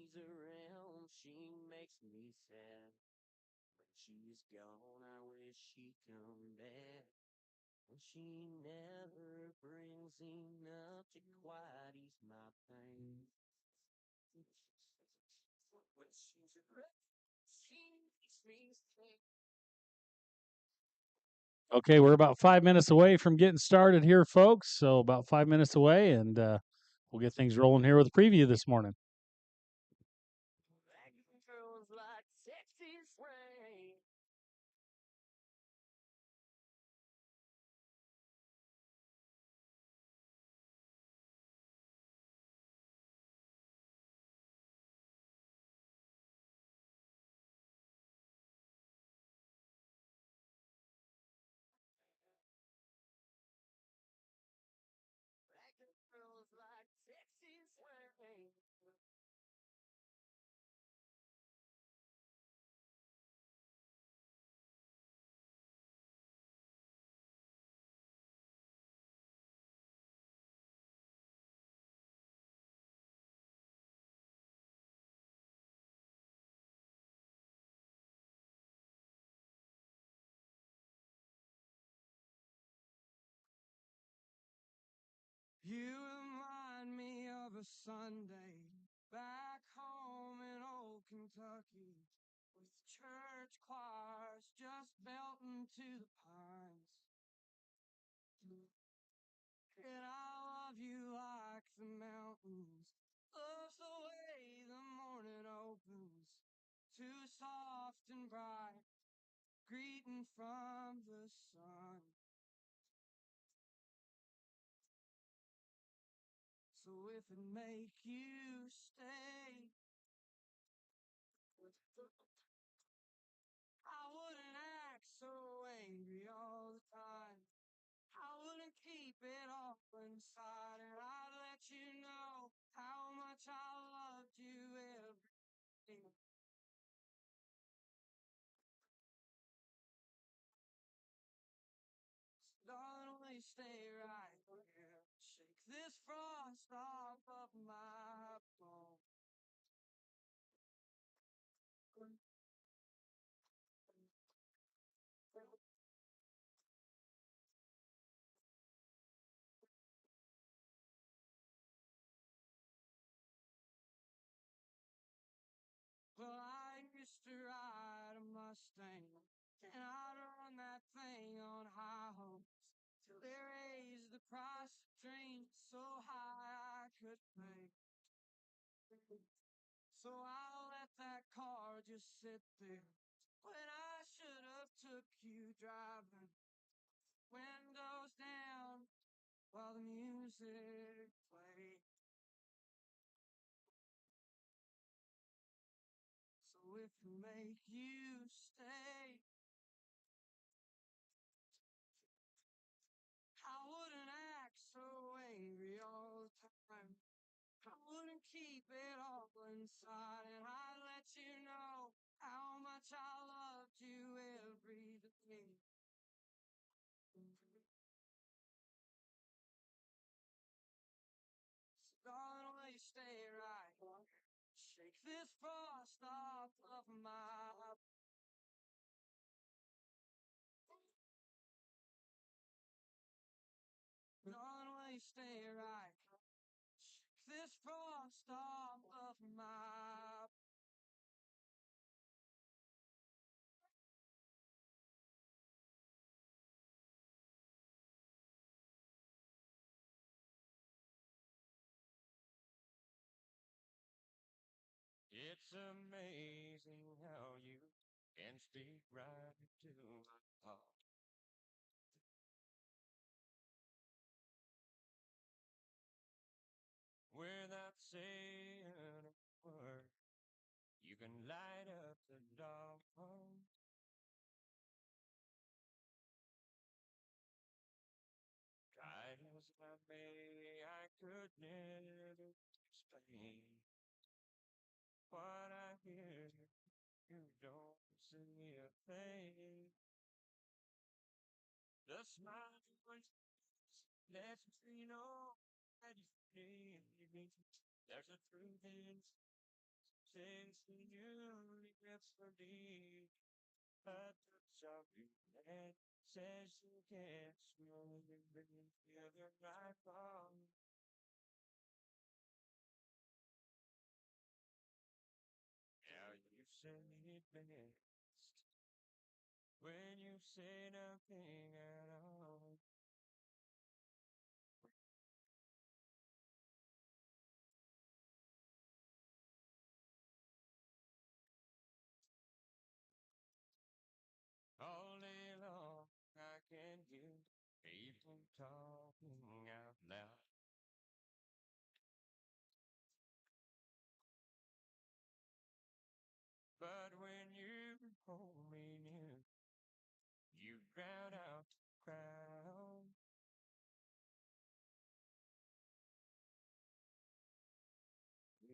she's around, she makes me sad. When she's gone, I wish she'd come back. And she never brings enough to quite ease my pain. When she's around, she makes me sad. Okay, we're about 5 minutes away from getting started here, folks. So about 5 minutes away, and we'll get things rolling here with a preview this morning. Girls like Texas rain. Girls like Texas rain. You remind me of a Sunday back home in old Kentucky, with church choirs just belting to the pines. And I love you like the mountains, love's the way the morning opens, too soft and bright, greeting from the sun. So if it make you stay, I wouldn't act so angry all the time. I wouldn't keep it all inside, and I'd let you know how much I loved you every day. So darling, will you stay right here? Shake this frost off of my bones. Well, I used to ride a Mustang, and I'd run that thing on high hopes, till they raised the price of dreams so high I could pay. So I let that car just sit there, when I should have took you driving, windows down, while the music played. So if it make you stay, I wouldn't act so angry all the time. I wouldn't keep it all inside, and I'd let you know how much I loved you every day. So darling, will you stay right here? Shake this frost off of my. Darling, will you stay right here? Shake this frost off of my. It's amazing how you can speak right to my heart. Without saying a word, you can light up the dark. Try as I may, I could never explain what I hear. You don't see a thing. The smile lets me know that you need me. There's a truth in Since you gets for me, but the job you had says you can't smooth and feel the right ball. Now you say it best when you say nothing at all. All day long I can hear people talking out loud. But when you hold me near, you drown out the crowd.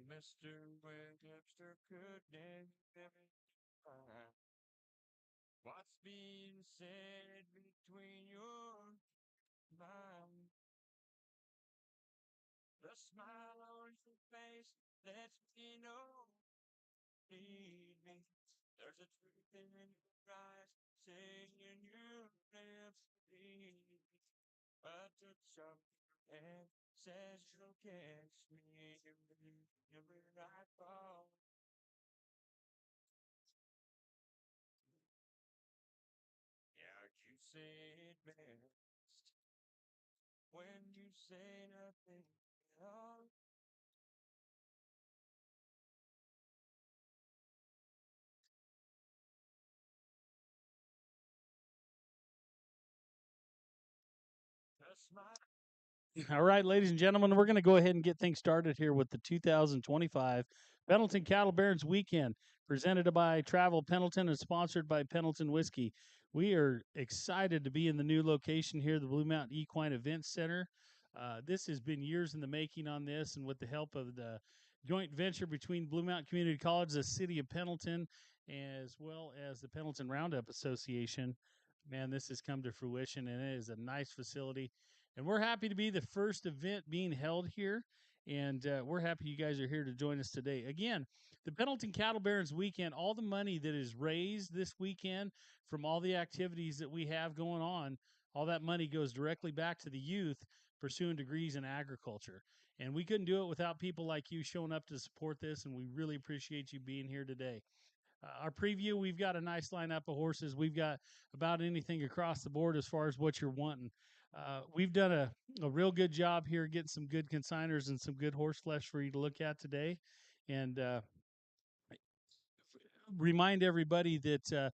Mr. Webster could never find what's being said between your mind. The smile on your face lets me know need me. There's a truth in your eyes saying you lips need me. But the touch of your hand says you'll catch me every night fall. Yeah, you say it best when you say nothing at all. The smile. All right, ladies and gentlemen, we're going to go ahead and get things started here with the 2025 Pendleton Cattle Barons Weekend, presented by Travel Pendleton and sponsored by Pendleton Whiskey. We are excited to be in the new location here, the Blue Mountain Equine Events Center. This has been years in the making on this, and with the help of the joint venture between Blue Mountain Community College, the city of Pendleton, as well as the Pendleton Roundup Association, man, this has come to fruition, and it is a nice facility. And we're happy to be the first event being held here. And we're happy you guys are here to join us today. Again, the Pendleton Cattle Barons Weekend, all the money that is raised this weekend from all the activities that we have going on, all that money goes directly back to the youth pursuing degrees in agriculture. And we couldn't do it without people like you showing up to support this. And we really appreciate you being here today. Our preview, we've got a nice lineup of horses. We've got about anything across the board as far as what you're wanting. We've done a real good job here getting some good consigners and some good horse flesh for you to look at today. And remind everybody that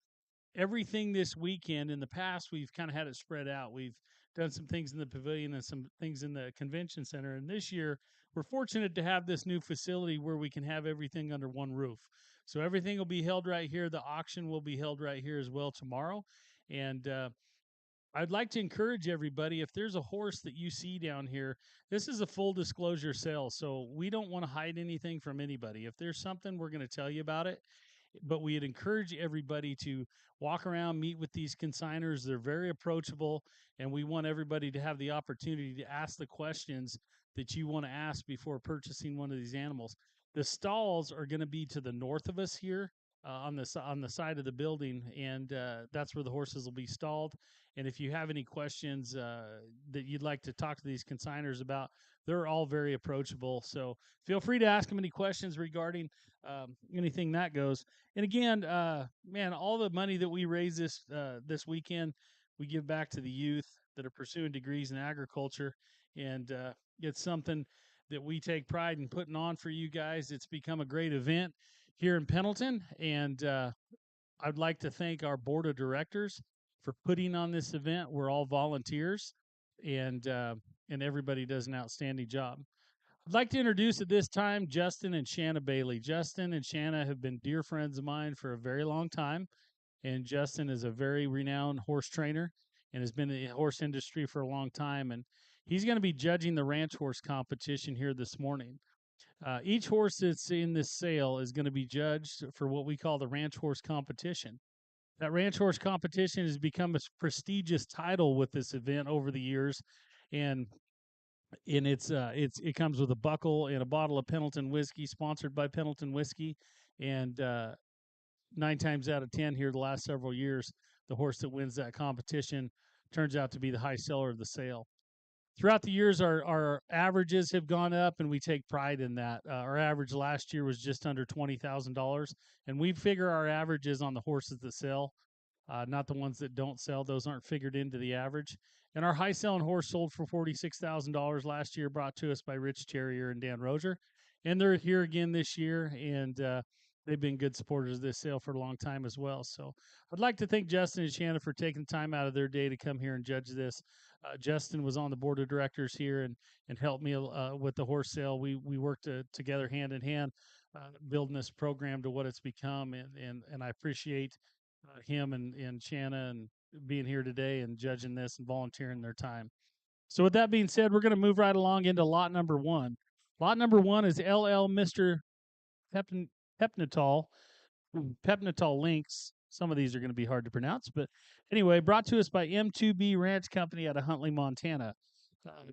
everything this weekend, in the past, we've kind of had it spread out. We've done some things in the pavilion and some things in the convention center. And this year, we're fortunate to have this new facility where we can have everything under one roof. So everything will be held right here. The auction will be held right here as well tomorrow. And I'd like to encourage everybody, if there's a horse that you see down here, this is a full disclosure sale. So we don't want to hide anything from anybody. If there's something, we're going to tell you about it. But we'd encourage everybody to walk around, meet with these consigners. They're very approachable, and we want everybody to have the opportunity to ask the questions that you want to ask before purchasing one of these animals. The stalls are going to be to the north of us here, on the side of the building, and that's where the horses will be stalled. And if you have any questions that you'd like to talk to these consigners about, they're all very approachable. So feel free to ask them any questions regarding anything that goes. And again, man, all the money that we raise this weekend, we give back to the youth that are pursuing degrees in agriculture, and it's something that we take pride in putting on for you guys. It's become a great event here in Pendleton, and I'd like to thank our board of directors for putting on this event. We're all volunteers, and and everybody does an outstanding job. I'd like to introduce at this time Justin and Shanna Bailey. Justin and Shanna have been dear friends of mine for a very long time, and Justin is a very renowned horse trainer and has been in the horse industry for a long time. And he's going to be judging the ranch horse competition here this morning. Each horse that's in this sale is going to be judged for what we call the ranch horse competition. That ranch horse competition has become a prestigious title with this event over the years, and and it comes with a buckle and a bottle of Pendleton whiskey, sponsored by Pendleton Whiskey, and 9 times out of 10 here the last several years, the horse that wins that competition turns out to be the high seller of the sale. Throughout the years, our averages have gone up, and we take pride in that. Our average last year was just under $20,000, and we figure our averages on the horses that sell, not the ones that don't sell. Those aren't figured into the average. And our high selling horse sold for $46,000 last year, brought to us by Rich Terrier and Dan Rozier. And they're here again this year, and they've been good supporters of this sale for a long time as well. So I'd like to thank Justin and Shannon for taking time out of their day to come here and judge this. Justin was on the board of directors here and helped me with the horse sale. We worked together hand in hand, building this program to what it's become, and I appreciate him and Shanna and being here today and judging this and volunteering their time. So with that being said, we're going to move right along into lot number one. Lot number one is LL Mr. Pepnatol, Pepnatol Links. Some of these are going to be hard to pronounce, but anyway, brought to us by M2B Ranch Company out of Huntley, Montana.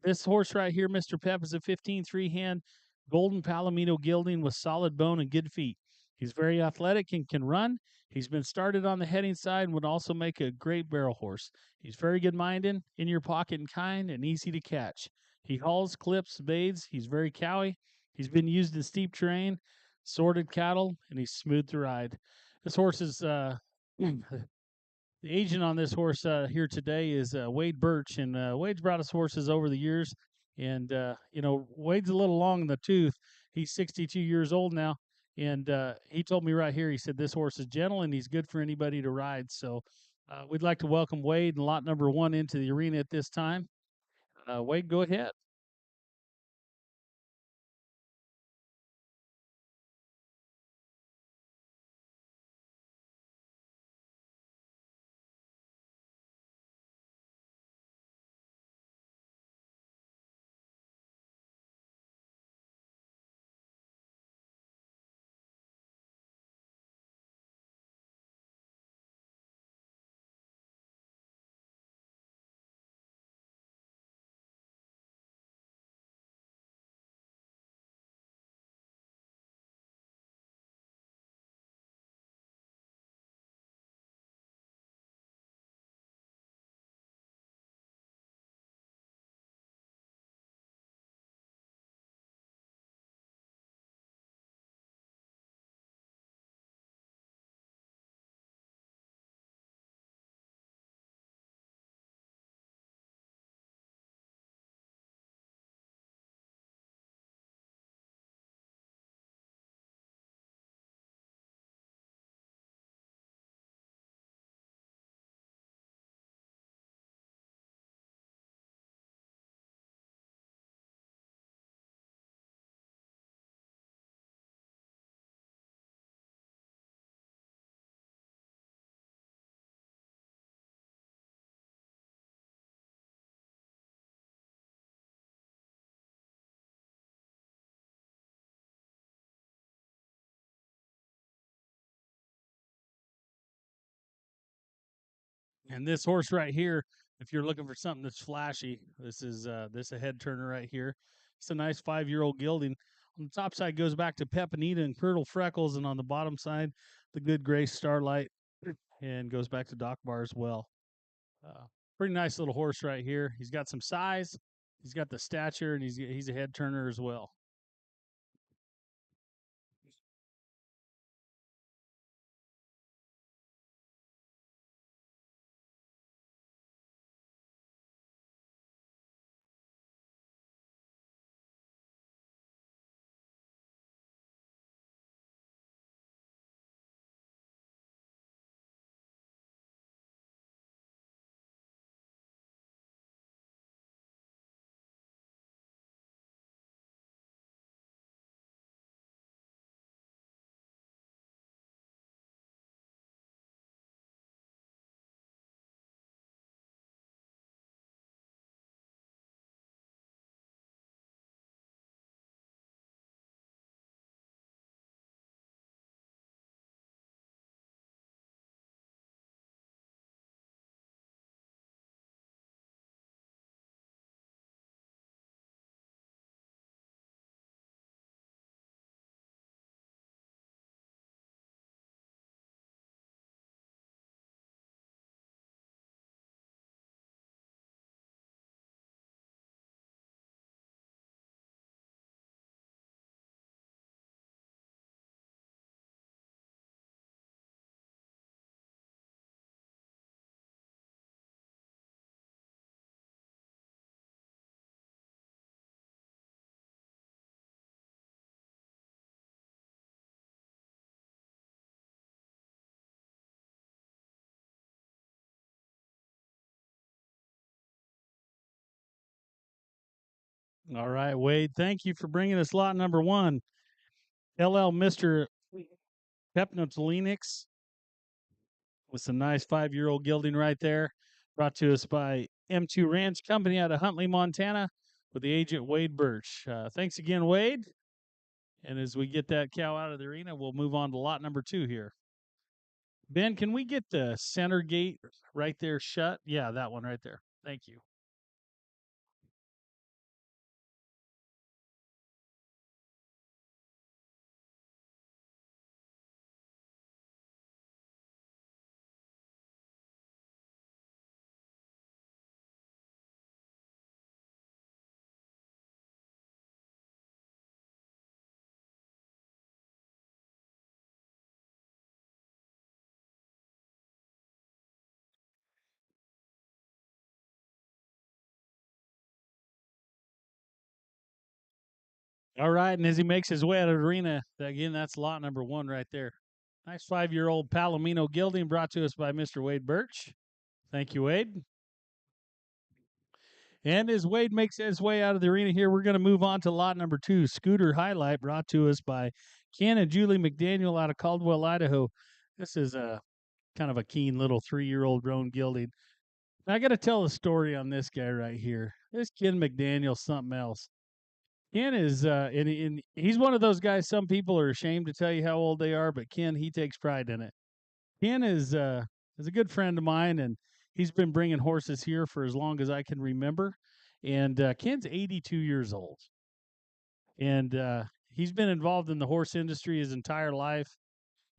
This horse right here, Mr. Pep, is a 15 hand golden palomino gelding with solid bone and good feet. He's very athletic and can run. He's been started on the heading side and would also make a great barrel horse. He's very good minded, in your pocket and kind, and easy to catch. He hauls, clips, bathes. He's very cowy. He's been used in steep terrain, sorted cattle, and he's smooth to ride. This horse is the agent on this horse here today is Wade Birch, and Wade's brought us horses over the years. And Wade's a little long in the tooth. He's 62 years old now, and he told me right here. He said this horse is gentle and he's good for anybody to ride. So we'd like to welcome Wade and lot number one into the arena at this time. Wade, go ahead. And this horse right here, if you're looking for something that's flashy, this a head turner right here. It's a nice 5-year-old gelding. On the top side goes back to Pepinita and Curdle Freckles, and on the bottom side, the good gray Starlight, and goes back to Doc Bar as well. Uh, Pretty nice little horse right here. He's got some size, he's got the stature, and he's a head turner as well. All right, Wade. Thank you for bringing us lot number one. LL Mr. Pepnotelenix with some nice 5-year-old gilding right there. Brought to us by M2 Ranch Company out of Huntley, Montana, with the agent Wade Birch. Thanks again, Wade. And as we get that cow out of the arena, we'll move on to lot number two here. Ben, can we get the center gate right there shut? Yeah, that one right there. Thank you. All right, and as he makes his way out of the arena, again, that's lot number one right there. Nice 5-year-old Palomino gilding brought to us by Mr. Wade Birch. Thank you, Wade. And as Wade makes his way out of the arena here, we're going to move on to lot number two, Scooter Highlight, brought to us by Ken and Julie McDaniel out of Caldwell, Idaho. This is a kind of a keen little 3-year-old roan gilding. I got to tell a story on this guy right here. This Ken McDaniel, something else. Ken is, and he's one of those guys. Some people are ashamed to tell you how old they are, but Ken, he takes pride in it. Ken is a good friend of mine, and he's been bringing horses here for as long as I can remember. And Ken's 82 years old, and he's been involved in the horse industry his entire life.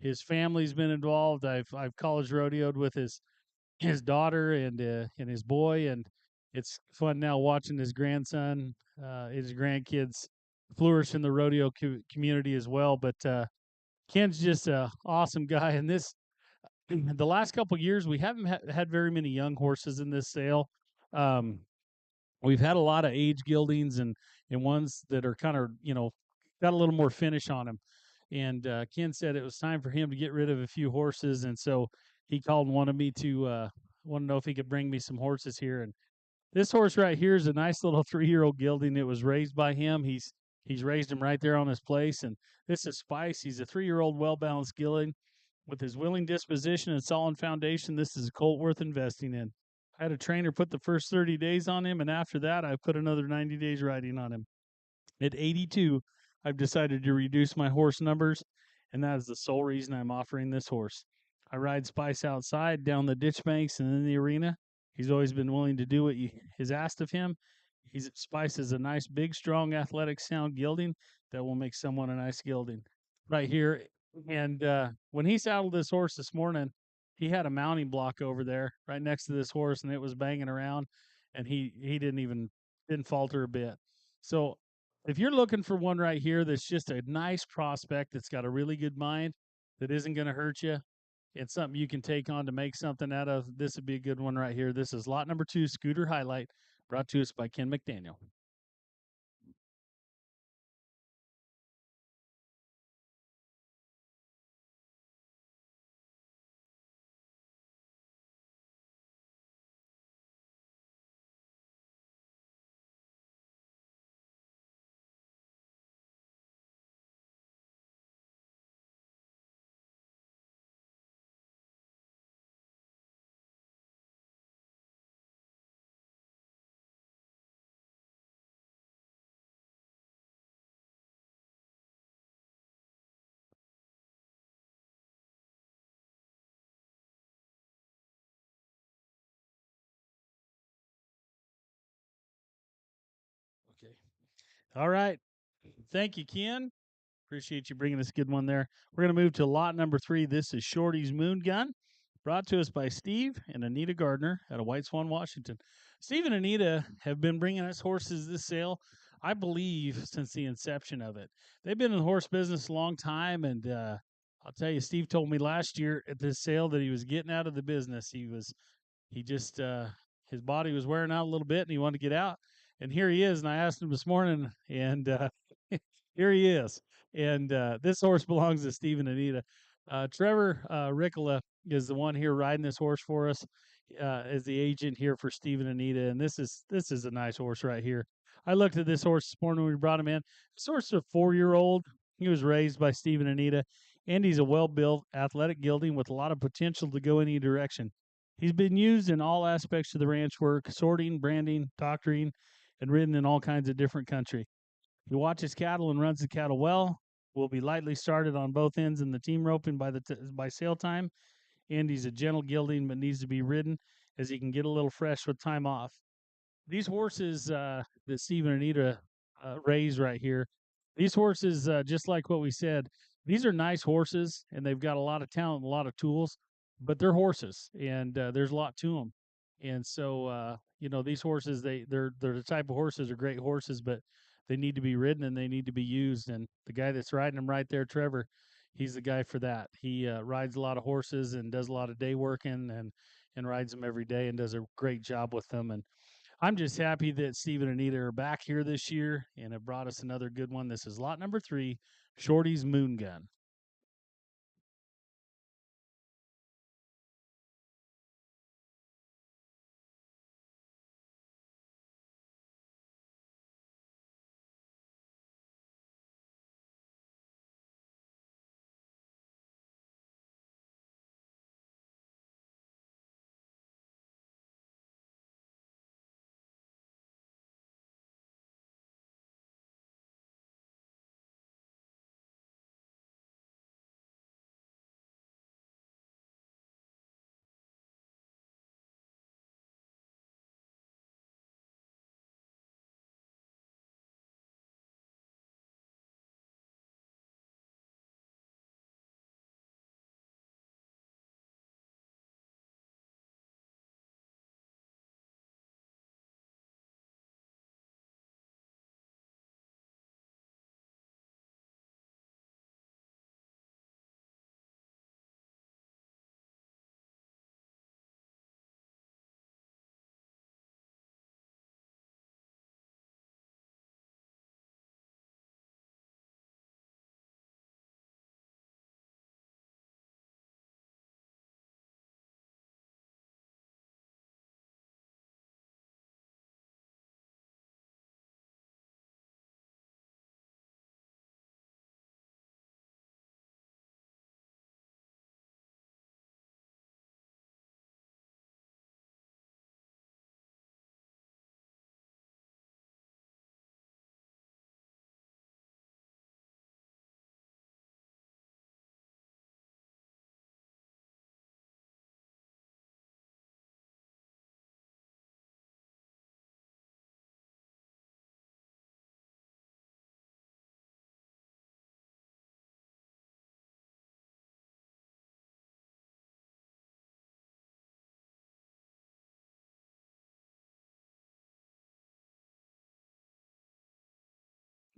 His family's been involved. I've college rodeoed with his daughter and his boy, and it's fun now watching his grandson, his grandkids flourish in the rodeo community as well. But Ken's just a awesome guy, and this the last couple of years we haven't had very many young horses in this sale. Um, we've had a lot of age gildings and ones that are kind of got a little more finish on them. And Ken said it was time for him to get rid of a few horses, and so he called and wanted me to want to know if he could bring me some horses here. And this horse right here is a nice little 3-year-old gilding. It was raised by him. He's raised him right there on his place. And this is Spice. He's a 3-year-old well-balanced gilding with his willing disposition and solid foundation. This is a colt worth investing in. I had a trainer put the first 30 days on him, and after that, I put another 90 days riding on him. At 82, I've decided to reduce my horse numbers, and that is the sole reason I'm offering this horse. I ride Spice outside, down the ditch banks, and in the arena. He's always been willing to do what is asked of him. Spice is a nice, big, strong, athletic, sound gilding that will make someone a nice gilding. Right here, and when he saddled this horse this morning, he had a mounting block over there right next to this horse, and it was banging around, and he didn't falter a bit. So if you're looking for one right here that's just a nice prospect that's got a really good mind that isn't going to hurt you, it's something you can take on to make something out of. This would be a good one right here. This is lot number two, Scooter Highlight, brought to us by Ken McDaniel. Okay. All right. Thank you, Ken. Appreciate you bringing us a good one there. We're going to move to lot number three. This is Shorty's Moon Gun, brought to us by Steve and Anita Gardner out of White Swan, Washington. Steve and Anita have been bringing us horses this sale, I believe, since the inception of it. They've been in the horse business a long time, and I'll tell you, Steve told me last year at this sale that he was getting out of the business. He just his body was wearing out a little bit, and he wanted to get out. And here he is. And I asked him this morning, and here he is. And this horse belongs to Steve and Anita. Trevor Ricola is the one here riding this horse for us as the agent here for Steve and Anita. And this is a nice horse right here. I looked at this horse this morning when we brought him in. This horse is a 4-year-old. He was raised by Steve and Anita. Andy's a well-built, athletic gelding with a lot of potential to go any direction. He's been used in all aspects of the ranch work, sorting, branding, doctoring, and ridden in all kinds of different country. He watches cattle and runs the cattle well. Will be lightly started on both ends in the team roping by sale time. Andy's a gentle gelding but needs to be ridden as he can get a little fresh with time off. These horses that Steve and Anita raise right here, these horses, just like what we said, these are nice horses and they've got a lot of talent, and a lot of tools, but they're horses and there's a lot to them. And so, these horses, they're the type of horses are great horses, but they need to be ridden and they need to be used. And the guy that's riding them right there, Trevor, he's the guy for that. He rides a lot of horses and does a lot of day working and rides them every day and does a great job with them. And I'm just happy that Steve and Anita are back here this year and have brought us another good one. This is lot number 3, Shorty's Moon Gun.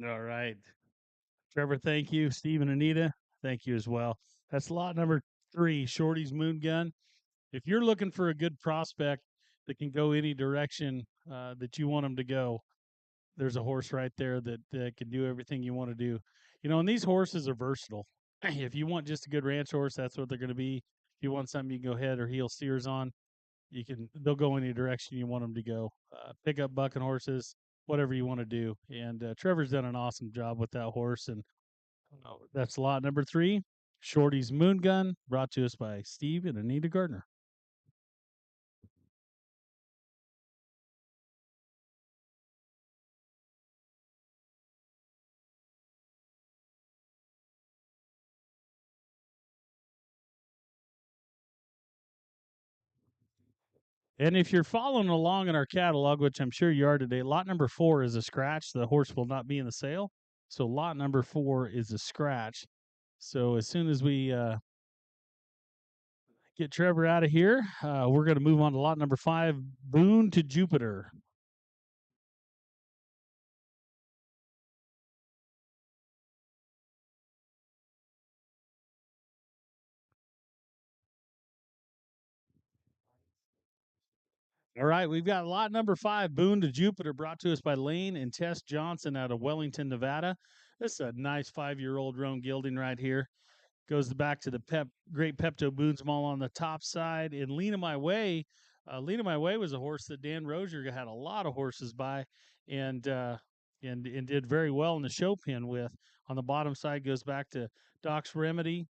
All right. Trevor, thank you. Steve and Anita, thank you as well. That's lot number 3, Shorty's Moon Gun. If you're looking for a good prospect that can go any direction that you want him to go, there's a horse right there that can do everything you want to do. And these horses are versatile. If you want just a good ranch horse, that's what they're going to be. If you want something you can go head or heel steers on, they'll go any direction you want them to go. Pick up bucking horses, whatever you want to do. And Trevor's done an awesome job with that horse. And that's lot number 3, Shorty's Moon Gun, brought to us by Steve and Anita Gardner. And if you're following along in our catalog, which I'm sure you are today, lot number 4 is a scratch. The horse will not be in the sale. So lot number 4 is a scratch. So as soon as we get Trevor out of here, we're going to move on to lot number 5, Boone to Jupiter. All right, we've got lot number 5, Boone to Jupiter, brought to us by Lane and Tess Johnson out of Wellington, Nevada. This is a nice 5-year-old roan gelding right here. Goes back to the great Pepto Boone's Mall on the top side. And Lena My Way was a horse that Dan Rozier had a lot of horses by. and and did very well in the show pen with. On the bottom side goes back to Doc's Remedy.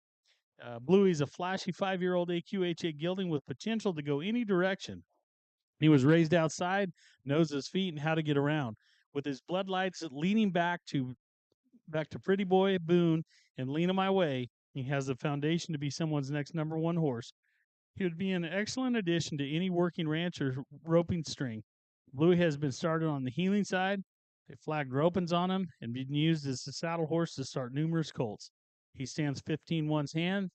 Bluey's a flashy 5-year-old AQHA gelding with potential to go any direction. He was raised outside, knows his feet and how to get around. With his bloodlights leaning back to Pretty Boy Boone and Lena My Way, he has the foundation to be someone's next number one horse. He would be an excellent addition to any working ranch or roping string. Bluey has been started on the healing side. They flagged ropings on him and been used as a saddle horse to start numerous colts. He stands 15 one's hand,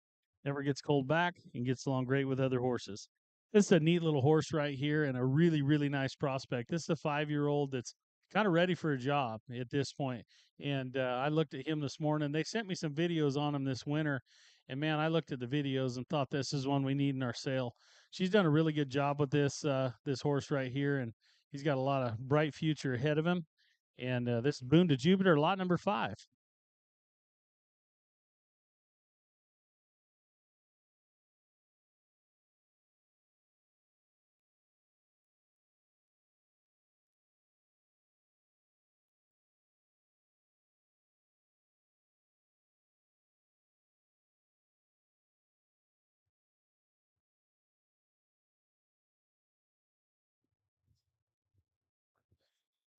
never gets cold back, and gets along great with other horses. This is a neat little horse right here and a really, really nice prospect. This is a 5-year-old that's kind of ready for a job at this point. And I looked at him this morning. They sent me some videos on him this winter. And man, I looked at the videos and thought this is one we need in our sale. She's done a really good job with this horse right here, and he's got a lot of bright future ahead of him. And this is Boone to Jupiter, lot number 5.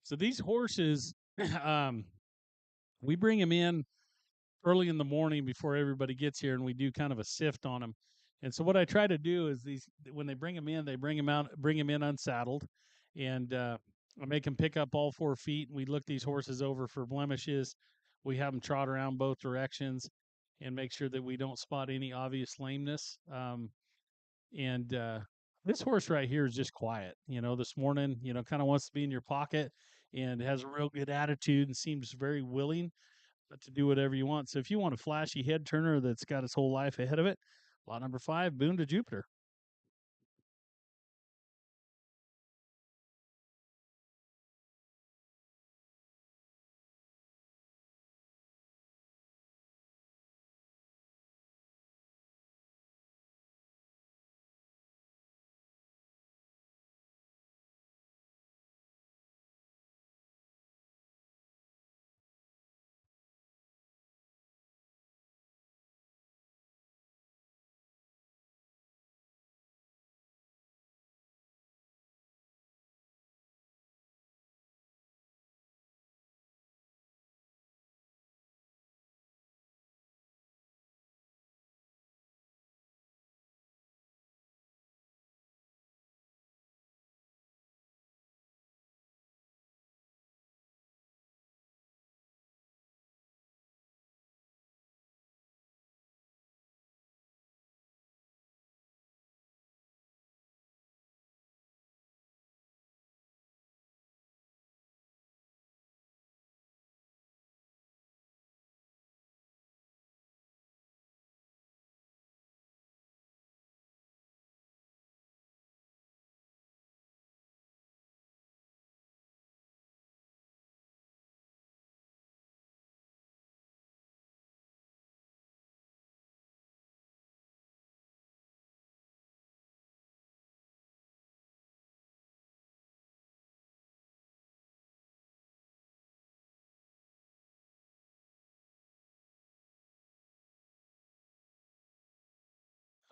So these horses, um, we bring them in early in the morning before everybody gets here, and we do kind of a sift on them. And so what I try to do is these when they bring them in, they bring them in unsaddled, and I make them pick up all 4 feet. And we look these horses over for blemishes. We have them trot around both directions and make sure that we don't spot any obvious lameness. And this horse right here is just quiet. This morning, kind of wants to be in your pocket and has a real good attitude and seems very willing to do whatever you want. So if you want a flashy head turner that's got his whole life ahead of it, lot number 5, Boone to Jupiter.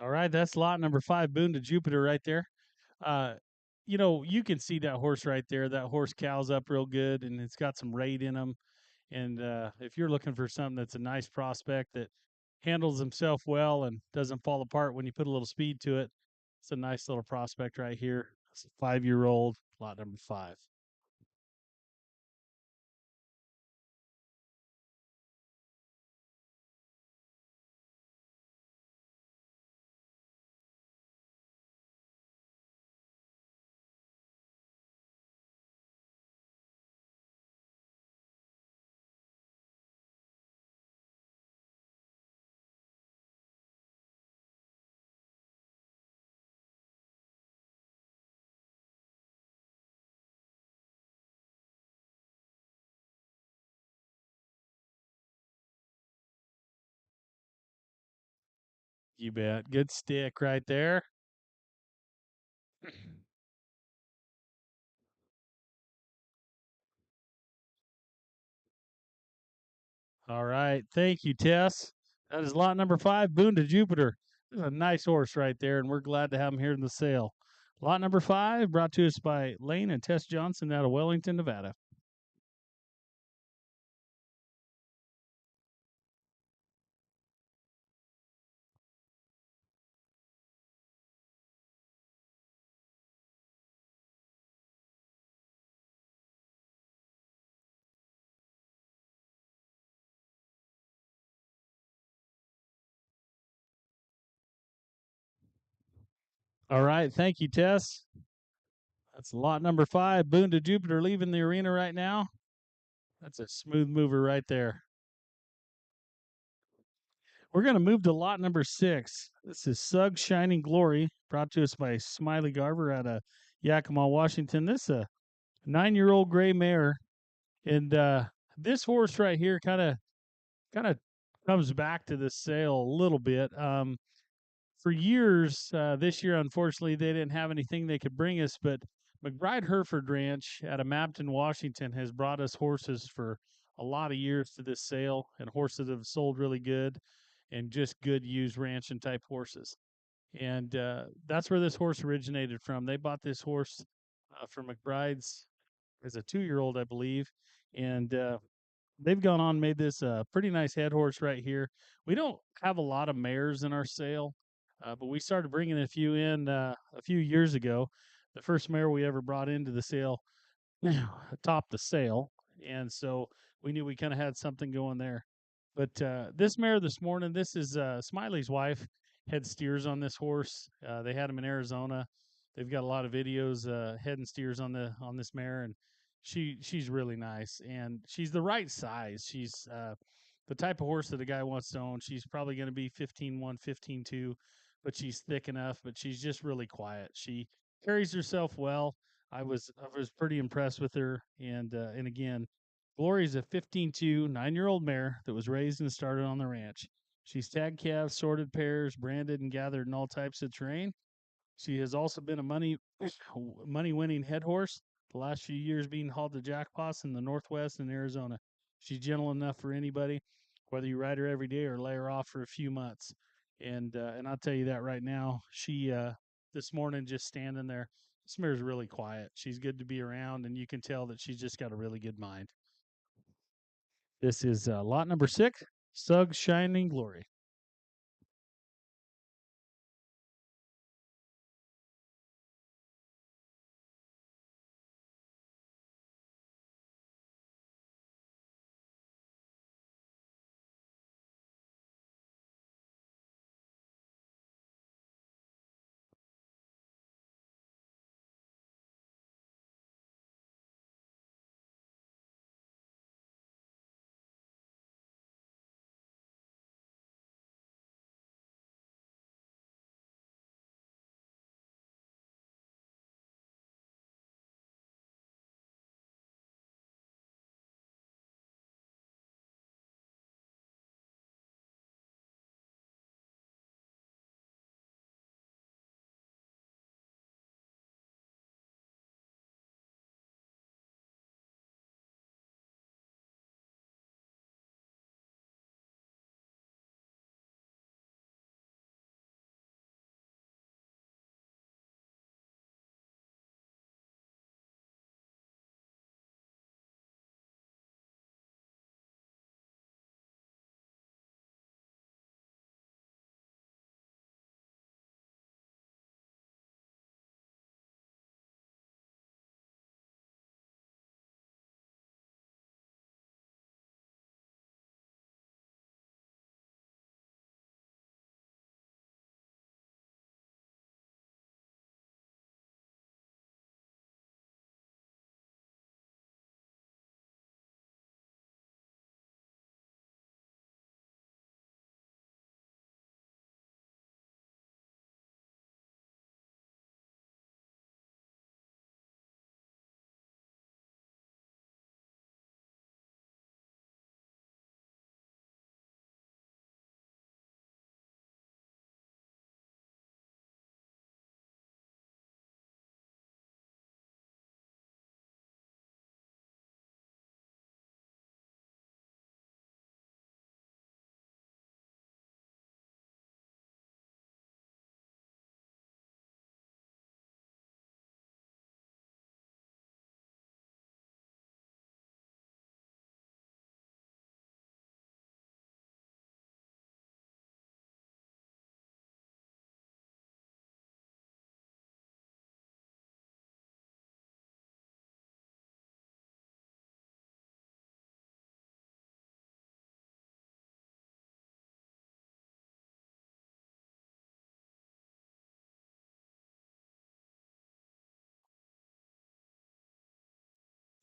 All right, that's lot number 5, Boone to Jupiter right there. Uh, you can see that horse right there. That horse cows up real good, and it's got some rate in him. And if you're looking for something that's a nice prospect that handles himself well and doesn't fall apart when you put a little speed to it, it's a nice little prospect right here. It's a 5-year-old, lot number 5. You bet. Good stick right there. All right. Thank you, Tess. That is lot number 5, Boone to Jupiter. This is a nice horse right there, and we're glad to have him here in the sale. Lot number 5 brought to us by Lane and Tess Johnson out of Wellington, Nevada. All right. Thank you, Tess. That's lot number 5, Boone to Jupiter, leaving the arena right now. That's a smooth mover right there. We're going to move to lot number 6. This is Sug Shining Glory, brought to us by Smiley Garver out of Yakima, Washington. This is a 9-year-old gray mare, and this horse right here kind of comes back to this sale a little bit. For years, this year, unfortunately, they didn't have anything they could bring us, but McBride Hereford Ranch out of Mapton, Washington, has brought us horses for a lot of years to this sale, and horses that have sold really good, and just good used ranch and type horses. And that's where this horse originated from. They bought this horse from McBride's as a 2-year-old, I believe, and they've gone on and made this a pretty nice head horse right here. We don't have a lot of mares in our sale, but we started bringing a few in a few years ago. The first mare we ever brought into the sale topped the sale, and so we knew we kind of had something going there. But this mare this morning, this is Smiley's wife head steers on this horse. They had him in Arizona. They've got a lot of videos head and steers on this mare, and she's really nice, and she's the right size. She's the type of horse that a guy wants to own. She's probably going to be 15-1, 15-2, but she's thick enough. But she's just really quiet. She carries herself well. I was pretty impressed with her, and again, Glory's a 15-2, 9-year-old mare that was raised and started on the ranch. She's tagged calves, sorted pairs, branded and gathered in all types of terrain. She has also been a money winning head horse, the last few years being hauled to jackpots in the Northwest and Arizona. She's gentle enough for anybody, whether you ride her every day or lay her off for a few months. And I'll tell you that right now. She this morning just standing there. This mare's really quiet. She's good to be around, and you can tell that she's just got a really good mind. This is lot number 6, Sug Shining Glory.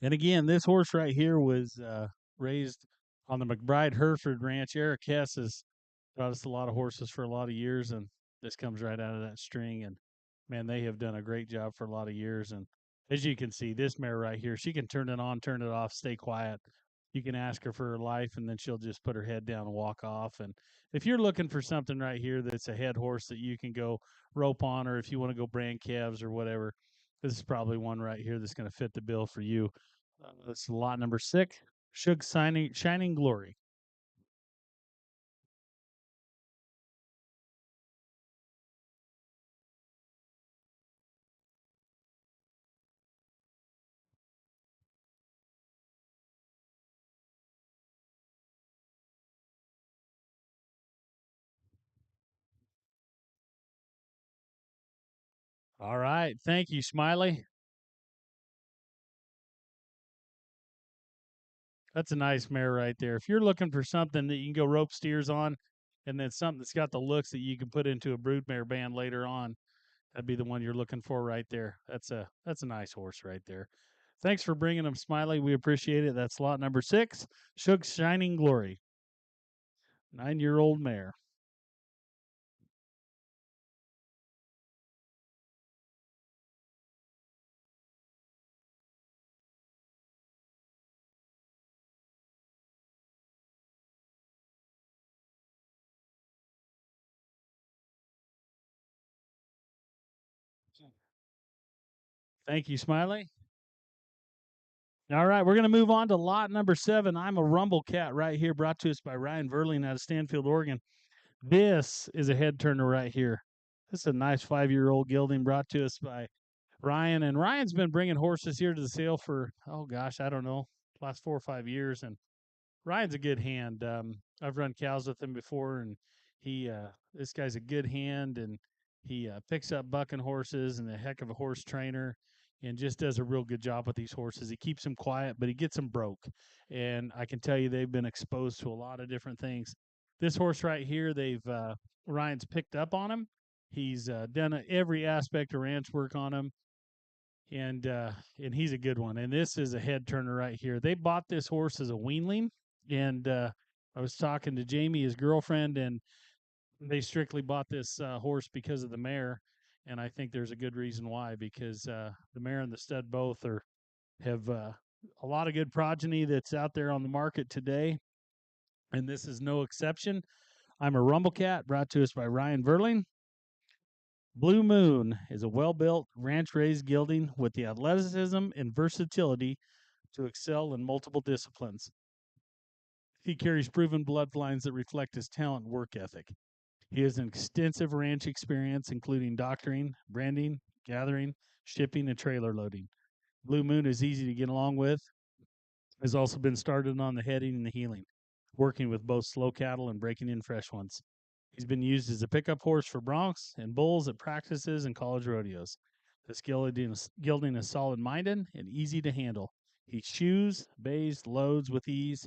And again, this horse right here was raised on the McBride Hereford Ranch. Eric Hess has taught us a lot of horses for a lot of years, and this comes right out of that string. And man, they have done a great job for a lot of years. And as you can see, this mare right here, she can turn it on, turn it off, stay quiet. You can ask her for her life, and then she'll just put her head down and walk off. And if you're looking for something right here that's a head horse that you can go rope on, or if you want to go brand calves or whatever, this is probably one right here that's going to fit the bill for you. That's lot number 6, Shug Shining Glory. All right. Thank you, Smiley. That's a nice mare right there. If you're looking for something that you can go rope steers on, and then something that's got the looks that you can put into a broodmare band later on, that'd be the one you're looking for right there. That's a nice horse right there. Thanks for bringing them, Smiley. We appreciate it. That's lot number 6, Shug's Shining Glory, 9-year-old mare. Thank you, Smiley. All right, we're going to move on to lot number 7. I'm a Rumble Cat right here, brought to us by Ryan Verling out of Stanfield, Oregon. This is a head turner right here. This is a nice 5-year-old gelding brought to us by Ryan. And Ryan's been bringing horses here to the sale for, oh gosh, I don't know, last 4 or 5 years. And Ryan's a good hand. I've run cows with him before, and this guy's a good hand, and he picks up bucking horses and a heck of a horse trainer, and just does a real good job with these horses. He keeps them quiet, but he gets them broke. And I can tell you, they've been exposed to a lot of different things. This horse right here, Ryan's picked up on him. He's done every aspect of ranch work on him, and he's a good one. And this is a head turner right here. They bought this horse as a weanling, and I was talking to Jamie, his girlfriend, and they strictly bought this horse because of the mare. And I think there's a good reason why, because the mare and the stud both have a lot of good progeny that's out there on the market today, and this is no exception. I'm a Rumble Cat, brought to us by Ryan Verling. Blue Moon is a well-built, ranch-raised gelding with the athleticism and versatility to excel in multiple disciplines. He carries proven bloodlines that reflect his talent and work ethic. He has an extensive ranch experience, including doctoring, branding, gathering, shipping, and trailer loading. Blue Moon is easy to get along with, has also been started on the heading and the healing, working with both slow cattle and breaking in fresh ones. He's been used as a pickup horse for broncs and bulls at practices and college rodeos. This gelding is solid minded and easy to handle. He shoes, bays, loads with ease.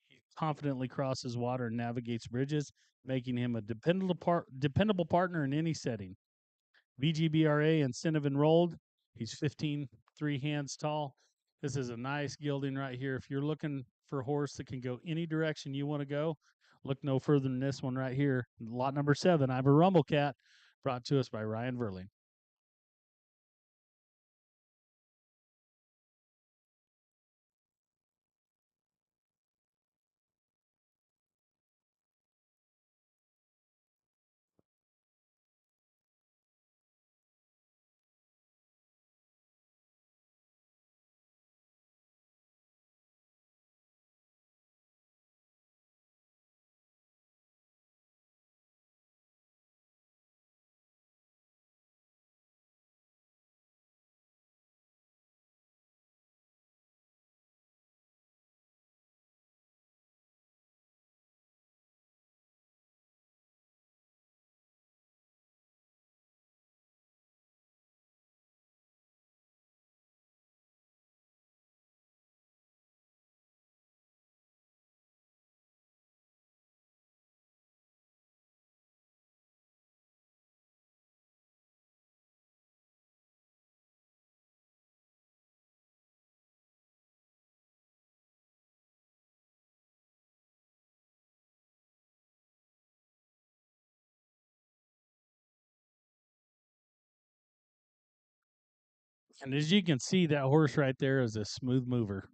He confidently crosses water and navigates bridges, making him a dependable partner in any setting. VGBRA incentive enrolled. He's 15.3 hands tall. This is a nice gelding right here. If you're looking for a horse that can go any direction you want to go, look no further than this one right here. Lot number 7. I'm a Rumble Cat, brought to us by Ryan Verling. And as you can see, that horse right there is a smooth mover.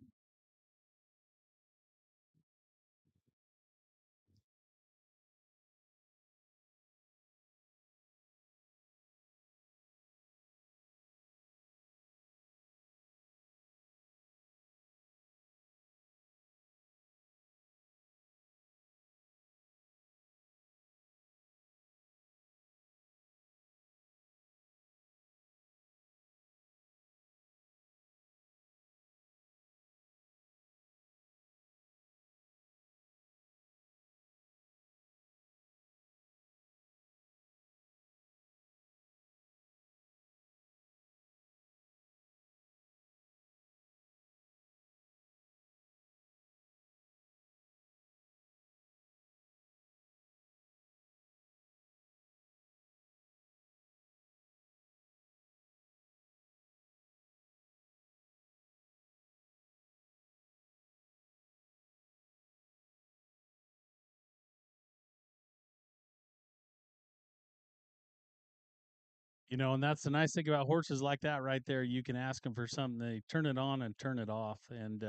And that's the nice thing about horses like that right there. You can ask them for something, they turn it on and turn it off. And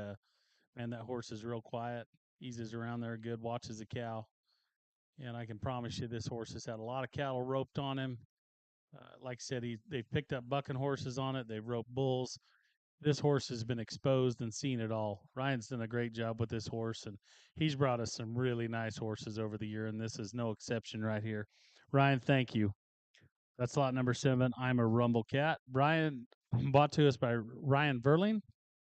man, that horse is real quiet, eases around there good, watches the cow. And I can promise you, this horse has had a lot of cattle roped on him. Like I said, they've picked up bucking horses on it. They've roped bulls. This horse has been exposed and seen it all. Ryan's done a great job with this horse, and he's brought us some really nice horses over the year, and this is no exception right here. Ryan, thank you. That's lot number 7. I'm a Rumble Cat. Brian, bought to us by Ryan Verling.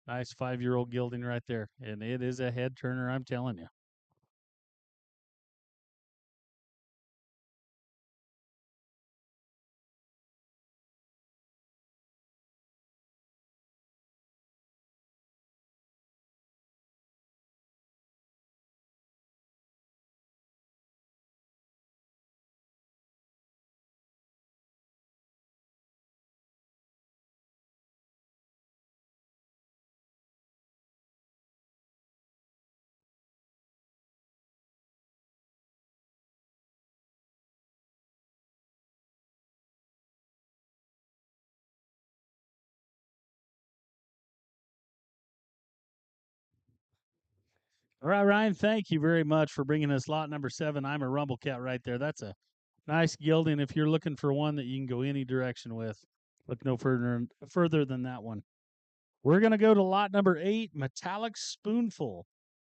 Nice 5-year-old gelding right there, and it is a head turner, I'm telling you. All right, Ryan, thank you very much for bringing us lot number 7. I'm a Rumble Cat right there. That's a nice gelding if you're looking for one that you can go any direction with. Look no further than that one. We're going to go to lot number 8, Metallic Spoonful.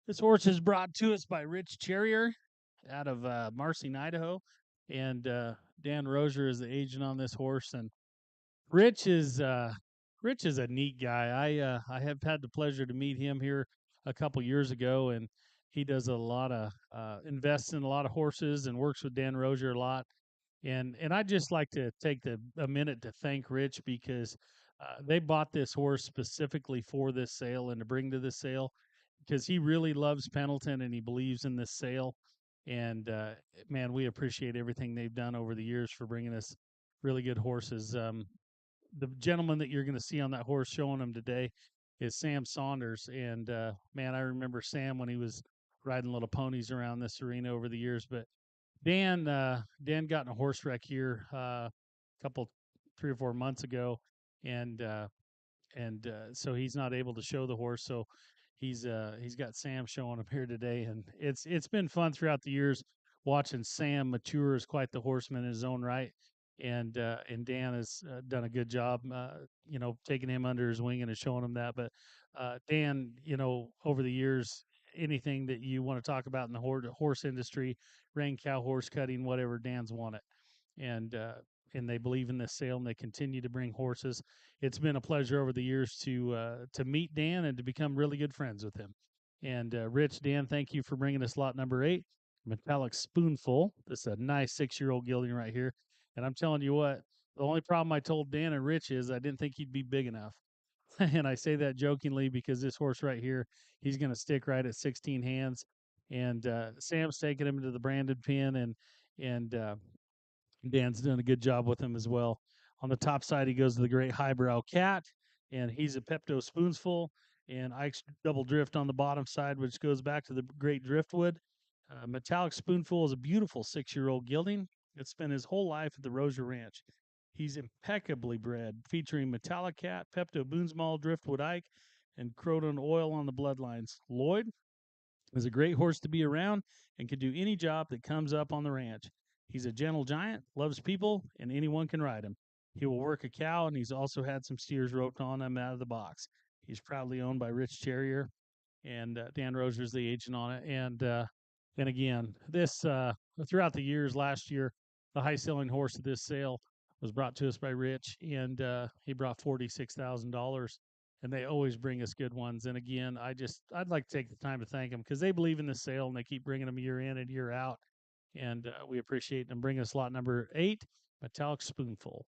This horse is brought to us by Rich Cherrier out of Marcy, Idaho. And Dan Rozier is the agent on this horse. And Rich is uh, Rich is a neat guy. I have had the pleasure to meet him here a couple years ago, and he does a lot of invests in a lot of horses and works with Dan Rozier a lot. And I'd just like to take a minute to thank Rich because they bought this horse specifically for this sale and to bring to this sale because he really loves Pendleton and he believes in this sale. And man, we appreciate everything they've done over the years for bringing us really good horses. The gentleman that you're going to see on that horse showing them today is Sam Saunders. And man, I remember Sam when he was riding little ponies around this arena over the years. But Dan got in a horse wreck here a couple 3 or 4 months ago, and so he's not able to show the horse. So he's got Sam showing him here today, and it's been fun throughout the years watching Sam mature as quite the horseman in his own right. And Dan has done a good job, taking him under his wing and is showing him that. But Dan, over the years, anything that you want to talk about in the horse industry, rein cow, horse cutting, whatever, Dan's won it. And and they believe in this sale and they continue to bring horses. It's been a pleasure over the years to meet Dan and to become really good friends with him. And Rich, Dan, thank you for bringing us lot number 8, Metallic Spoonful. This is a nice 6-year-old gelding right here. And I'm telling you what, the only problem I told Dan and Rich is I didn't think he'd be big enough. And I say that jokingly because this horse right here, he's going to stick right at 16 hands. And Sam's taking him to the branded pen, and Dan's doing a good job with him as well. On the top side, he goes to the Great Highbrow Cat, and he's a Pepto Spoonsful, and Ike's Double Drift on the bottom side, which goes back to the Great Driftwood. Metallic Spoonful is a beautiful 6-year-old gelding. It spent his whole life at the Rozier Ranch. He's impeccably bred, featuring metallic cat, Pepto Boonsmall, Driftwood Ike, and Croton oil on the bloodlines. Lloyd is a great horse to be around and can do any job that comes up on the ranch. He's a gentle giant, loves people, and anyone can ride him. He will work a cow, and he's also had some steers roped on him out of the box. He's proudly owned by Rich Terrier, and Dan Roser's the agent on it. And again, this throughout the years, last year, the high selling horse of this sale was brought to us by Rich, and he brought $46,000. And they always bring us good ones. And again, I'd like to take the time to thank them because they believe in the sale and they keep bringing them year in and year out. And we appreciate them bringing us lot number 8, Metallic Spoonful.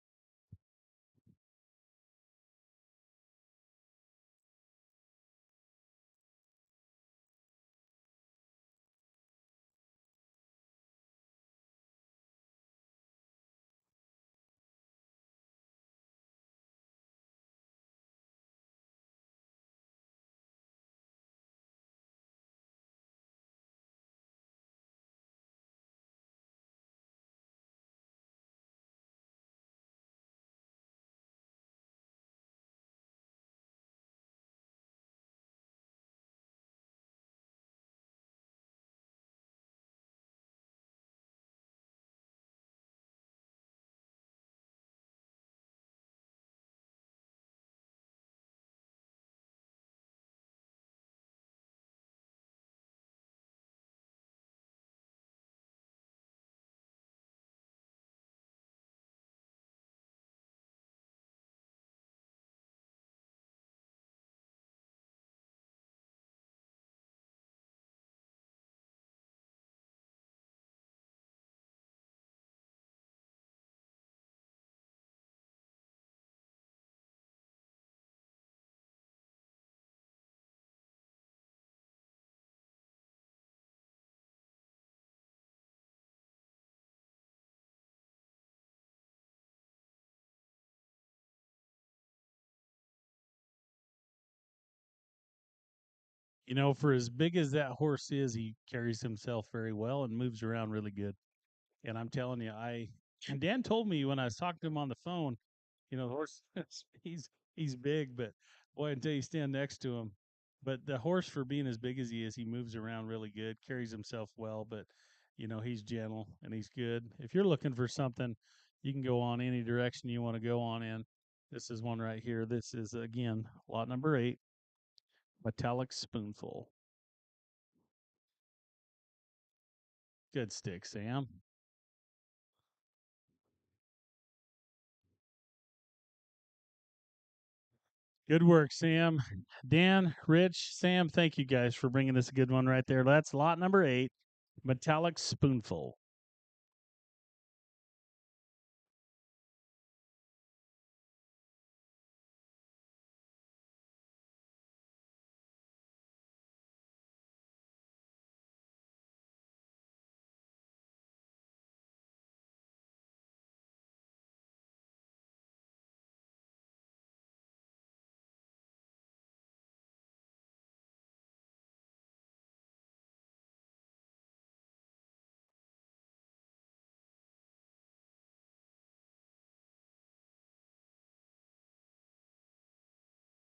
You know, for as big as that horse is, he carries himself very well and moves around really good. And I'm telling you, and Dan told me when I was talking to him on the phone, you know, the horse he's big, but boy, until you stand next to him. But the horse, for being as big as he is, he moves around really good, carries himself well, but you know, he's gentle and he's good. If you're looking for something, you can go on any direction you want to go on in. This is one right here. This is again lot number 8, Metallic Spoonful. Good stick, Sam. Good work, Sam. Dan, Rich, Sam, thank you guys for bringing us a good one right there. That's lot number 8, Metallic Spoonful.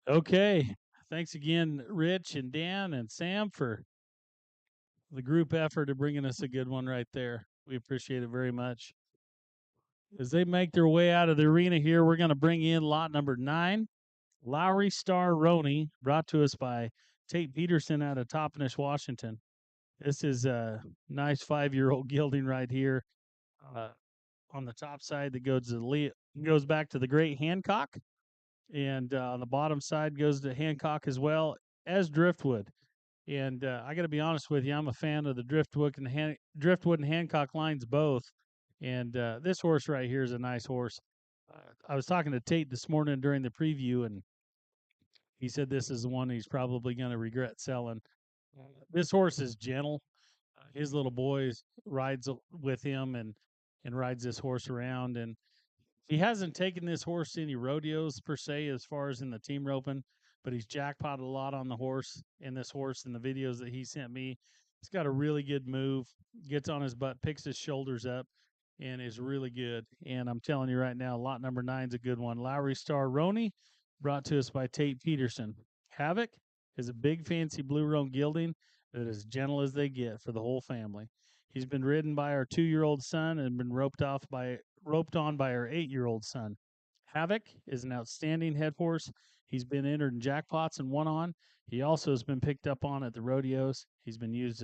Okay. Thanks again, Rich and Dan and Sam, for the group effort of bringing us a good one right there. We appreciate it very much. As they make their way out of the arena here, we're going to bring in lot number 9, Lowry Star Roney, brought to us by Tate Peterson out of Toppenish, Washington. This is a nice 5-year-old gelding right here. Uh, on the top side that goes back to the great Hancock, and on the bottom side goes to Hancock as well as Driftwood. And I got to be honest with you, I'm a fan of the Driftwood and Hancock lines both. And this horse right here is a nice horse. I was talking to Tate this morning during the preview, and he said this is the one he's probably going to regret selling. This horse is gentle. His little boy rides with him and rides this horse around. And he hasn't taken this horse to any rodeos per se, as far as in the team roping, but he's jackpotted a lot on the horse in this horse in the videos that he sent me. He's got a really good move, gets on his butt, picks his shoulders up, and is really good. And I'm telling you right now, lot number 9 is a good one. Lowry Star Roni, brought to us by Tate Peterson. Havoc is a big, fancy blue roan gelding that is gentle as they get for the whole family. He's been ridden by our 2-year-old son and been roped on by our 8-year-old son. Havoc is an outstanding head horse. He's been entered in jackpots and won on. He also has been picked up on at the rodeos. He's been used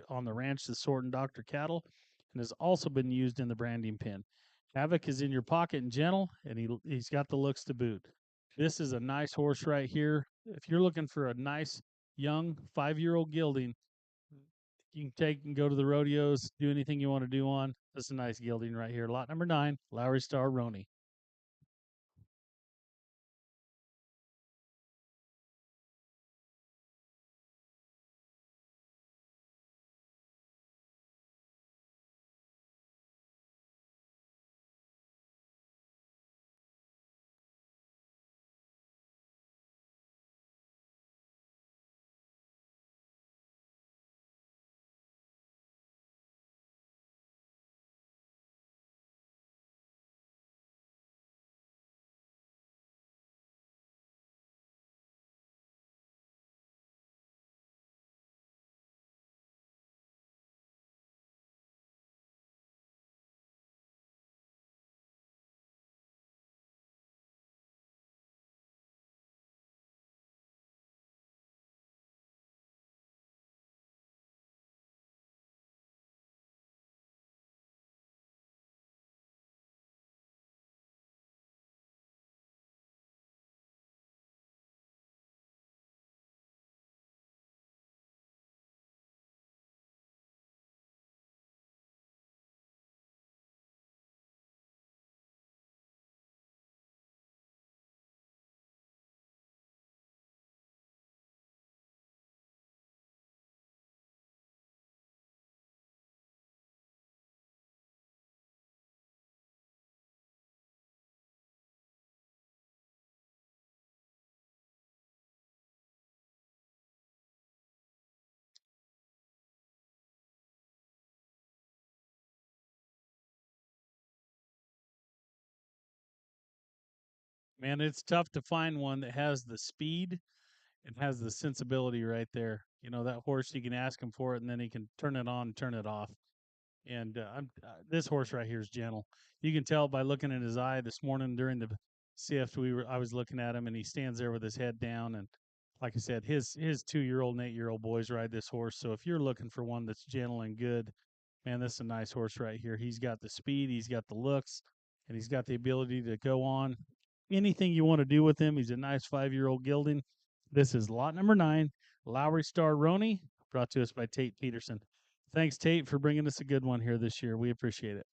on the ranch to sort and doctor cattle, and has also been used in the branding pen. Havoc is in your pocket and gentle, and he's got the looks to boot. This is a nice horse right here. If you're looking for a nice young 5-year-old gelding, you can take and go to the rodeos, do anything you want to do on. That's a nice gelding right here. Lot number 9, Lowry Star Roni. Man, it's tough to find one that has the speed and has the sensibility right there. That horse, you can ask him for it, and then he can turn it on, turn it off. And this horse right here is gentle. You can tell by looking at his eye this morning during the shift. I was looking at him, and he stands there with his head down. And like I said, his 2-year-old and 8-year-old boys ride this horse. So if you're looking for one that's gentle and good, man, this is a nice horse right here. He's got the speed, he's got the looks, and he's got the ability to go on anything you want to do with him. He's a nice 5-year-old gelding. This is lot number 9, Lowry Star Roni, brought to us by Tate Peterson. Thanks, Tate, for bringing us a good one here this year. We appreciate it.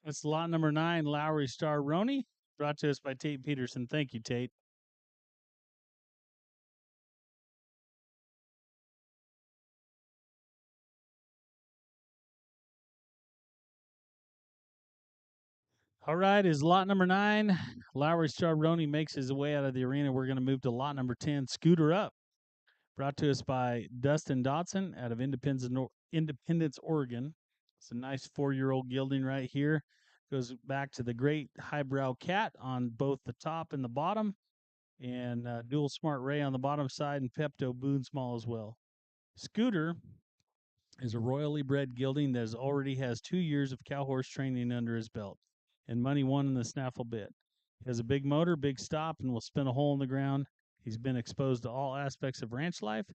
That's lot number 9, Lowry Star Roni, brought to us by Tate Peterson. Thank you, Tate. All right, is lot number 9. Lowry Star Roni makes his way out of the arena. We're going to move to lot number 10, Scooter Up, brought to us by Dustin Dotson out of Independence, Oregon. It's a nice 4-year-old gelding right here. Goes back to the great highbrow cat on both the top and the bottom, and dual smart ray on the bottom side, and Pepto Boone Small as well. Scooter is a royally bred gelding that already has 2 years of cow horse training under his belt and money won in the snaffle bit. He has a big motor, big stop, and will spin a hole in the ground. He's been exposed to all aspects of ranch life.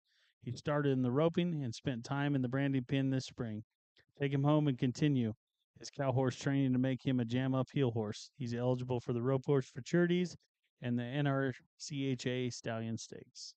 He started in the roping and spent time in the branding pen this spring. Take him home and continue his cow horse training to make him a jam up heel horse. He's eligible for the rope horse futurities and the NRCHA Stallion Stakes.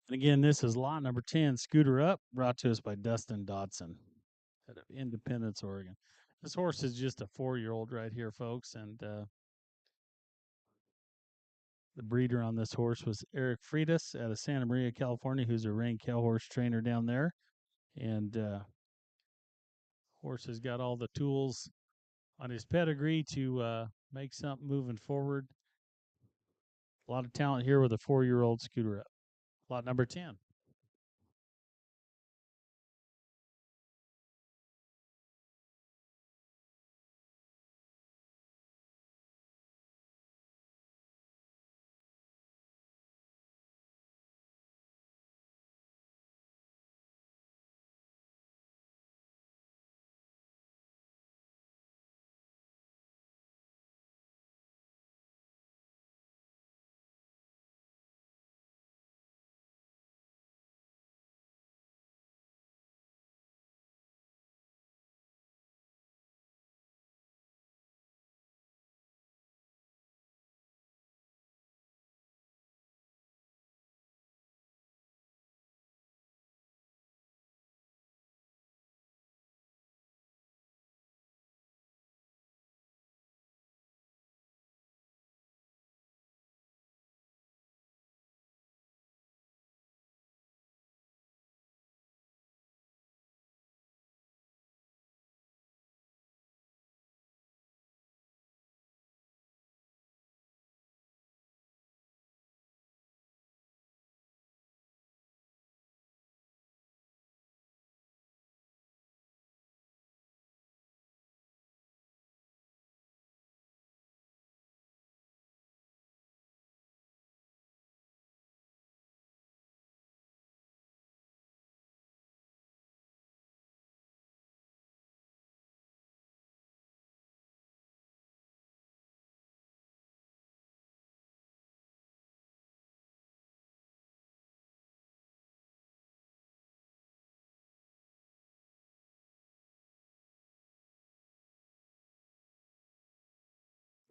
And again, this is lot number 10, Scooter Up, brought to us by Dustin Dodson out of Independence, Oregon. This horse is just a 4-year-old right here, folks. And the breeder on this horse was Eric Freitas out of Santa Maria, California, who's a rank cow horse trainer down there. And horse has got all the tools on his pedigree to make something moving forward. A lot of talent here with a 4-year-old Scooter Up. Lot number 10.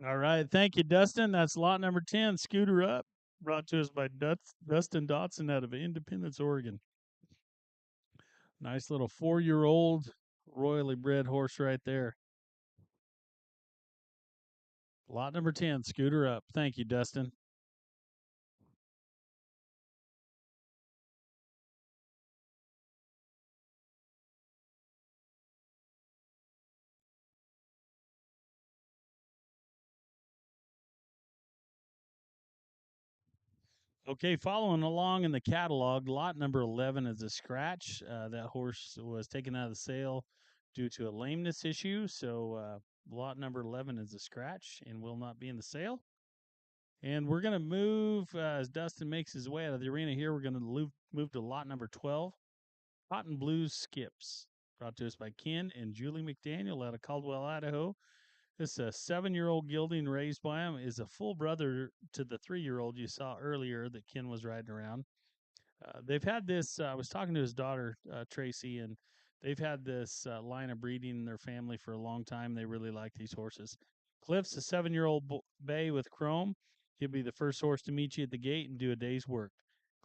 All right. Thank you, Dustin. That's lot number 10, Scooter Up, brought to us by Dustin Dotson out of Independence, Oregon. Nice little 4-year-old royally bred horse right there. Lot number 10, Scooter Up. Thank you, Dustin. Okay, following along in the catalog, lot number 11 is a scratch. That horse was taken out of the sale due to a lameness issue. So, lot number 11 is a scratch and will not be in the sale. And we're going to move, as Dustin makes his way out of the arena here, we're going to move to lot number 12, Cotton Blues Skips, brought to us by Ken and Julie McDaniel out of Caldwell, Idaho. This 7-year-old gelding raised by him is a full brother to the 3-year-old you saw earlier that Ken was riding around. They've had this. I was talking to his daughter Tracy, and they've had this line of breeding in their family for a long time. They really like these horses. Cliff's a 7-year-old bay with Chrome. He'll be the first horse to meet you at the gate and do a day's work.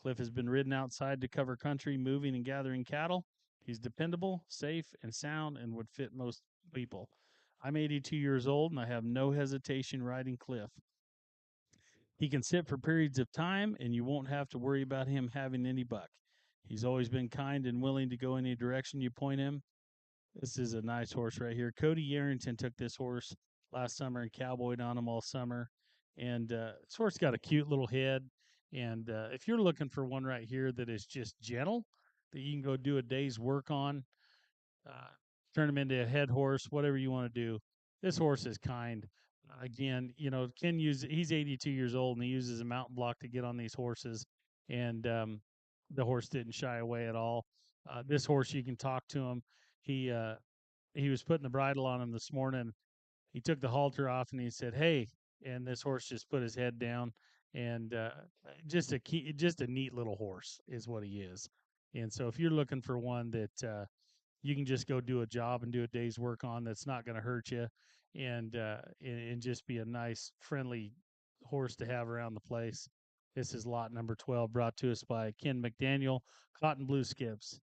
Cliff has been ridden outside to cover country, moving and gathering cattle. He's dependable, safe, and sound, and would fit most people. I'm 82 years old, and I have no hesitation riding Cliff. He can sit for periods of time, and you won't have to worry about him having any buck. He's always been kind and willing to go any direction you point him. This is a nice horse right here. Cody Yarrington took this horse last summer and cowboyed on him all summer. And this horse got a cute little head. And if you're looking for one right here that is just gentle, that you can go do a day's work on, uh, turn him into a head horse, whatever you want to do. This horse is kind. Again, he's 82 years old and he uses a mountain block to get on these horses. And the horse didn't shy away at all. This horse, you can talk to him. He uh, he was putting the bridle on him this morning. He took the halter off and he said, "Hey," and this horse just put his head down. And just a neat little horse is what he is. And so, if you're looking for one that you can just go do a job and do a day's work on that's not going to hurt you, and just be a nice, friendly horse to have around the place. This is lot number 12, brought to us by Ken McDaniel, Cotton Blue Skips.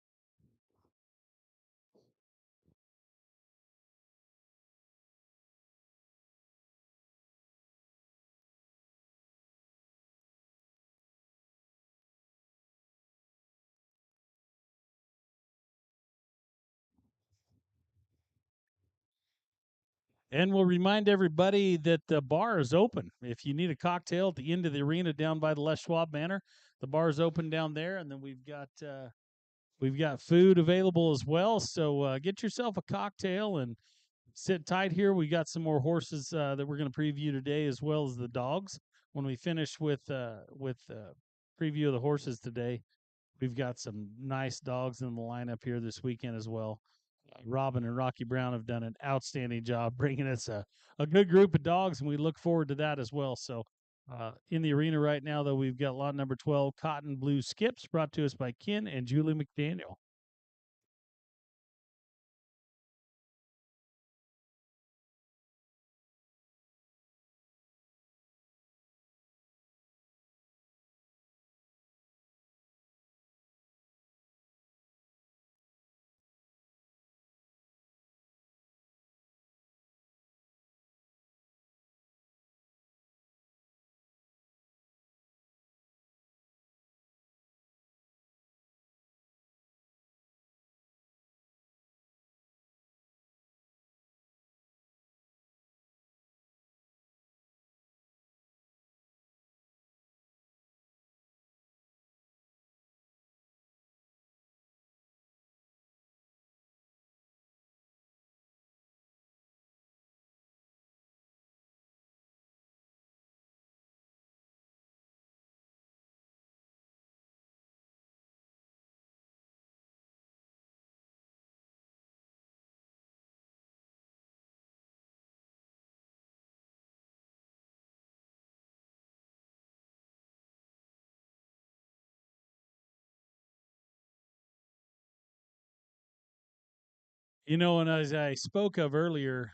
And we'll remind everybody that the bar is open. If you need a cocktail at the end of the arena down by the Les Schwab Manor, the bar is open down there, and then we've got food available as well. So get yourself a cocktail and sit tight here. We got some more horses that we're going to preview today, as well as the dogs. When we finish with preview of the horses today, we've got some nice dogs in the lineup here this weekend as well. Robin and Rocky Brown have done an outstanding job bringing us a good group of dogs, and we look forward to that as well. So, in the arena right now, though, we've got lot number 12, Cotton Blue Skips, brought to us by Ken and Julie McDaniel. And as I spoke of earlier,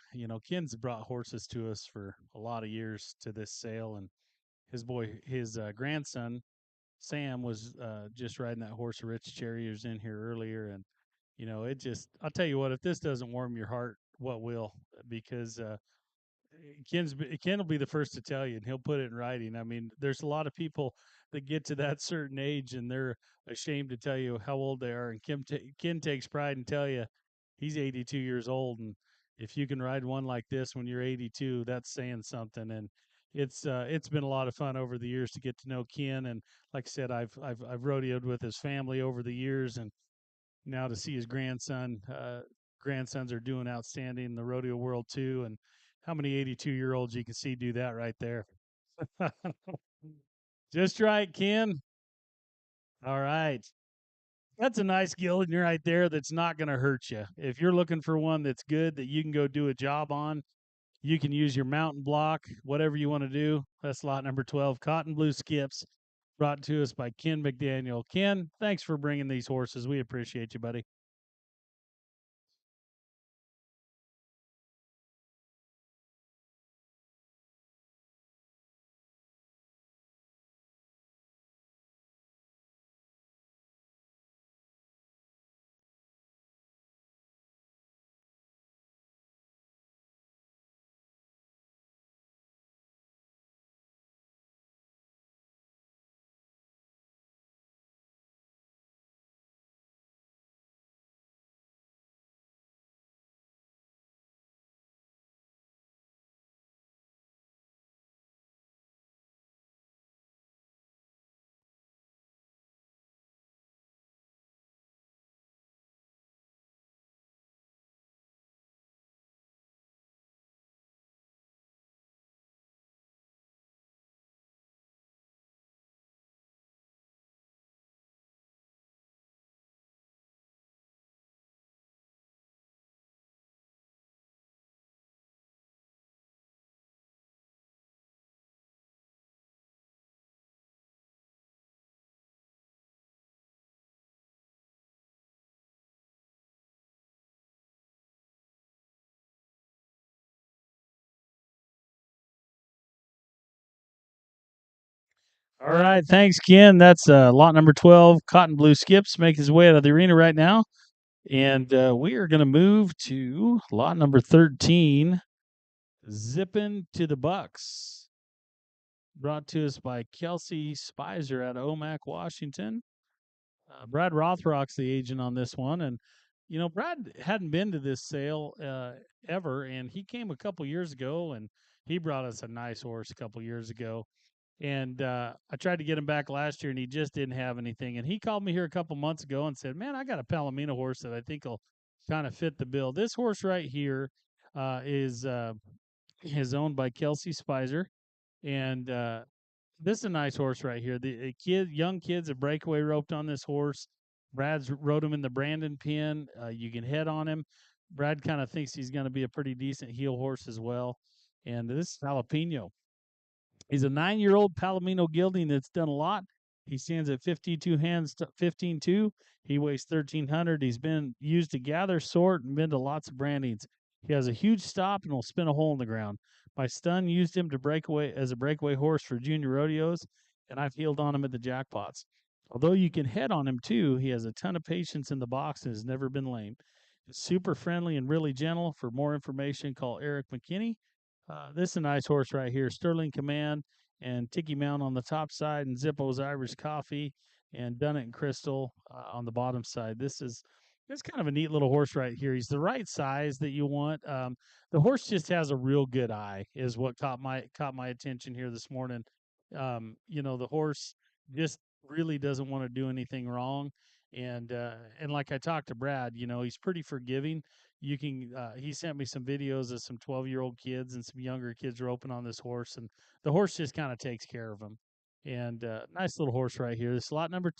Ken's brought horses to us for a lot of years to this sale, and his grandson Sam was just riding that horse. Rich Cherry was in here earlier, and it just—I'll tell you what, if this doesn't warm your heart, what will? Because Ken will be the first to tell you, and he'll put it in writing. I mean, there's a lot of people that get to that certain age, and they're ashamed to tell you how old they are. And Ken takes pride and tell you he's 82 years old, and if you can ride one like this when you're 82, that's saying something. And it's been a lot of fun over the years to get to know Ken. And like I said, I've rodeoed with his family over the years, and now to see his grandsons are doing outstanding in the rodeo world too. And how many 82-year-olds you can see do that right there? Just right, Ken. All right. That's a nice gelding right there that's not going to hurt you. If you're looking for one that's good that you can go do a job on, you can use your mountain block, whatever you want to do. That's lot number 12, Cotton Blue Skips, brought to us by Ken McDaniel. Ken, thanks for bringing these horses. We appreciate you, buddy. All right. Thanks, Ken. That's lot number 12, Cotton Blue Skips, making his way out of the arena right now. And we are going to move to lot number 13, Zipping to the Bucks, brought to us by Kelsey Spicer out of Omak, Washington. Brad Rothrock's the agent on this one. And, Brad hadn't been to this sale ever, and he came a couple years ago, and he brought us a nice horse a couple years ago. And I tried to get him back last year, and he just didn't have anything. And he called me here a couple months ago and said, "Man, I got a Palomino horse that I think will kind of fit the bill." This horse right here is owned by Kelsey Spicer, and this is a nice horse right here. The young kids, a breakaway roped on this horse. Brad's rode him in the Brandon pin. You can head on him. Brad kind of thinks he's going to be a pretty decent heel horse as well. And this is Jalapeno. He's a 9-year-old Palomino gelding that's done a lot. He stands at 52 hands, 15.2. He weighs 1,300. He's been used to gather, sort, and been to lots of brandings. He has a huge stop and will spin a hole in the ground. My son used him to break away as a breakaway horse for junior rodeos, and I've heeled on him at the jackpots. Although you can head on him too, he has a ton of patience in the box and has never been lame. He's super friendly and really gentle. For more information, call Eric McKinney. This is a nice horse right here. Sterling Command and Tiki Mount on the top side, and Zippo's Irish Coffee and Dunnet and Crystal on the bottom side. This kind of a neat little horse right here. He's the right size that you want. The horse just has a real good eye, is what caught my attention here this morning. The horse just really doesn't want to do anything wrong, and like I talked to Brad, he's pretty forgiving. He sent me some videos of some 12-year-old kids and some younger kids roping on this horse, and the horse just kind of takes care of him. And nice little horse right here. This lot number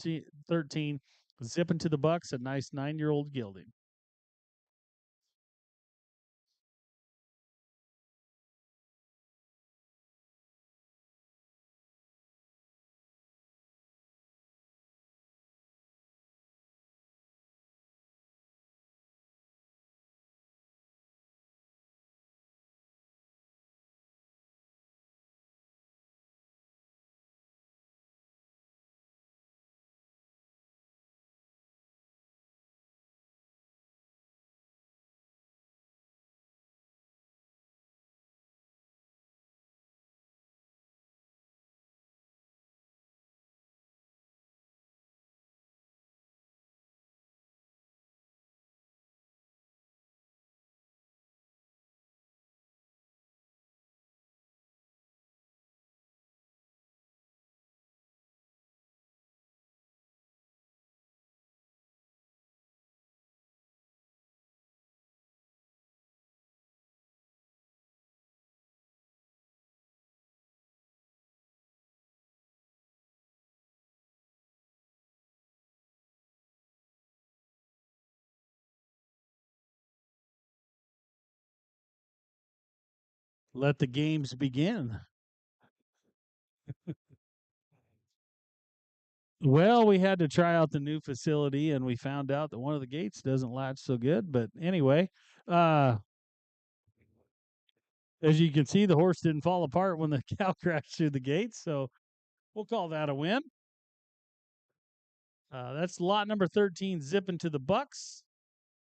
13, Zipping to the Bucks, a nice 9-year-old gelding. Let the games begin. Well, we had to try out the new facility, and we found out that one of the gates doesn't latch so good. But anyway, uh, as you can see, the horse didn't fall apart when the cow crashed through the gate, so we'll call that a win. That's lot number 13, Zipping to the Bucks,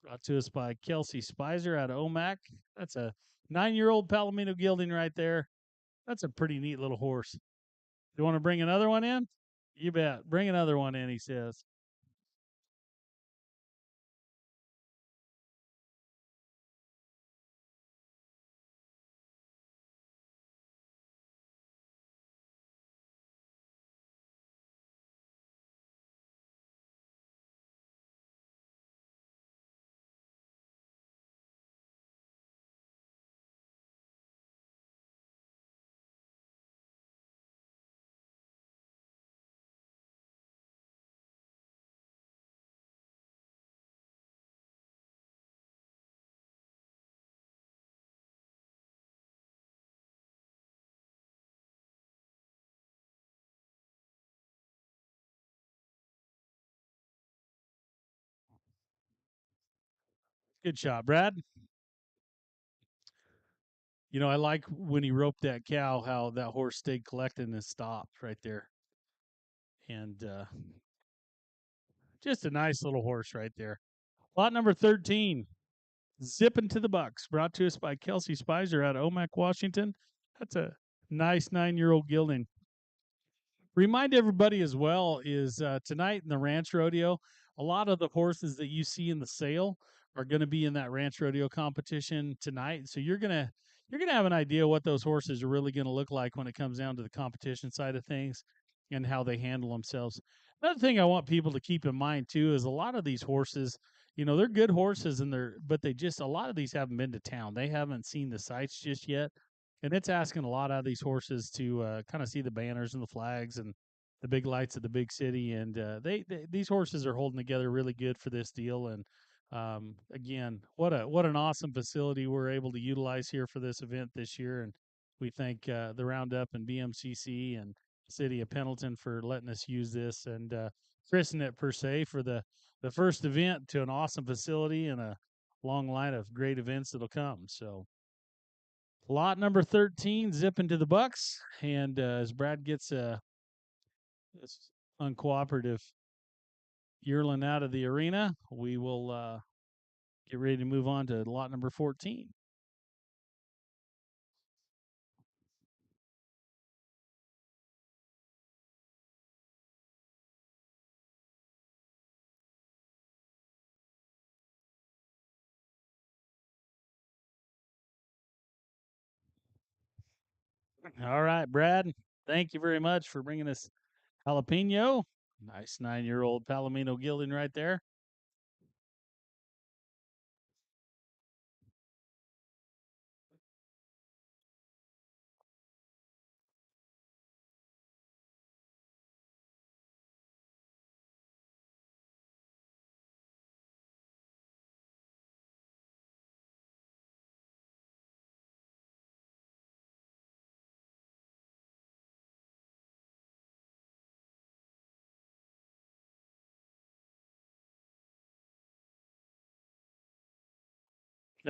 brought to us by Kelsey Spicer out of Omac. That's a 9-year-old Palomino gelding right there. That's a pretty neat little horse. You want to bring another one in? You bet. Bring another one in, he says. Good shot, Brad. You know, I like when he roped that cow, how that horse stayed collected and stopped right there. And just a nice little horse right there. Lot number 13, Zipping to the Bucks, brought to us by Kelsey Spicer out of Omac, Washington. That's a nice 9-year-old gelding. Remind everybody as well is tonight in the ranch rodeo, a lot of the horses that you see in the sale are going to be in that ranch rodeo competition tonight. So you're gonna have an idea what those horses are really going to look like when it comes down to the competition side of things and how they handle themselves. Another thing I want people to keep in mind too is a lot of these horses, you know, they're good horses and but they just, a lot of these haven't been to town. They haven't seen the sights just yet, and it's asking a lot out of these horses to kind of see the banners and the flags and the big lights of the big city. And these horses are holding together really good for this deal. And again, what an awesome facility we're able to utilize here for this event this year. And we thank the Roundup and BMCC and City of Pendleton for letting us use this and christen it per se for the first event to an awesome facility and a long line of great events that'll come. So lot number 13, Zipping to the Bucks. And as Brad gets this uncooperative yearling out of the arena, we will get ready to move on to lot number 14. All right, Brad. Thank you very much for bringing us jalapeno. Nice 9-year-old Palomino gelding right there.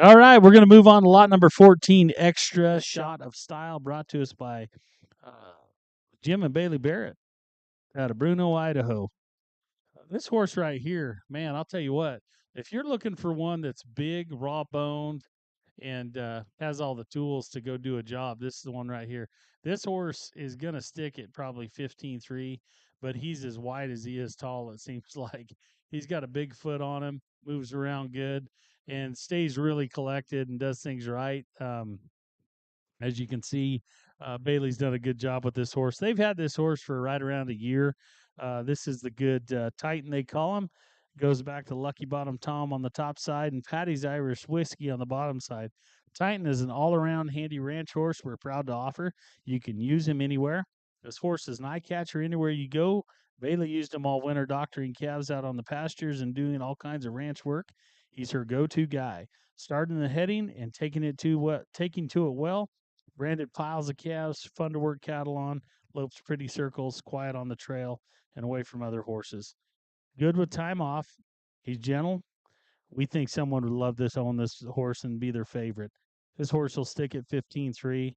All right, we're going to move on to lot number 14, Extra Shot of Style, brought to us by uh, Jim and Bailey Barrett out of Bruno, Idaho. This horse right here, man, I'll tell you what, if you're looking for one that's big, raw boned, and has all the tools to go do a job, this is the one right here. This horse is going to stick at probably 15-3, but he's as wide as he is tall, it seems like. He's got a big foot on him, moves around good, and stays really collected and does things right. As you can see, Bailey's done a good job with this horse. They've had this horse for right around a year. This is the good Titan, they call him. Goes back to Lucky Bottom Tom on the top side and Patty's Irish Whiskey on the bottom side. Titan is an all around handy ranch horse we're proud to offer. You can use him anywhere. This horse is an eye catcher anywhere you go. Bailey used him all winter doctoring calves out on the pastures and doing all kinds of ranch work. He's her go to guy. Starting the heading and taking to it well, Branded piles of calves, fun to work cattle on, lopes pretty circles, quiet on the trail, and away from other horses. Good with time off. He's gentle. We think someone would love this, own this horse, and be their favorite. This horse will stick at 15.3,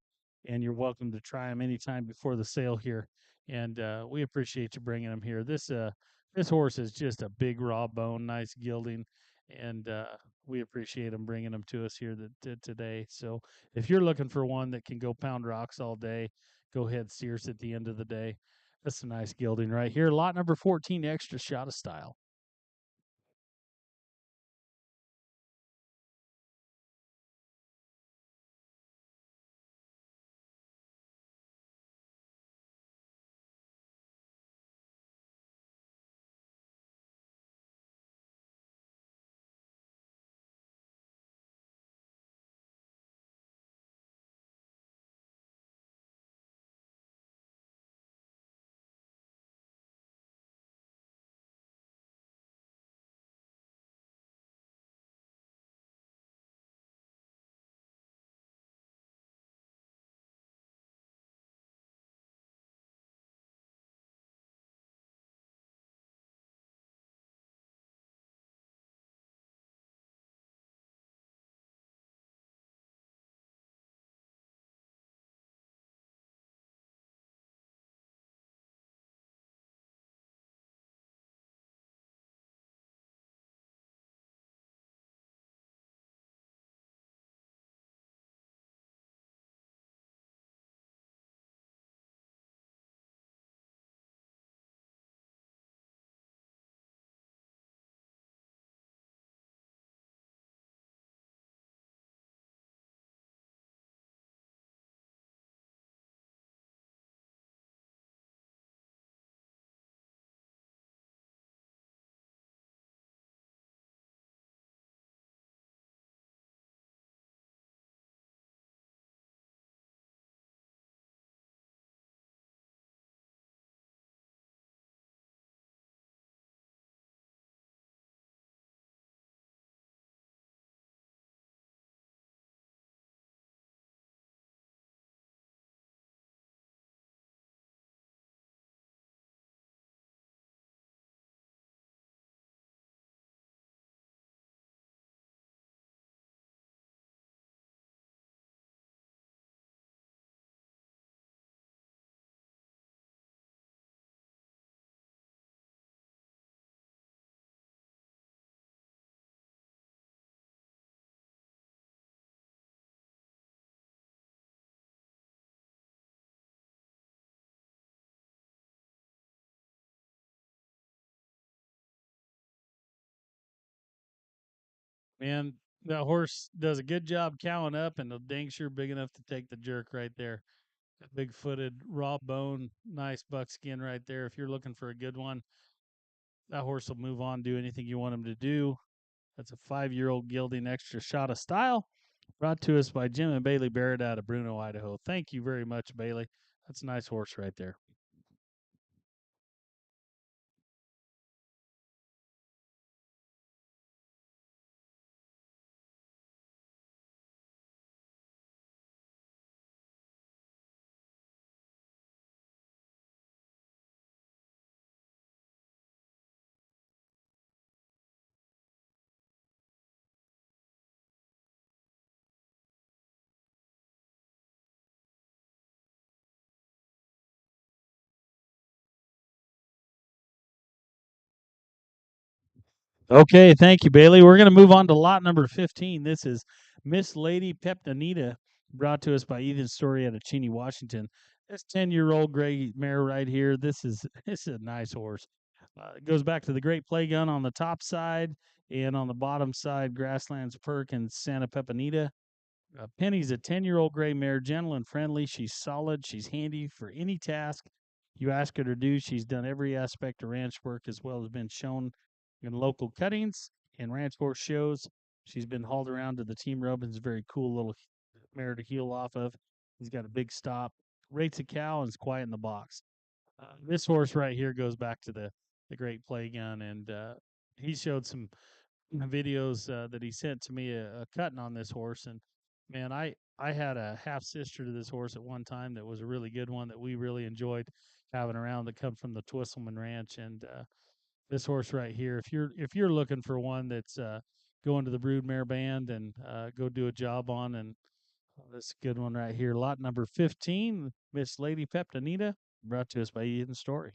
and you're welcome to try him anytime before the sale here. And we appreciate you bringing him here. This horse is just a big raw bone, nice gilding, and we appreciate him bringing him to us here today. So if you're looking for one that can go pound rocks all day, go ahead, Sears at the end of the day. That's a nice gilding right here. Lot number 14, extra shot of style. Man, that horse does a good job cowing up, and the dang sure big enough to take the jerk right there. Big footed, raw bone, nice buckskin right there. If you're looking for a good one, that horse will move on, do anything you want him to do. That's a 5-year-old gelding extra shot of style, brought to us by Jim and Bailey Barrett out of Bruno, Idaho. Thank you very much, Bailey. That's a nice horse right there. Okay, thank you, Bailey. We're going to move on to lot number 15. This is Miss Lady Peptanita, brought to us by Ethan Story out of Cheney, Washington. This 10-year-old gray mare right here, this is a nice horse. It goes back to the Great Play Gun on the top side, and on the bottom side, Grasslands Perk and Santa Pepinita. Penny's a 10-year-old gray mare, gentle and friendly. She's solid. She's handy for any task you ask her to do. She's done every aspect of ranch work as well as been shown in local cuttings and ranch horse shows. She's been hauled around to the Team Robbins, very cool little mare to heel off of. He's got a big stop, rates a cow, and is quiet in the box. This horse right here goes back to the Great Play Gun, and he showed some videos that he sent to me a cutting on this horse, and man, I had a half sister to this horse at one time that was a really good one that we really enjoyed having around that come from the Twisselman Ranch. And this horse right here, if you're looking for one that's going to the broodmare band and go do a job on, and this is a good one right here. Lot number 15, Miss Lady Peptonita, brought to us by Ethan Story.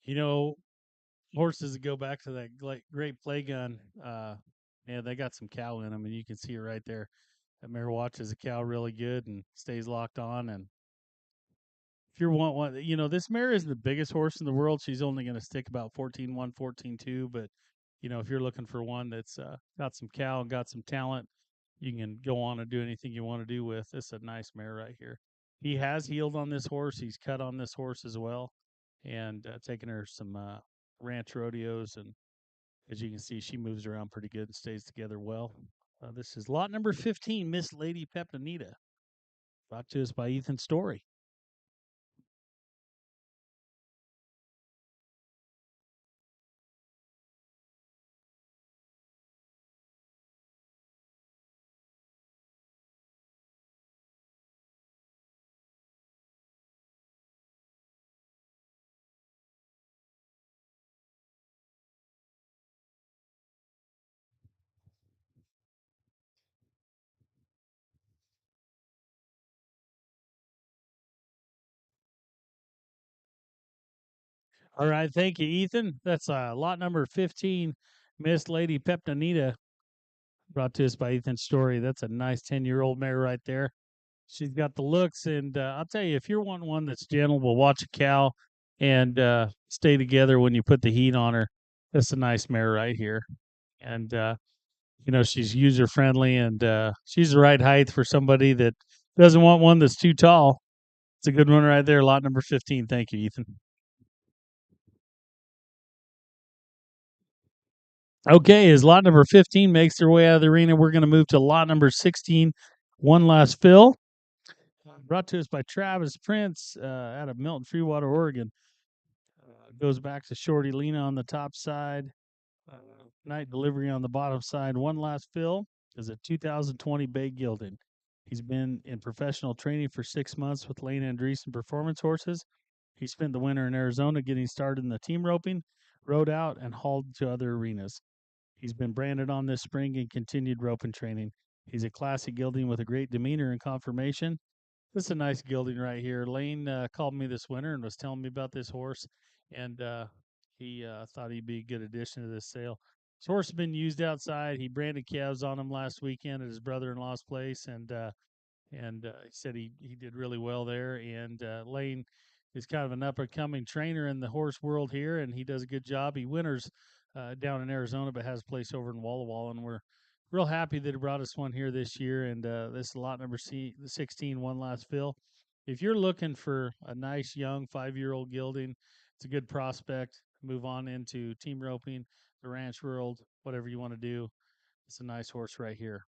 You know, horses that go back to that great play gun, yeah, they got some cow in them, and you can see it right there. That mare watches the cow really good and stays locked on. And if you want one, this mare isn't the biggest horse in the world. She's only going to stick about 14-1, 14-2. But, if you're looking for one that's got some cow and got some talent, you can go on and do anything you want to do with. This is a nice mare right here. He has healed on this horse. He's cut on this horse as well, and taken her some ranch rodeos. And as you can see, she moves around pretty good and stays together well. This is lot number 15, Miss Lady Peptonita, brought to us by Ethan Story. All right, thank you, Ethan. That's lot number 15, Miss Lady Peptonita, brought to us by Ethan Story. That's a nice 10-year-old mare right there. She's got the looks, and I'll tell you, if you're wanting one that's gentle, will watch a cow and stay together when you put the heat on her, that's a nice mare right here. And she's user friendly, and she's the right height for somebody that doesn't want one that's too tall. It's a good one right there. Lot number 15. Thank you, Ethan. Okay, as lot number 15 makes their way out of the arena, we're going to move to lot number 16, One Last Fill, brought to us by Travis Prince out of Milton, Freewater, Oregon. Goes back to Shorty Lena on the top side, uh, Night Delivery on the bottom side. One Last Fill is a 2020 Bay Gilded. He's been in professional training for 6 months with Lane Andreessen Performance Horses. He spent the winter in Arizona getting started in the team roping, rode out, and hauled to other arenas. He's been branded on this spring and continued roping training. He's a classy gelding with a great demeanor and conformation. This is a nice gelding right here. Lane called me this winter and was telling me about this horse, and he thought he'd be a good addition to this sale. This horse has been used outside. He branded calves on him last weekend at his brother-in-law's place, and he said he did really well there. And Lane is kind of an up and coming trainer in the horse world here, and he does a good job. He winters down in Arizona, but has a place over in Walla Walla, and we're real happy that he brought us one here this year. And this is lot number 16, one last fill. If you're looking for a nice young 5-year-old gelding, it's a good prospect. Move on into team roping, the ranch world, whatever you want to do. It's a nice horse right here.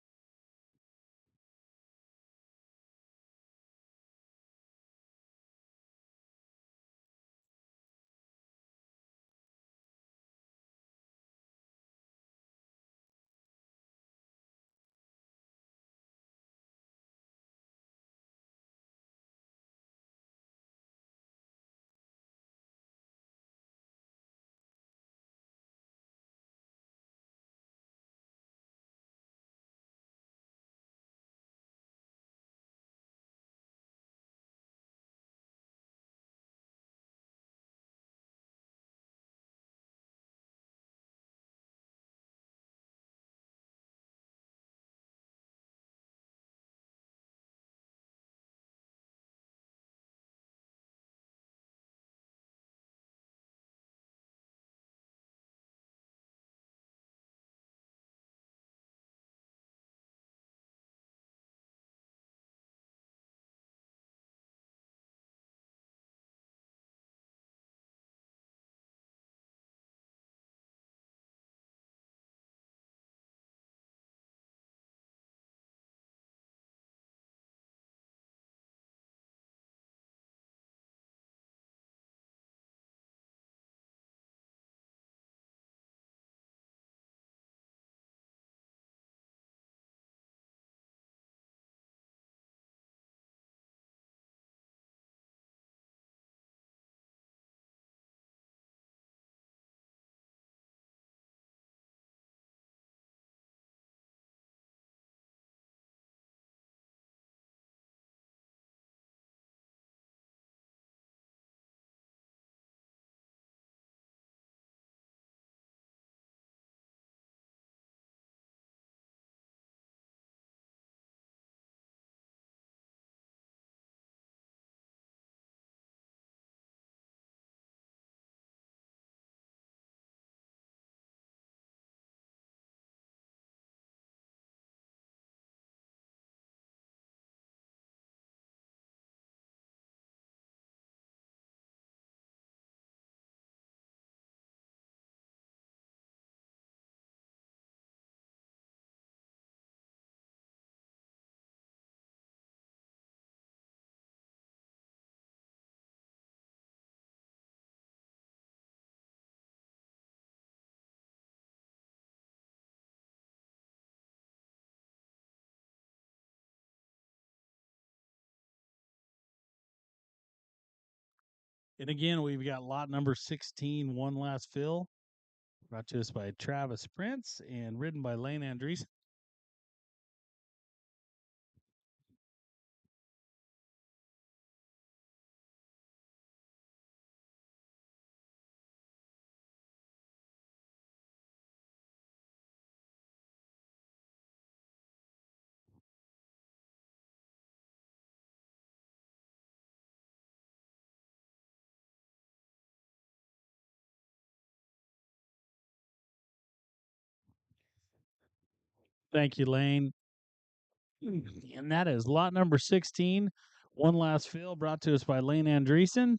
And again, we've got lot number 16, one last fill, brought to us by Travis Prince and ridden by Lane Andreessen. Thank you, Lane. And that is lot number 16, one last fill, brought to us by Lane Andreessen,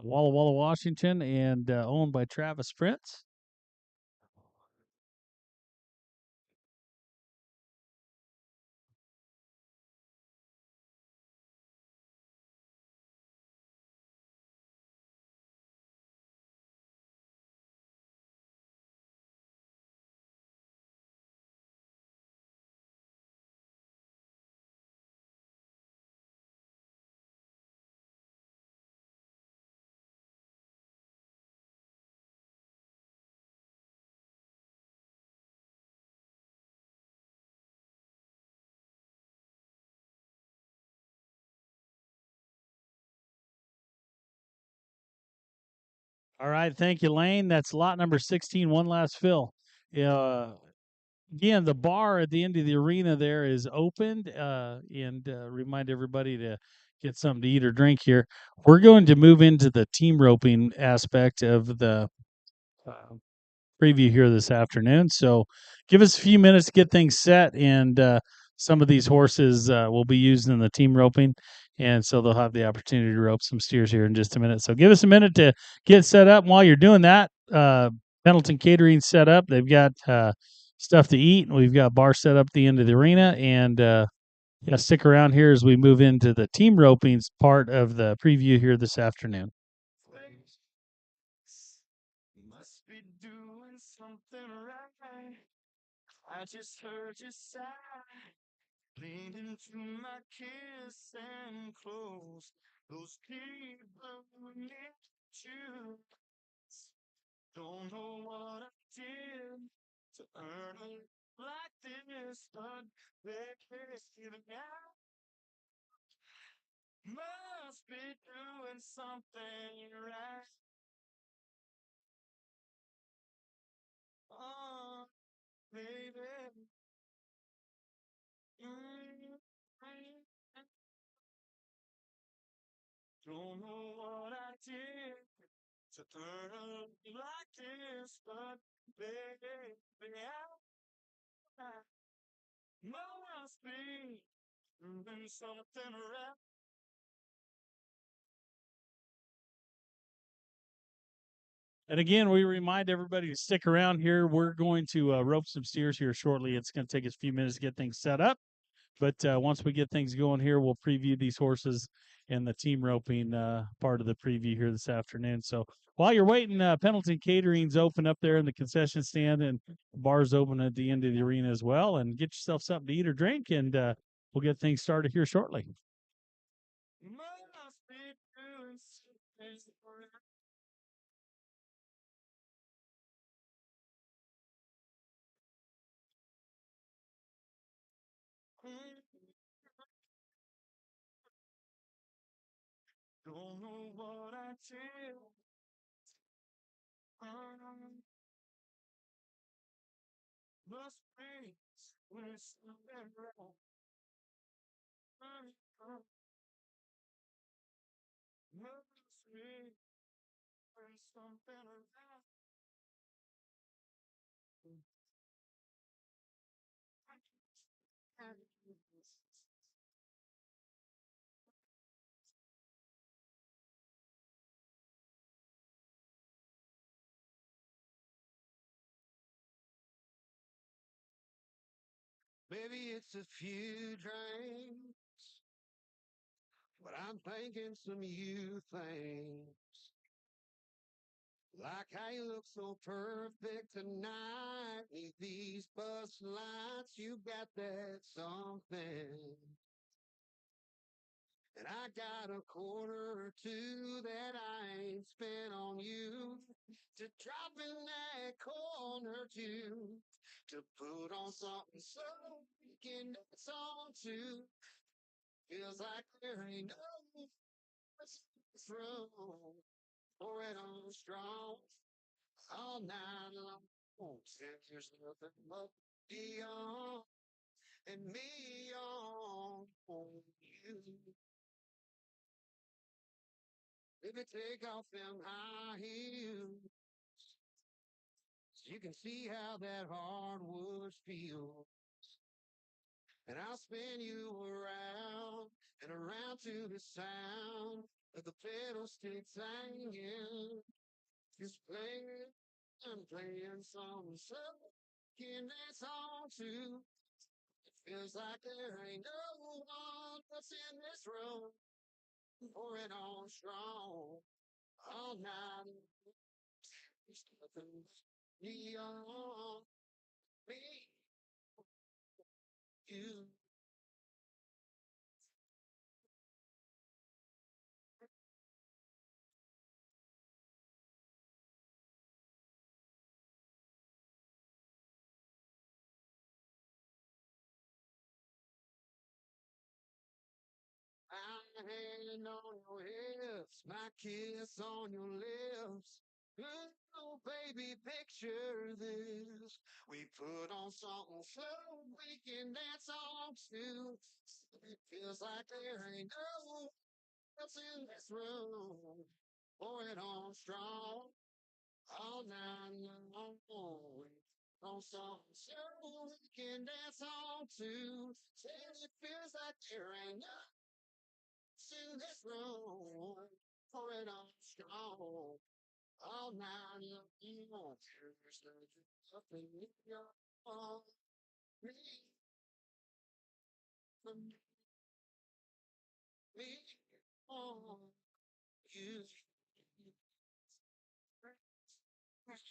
Walla Walla, Washington, and owned by Travis Prince. All right, thank you, Lane. That's lot number 16. One last fill. Again, the bar at the end of the arena there is opened, and remind everybody to get something to eat or drink here. We're going to move into the team roping aspect of the uh, preview here this afternoon. So give us a few minutes to get things set, and some of these horses will be used in the team roping, and so they'll have the opportunity to rope some steers here in just a minute. So give us a minute to get set up. And while you're doing that, Pendleton Catering set up. They've got stuff to eat, and we've got bar set up at the end of the arena, and yeah, stick around here as we move into the team ropings part of the preview here this afternoon. Must be doing something right. I just heard you sigh. Lean into my kiss and close those people who need you. Don't know what I did to earn it like this, but baby, now must be doing something right. Oh, baby. Mm, don't know what I did to earn like this, but baby, I must be doing something right. And again, we remind everybody to stick around here. We're going to rope some steers here shortly. It's going to take us a few minutes to get things set up. But once we get things going here, we'll preview these horses and the team roping part of the preview here this afternoon. So while you're waiting, Pendleton Catering's open up there in the concession stand, and the bar's open at the end of the arena as well. And get yourself something to eat or drink, and we'll get things started here shortly. Must be doing something right. Don't know what I did. Um, must be doing something wrong. Must be doing something wrong. Maybe it's a few drinks, but I'm thinking some you things. Like how you look so perfect tonight. Neath these bus lights, you got that something. And I got a quarter or two that I ain't spent on you. To drop in that corner too. To put on something so we can dance on too. Feels like there ain't no room. Pour it on strong all night long. Since there's nothing but Dion and me on you. Baby, take off them high heels so you can see how that hardwood feels. And I'll spin you around and around to the sound of the pedal sticks hanging. Just playing and playing songs so can dance on to. It feels like there ain't no one else in this room. Pour it on strong all night. There's nothing beyond me, you. My hand on your hips, my kiss on your lips. Oh, baby, picture this. We put on something slow, we can dance on too. It feels like there ain't no else in this room. Pour it on strong, all night long. On something slow, we can dance on too. Till it feels like there ain't no else in this room. Pour it on strong. All night long, there's nothing in your arms. Me, for me, on you,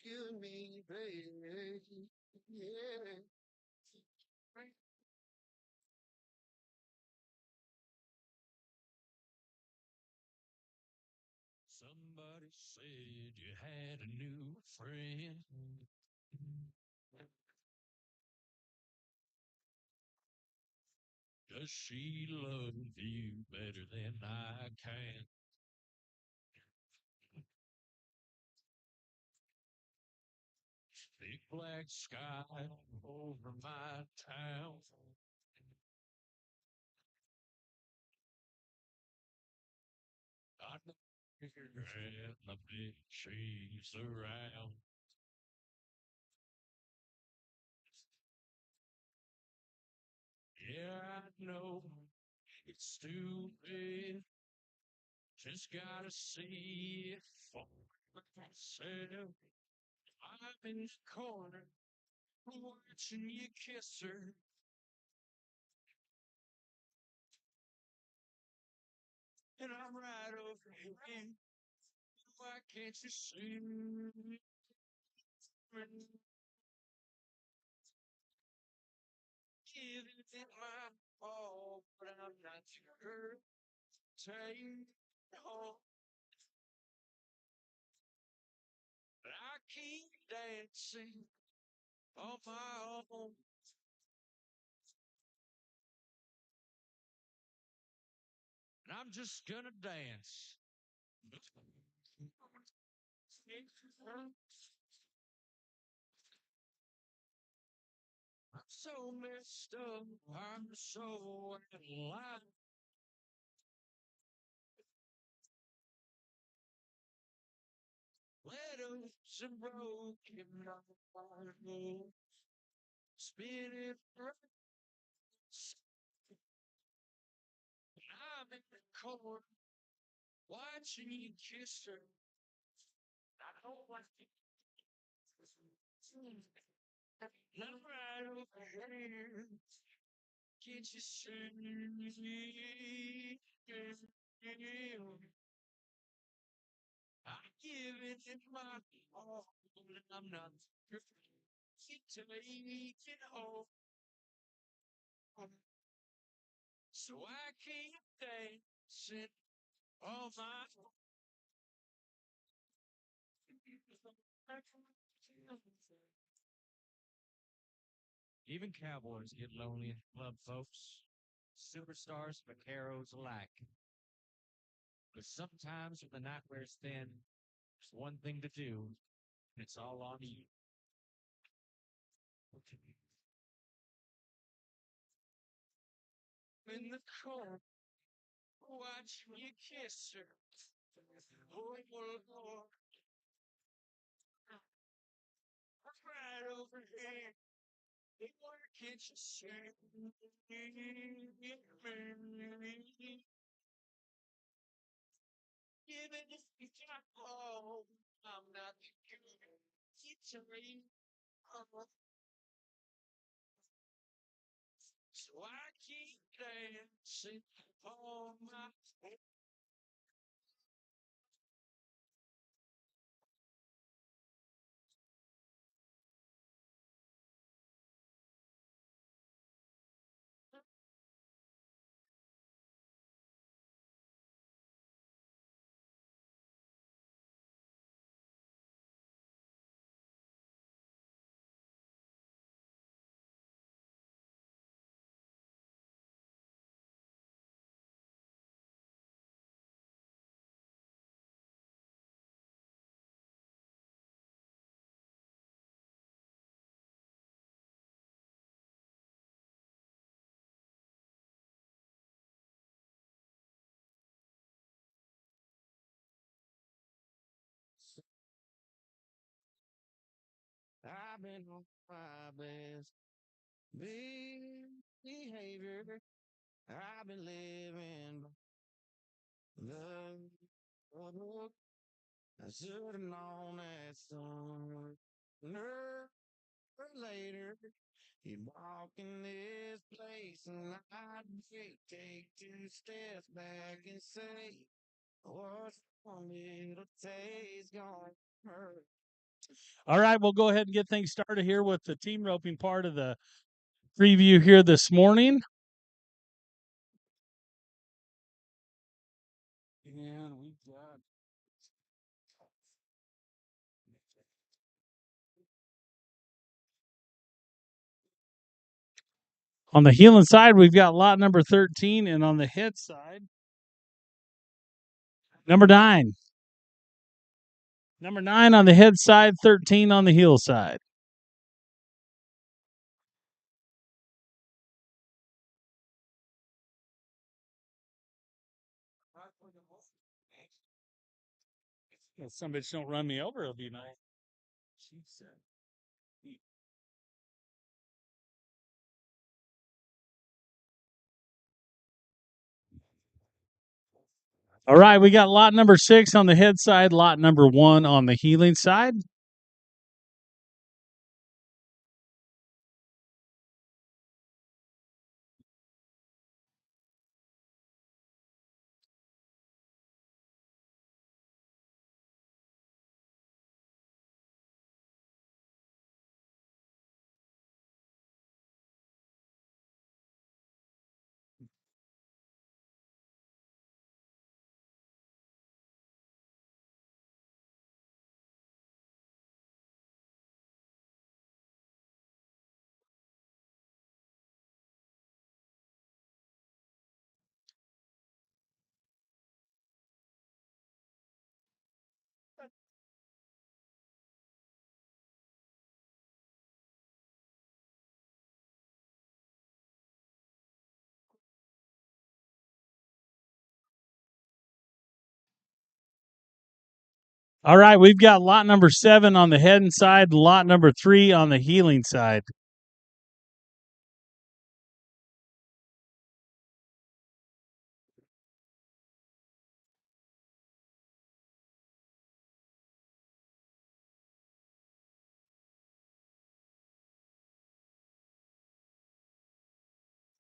you and me, baby. Yeah. Somebody said you had a new friend. Does she love you better than I can? Big black sky over my town. I know you're and the big trees around. Yeah, I know it's stupid. Just gotta see it for myself. I'm in the corner watching you kiss her. And I'm right over here. Why can't you see me? Giving it my all, but I'm not sure. Take home. But I keep dancing on my own. And I'm just gonna dance. I'm so messed up. I'm so in line. Letters and broken hearts. Spinning round. I'm in the corner watching you kiss her. I don't want to. And I'm right over here. Can't you see? I'm giving it my all, and I'm not taking home. So I keep dancing all my. Even cowboys get lonely in club, folks. Superstars, vaqueros alike. But sometimes when the night wears thin, there's one thing to do, and it's all on you. In the corner, watch you kiss her. Oh, Lord, right over here. Why can't you see me? Even if you can't hold, I'm not good. It's a ring. So I keep dancing on my I've been on my best behavior. I've been living the book. I should have known that sooner or later you'd walk in this place and I'd take 2 steps back and say, what's one little taste gonna hurt? All right, we'll go ahead and get things started here with the team roping part of the preview here this morning. And we got On the heeling side, we've got lot number 13, and on the head side, number 9. Number 9 on the head side, 13 on the heel side. If some bitch don't run me over, it'll be nice. she said. All right, we got lot number 6 on the head side, lot number 1 on the heeling side. All right, we've got lot number 7 on the head side, lot number 3 on the heeling side.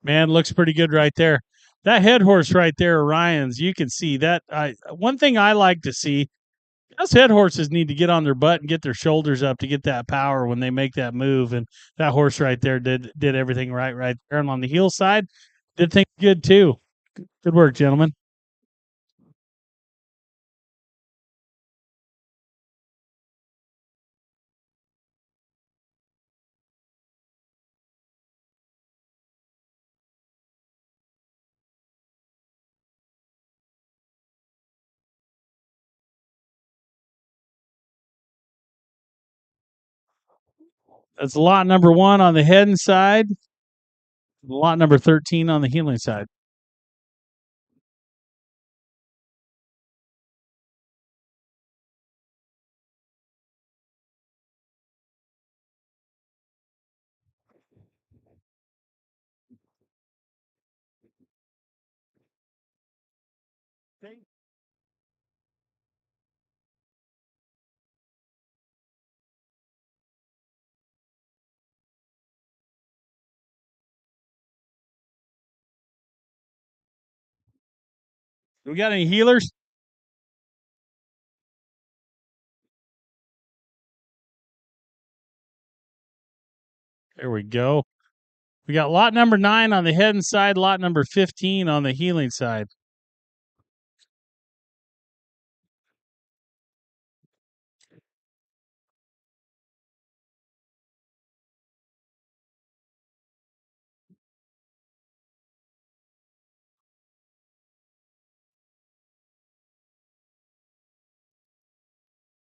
Man, looks pretty good right there. That head horse right there, Orion's, you can see that. One thing I like to see, those head horses need to get on their butt and get their shoulders up to get that power when they make that move. And that horse right there did everything right there. And on the heel side, did things good too. Good work, gentlemen. That's lot number 1 on the head side, lot number 13 on the heeling side. We got any healers? There we go. We got lot number 9 on the head side, lot number 15 on the heeling side.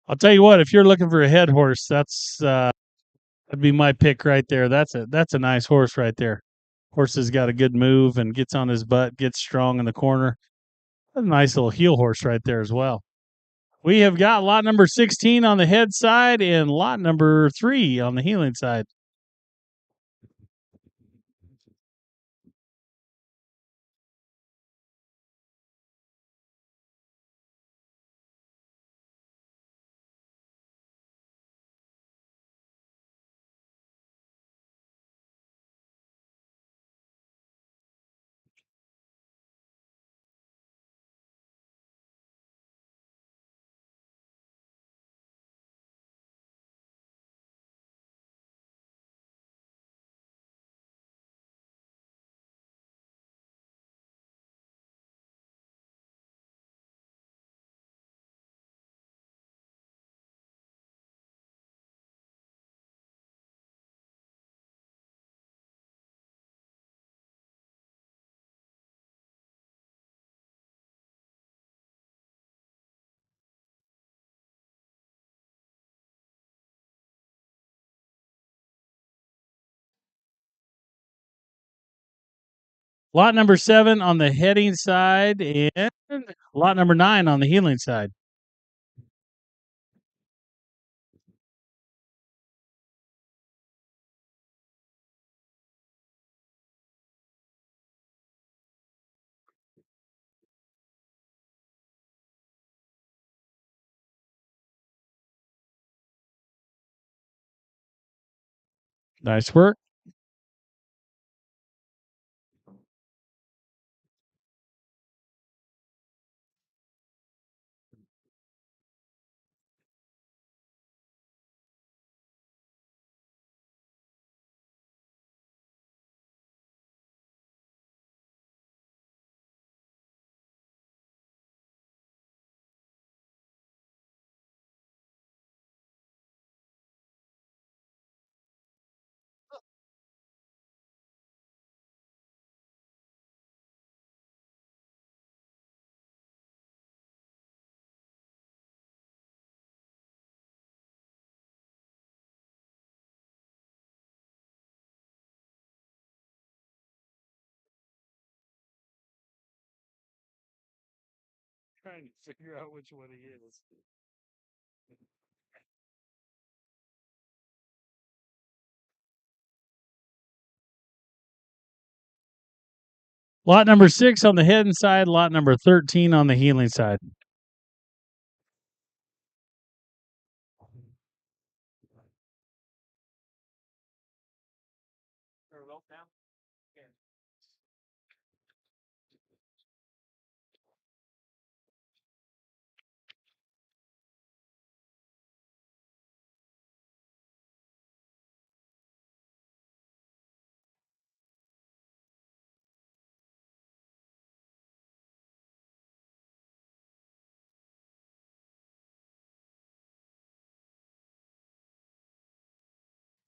I'll tell you what, if you're looking for a head horse, that'd be my pick right there. That's a nice horse right there. Horse has got a good move and gets on his butt, gets strong in the corner. That's a nice little heel horse right there as well. We have got lot number 16 on the head side and lot number 3 on the heeling side. Lot number 7 on the heading side and lot number 9 on the heeling side. Nice work. Trying to figure out which one he is. Lot number 6 on the heading side, lot number 13 on the heeling side.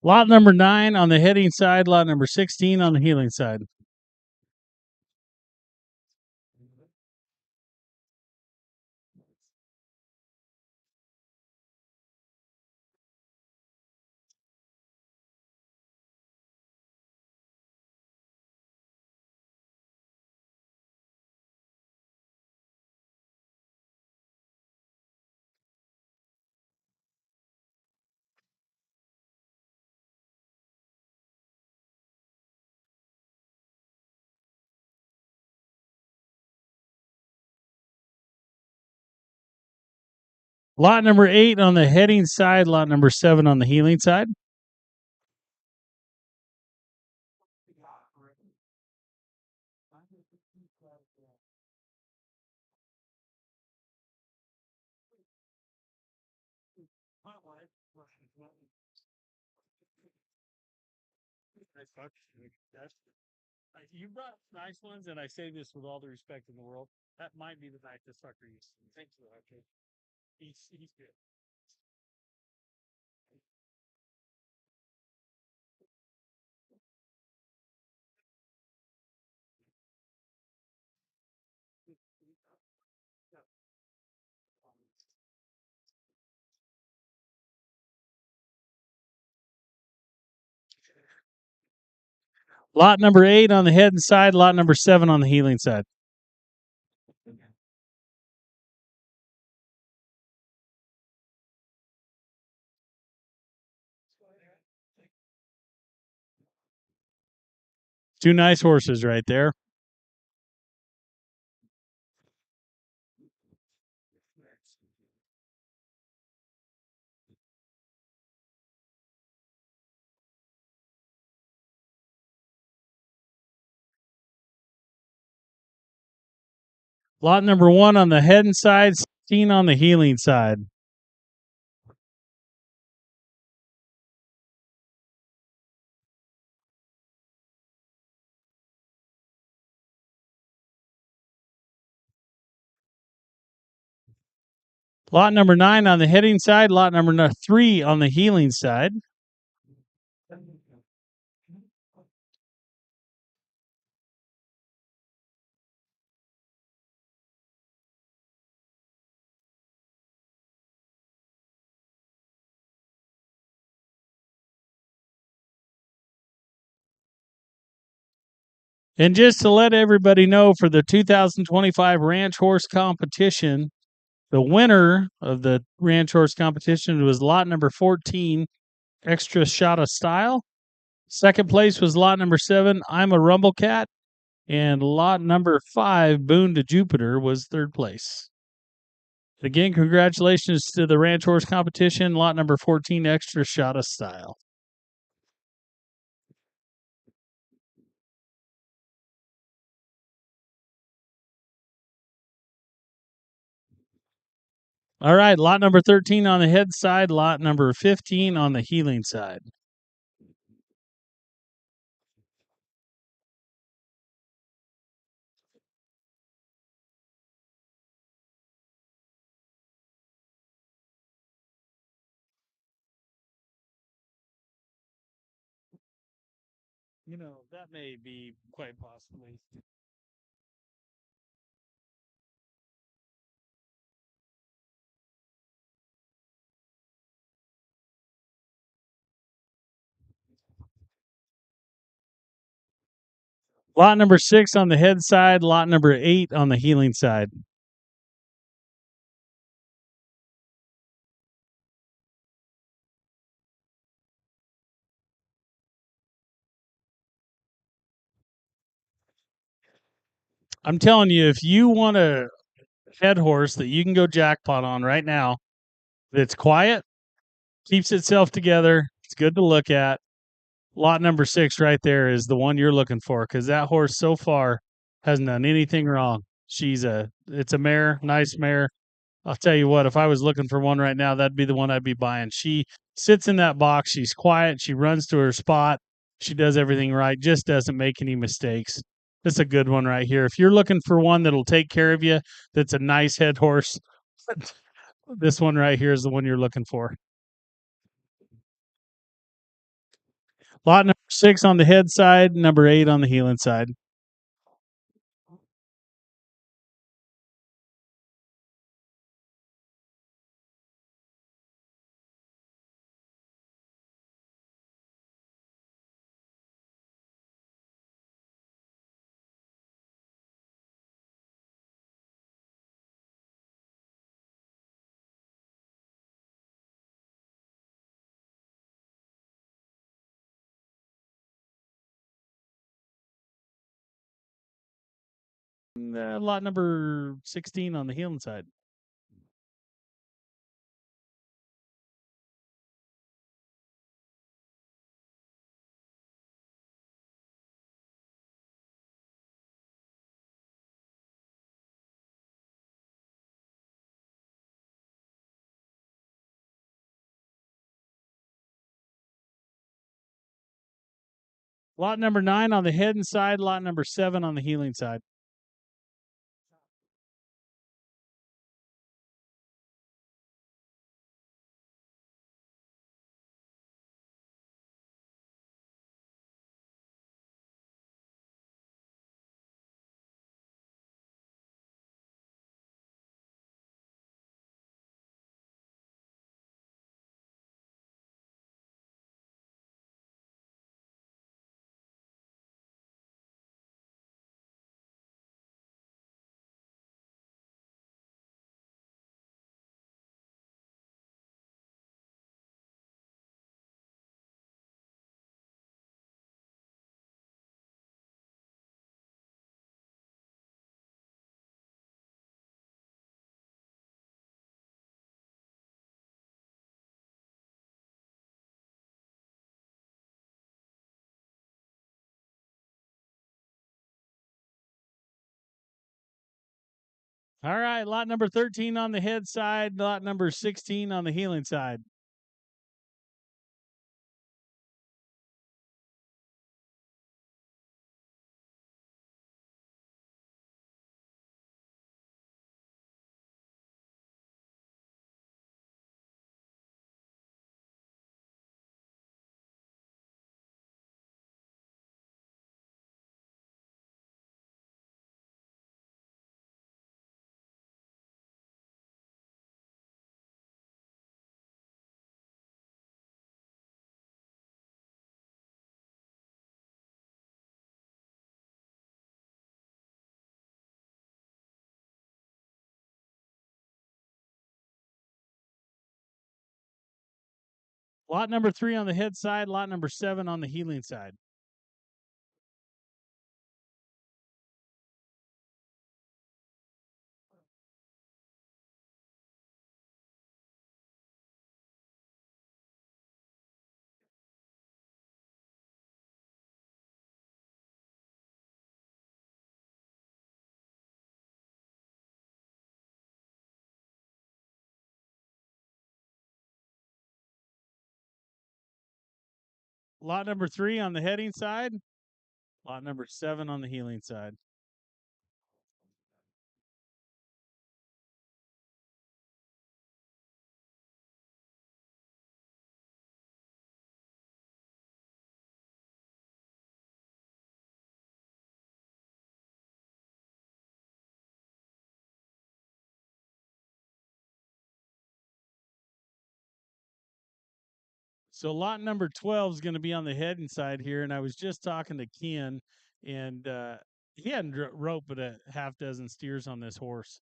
Lot number 9 on the heading side, lot number 16 on the heeling side. Lot number 8 on the heading side, lot number 7 on the heeling side. You brought nice ones, and I say this with all the respect in the world. That might be the night the sucker used. Thanks for that, kid. He's good. Lot number 8 on the head and side, lot number 7 on the heeling side. Two nice horses right there. Lot number 1 on the heading side, 16 on the heeling side. Lot number 9 on the heading side, lot number 3 on the heeling side. And just to let everybody know, for the 2025 Ranch Horse Competition, the winner of the Ranch Horse Competition was lot number 14, Extra Shot of Style. Second place was lot number 7, I'm a Rumble Cat. And lot number 5, Boone to Jupiter, was third place. Again, congratulations to the Ranch Horse Competition, lot number 14, Extra Shot of Style. All right, lot number 13 on the head side, lot number 15 on the heeling side. That may be quite possibly. Lot number 6 on the head side, lot number 8 on the heeling side. I'm telling you, if you want a head horse that you can go jackpot on right now, that's quiet, keeps itself together, it's good to look at, lot number 6 right there is the one you're looking for, because that horse so far hasn't done anything wrong. It's a mare, nice mare. I'll tell you what, if I was looking for one right now, that'd be the one I'd be buying. She sits in that box. She's quiet. She runs to her spot. She does everything right, just doesn't make any mistakes. That's a good one right here. If you're looking for one that'll take care of you, that's a nice head horse, this one right here is the one you're looking for. Lot number 6 on the head side, number 8 on the heeling side. Lot number 16 on the heeling side. Lot number 9 on the head side, lot number 7 on the heeling side. All right, lot number 13 on the head side, lot number 16 on the healing side. Lot number 3 on the head side, lot number 7 on the healing side. Lot number 3 on the heading side, lot number 7 on the healing side. So lot number 12 is going to be on the heading side here, and I was just talking to Ken, and he hadn't roped but a half dozen steers on this horse.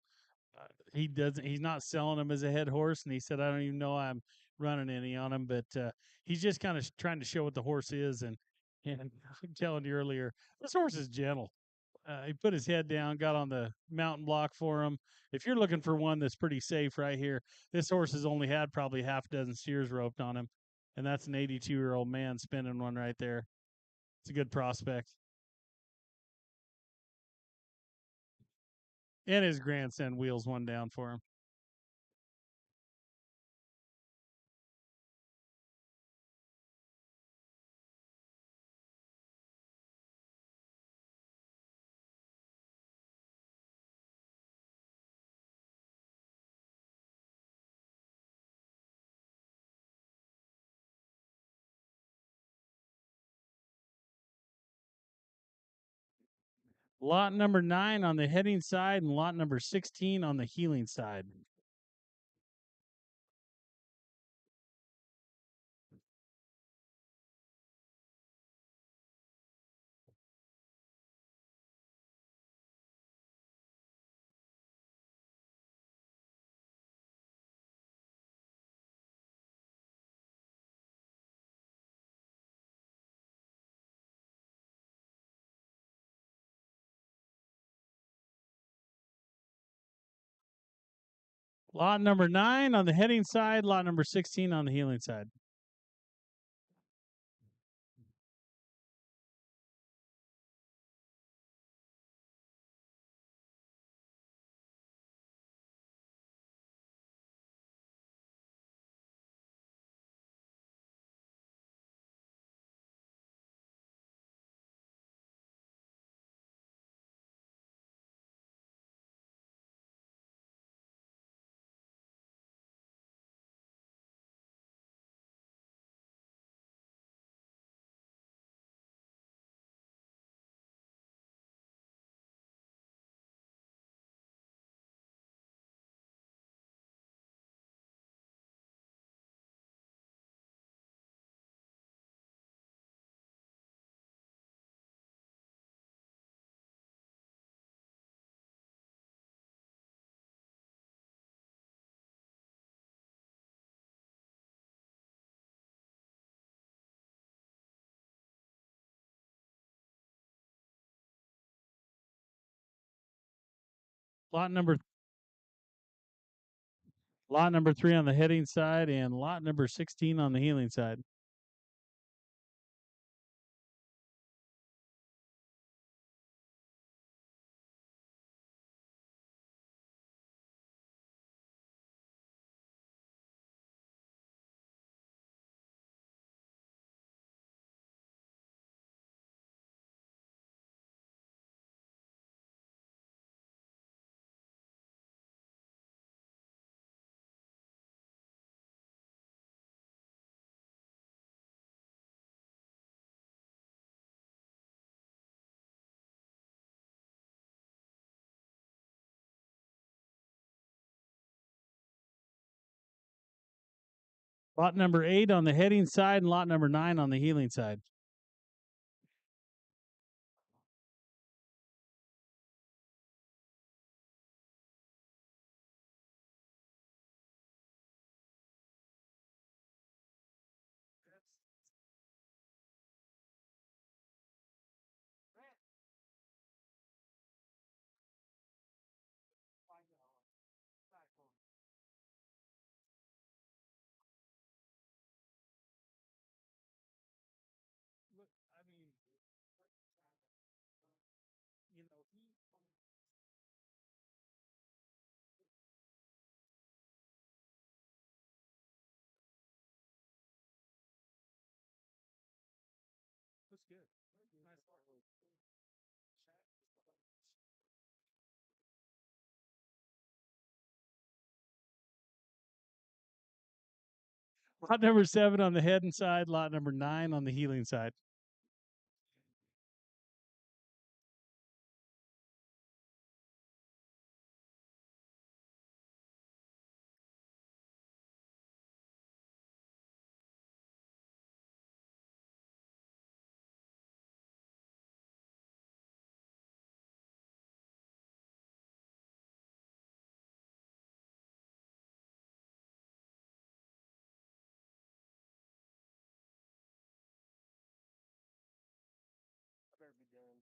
He doesn't. He's not selling them as a head horse, and he said, "I don't even know I'm running any on him." But he's just kind of trying to show what the horse is, and I'm telling you earlier, this horse is gentle. He put his head down, got on the mountain block for him. If you're looking for one that's pretty safe right here, this horse has only had probably half a dozen steers roped on him, and that's an 82-year-old man spinning one right there. It's a good prospect. And his grandson wheels one down for him. Lot number 9 on the heading side and lot number 16 on the healing side. Lot number 9 on the heading side, lot number 16 on the healing side. Lot number lot number 3 on the heading side and lot number 16 on the healing side. Lot number 8 on the heading side and lot number 9 on the heeling side. Look, I mean, you know, he looks good. Nice. Lot number 7 on the heading side, lot number 9 on the heeling side. Better be done.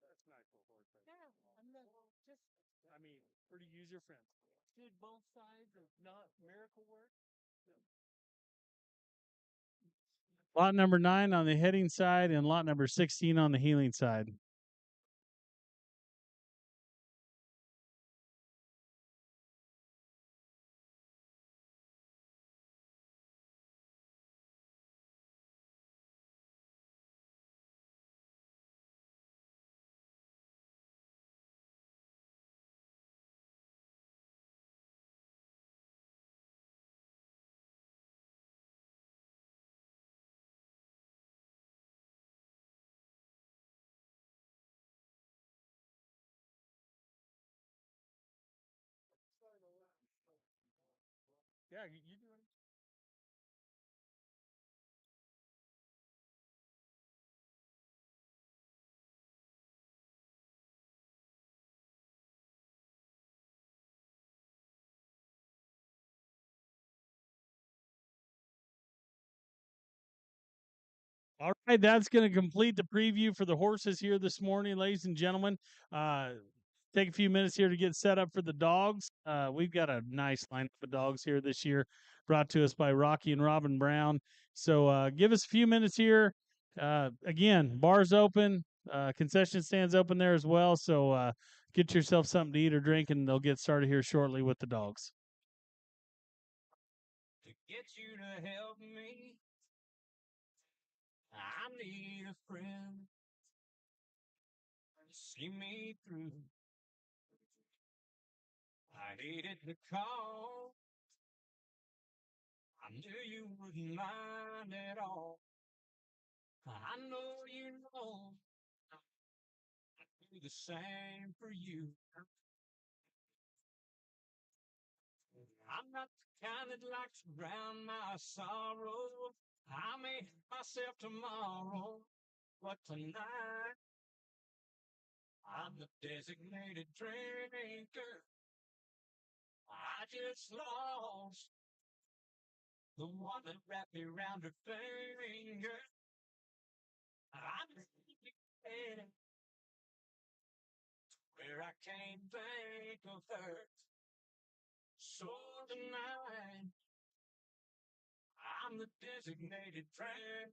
That's nice little horse. Yeah, I'm not just. I mean, pretty user friendly. Did both sides of not miracle work? Lot number 9 on the heading side and lot number 16 on the heeling side. Yeah, you do it. All right, that's going to complete the preview for the horses here this morning, ladies and gentlemen. Take a few minutes here to get set up for the dogs. We've got a nice lineup of dogs here this year, brought to us by Rocky and Robin Brown. So give us a few minutes here. Again, bars open, concession stands open there as well. So get yourself something to eat or drink, and they'll get started here shortly with the dogs. To get you to help me, I need a friend to see me through. I needed to call. I knew you wouldn't mind at all. I know you know I do the same for you. I'm not the kind that likes to drown my sorrow. I may hit myself tomorrow, but tonight I'm the designated drinker. I just lost the one that wrapped me around her finger. I'm headed where I can't think of her. So tonight, I'm the designated drinker.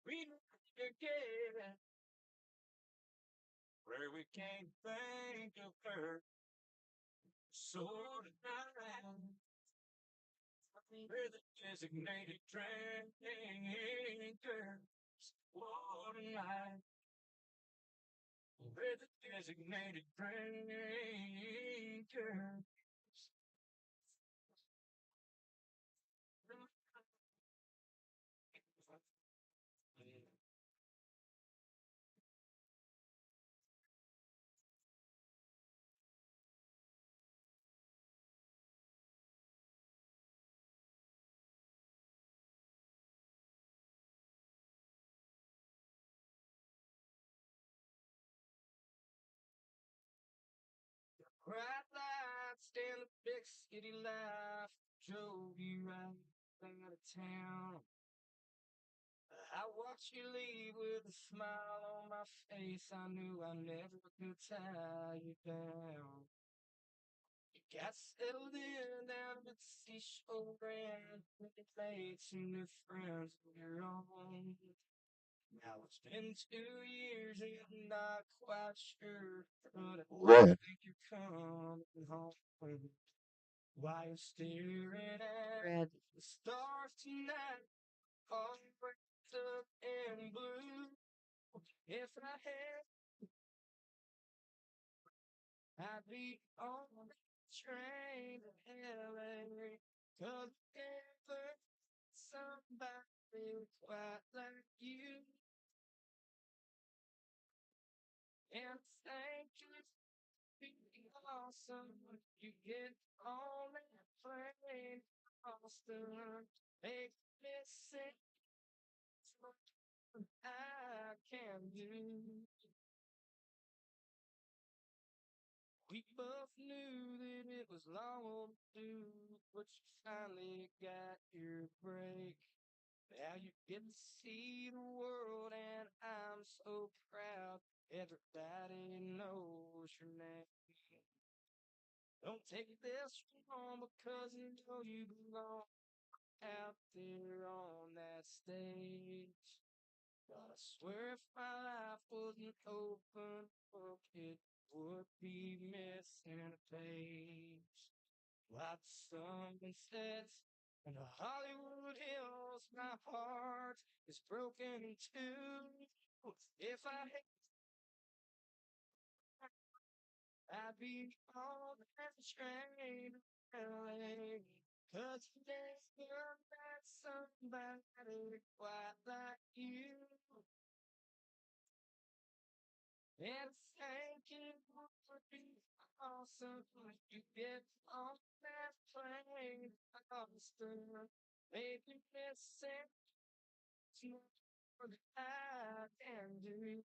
We together where we can't think of her. So tonight, we're the designated drinkers. Oh, tonight, we're the designated drinkers. Bright lights and the big city life drove you right out of town. I watched you leave with a smile on my face. I knew I never could tie you down. You got settled in down at the seashore and you made some new friends of your own. Now it's been 2 years and you're not quite sure, but I think you're coming home. While you're staring at the stars tonight, all wrapped up in blue. If I had, I'd be on the train to LA. 'Cause never somebody quite like you. And thank you for being awesome. You get on that plane to Austin. Make me say what I can do. We both knew that it was long overdue, but you finally got your break. Now you get to see the world, and I'm so proud. Everybody knows your name. Don't take this wrong because you know you belong out there on that stage. But I swear if my life was an open book, it would be missing a page. Like the sun sets and the Hollywood Hills, my heart is broken in two. If I had, I'd be on that train to LA. 'Cause there's not somebody quite like you. And thank you for being awesome. You get on that plane, Austin. Maybe missing more than I can do.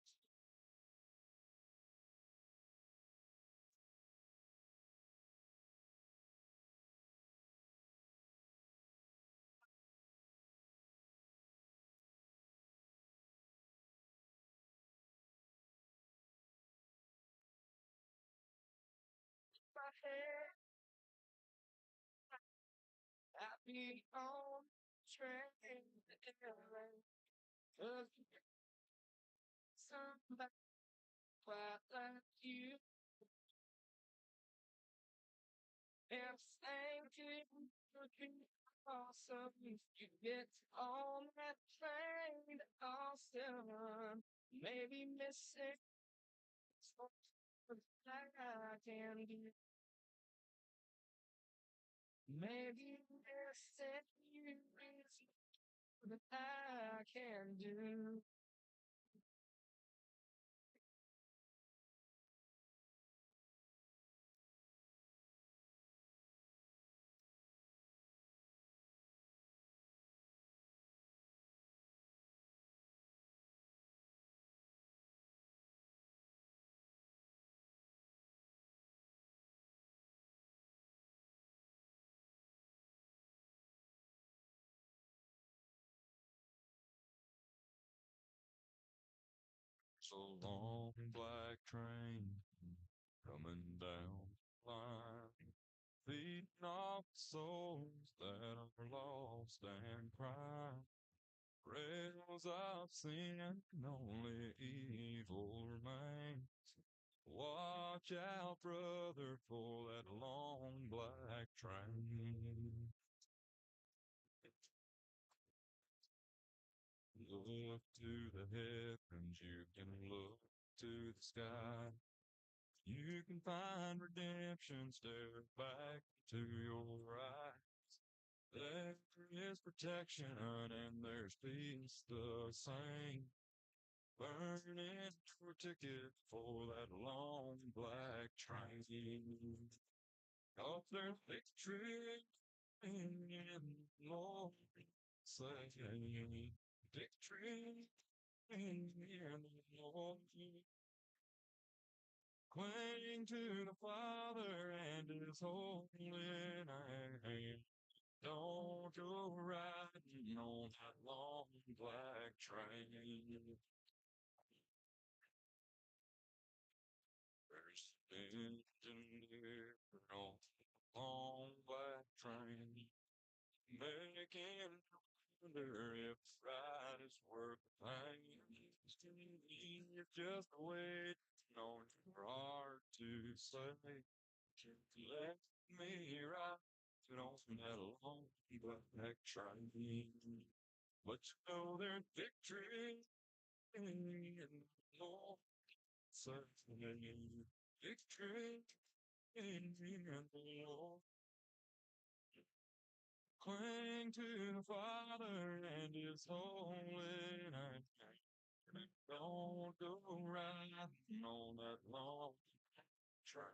My head, I'd be on the train to LA. 'Cause somebody quite like you. And thank you for being awesome. You get on that plane to Austin. Maybe missing something I can do. Maybe missing you is more than I can do. So long black train coming down the line, feeding off souls that are lost and crying. Rails of sin, only evil remains. Watch out, brother, for that long black train. Look to the heavens, you can look to the sky. You can find redemption, stare back to your eyes. There is protection and there's peace the same. Burning for a ticket for that long black train. Cause there's victory in the Lord. Say victory in the Lord. Cling to the Father and His holy name. Don't go riding on that long black train. There's an engine on the long black train, making wonder if ride is worth the pain. You're just waiting on your heart to say, let me ride on that long black train. But you know there's victory in the Lord. Certainly victory in the Lord. Cling to the Father and His holy name. Don't go riding on that long train.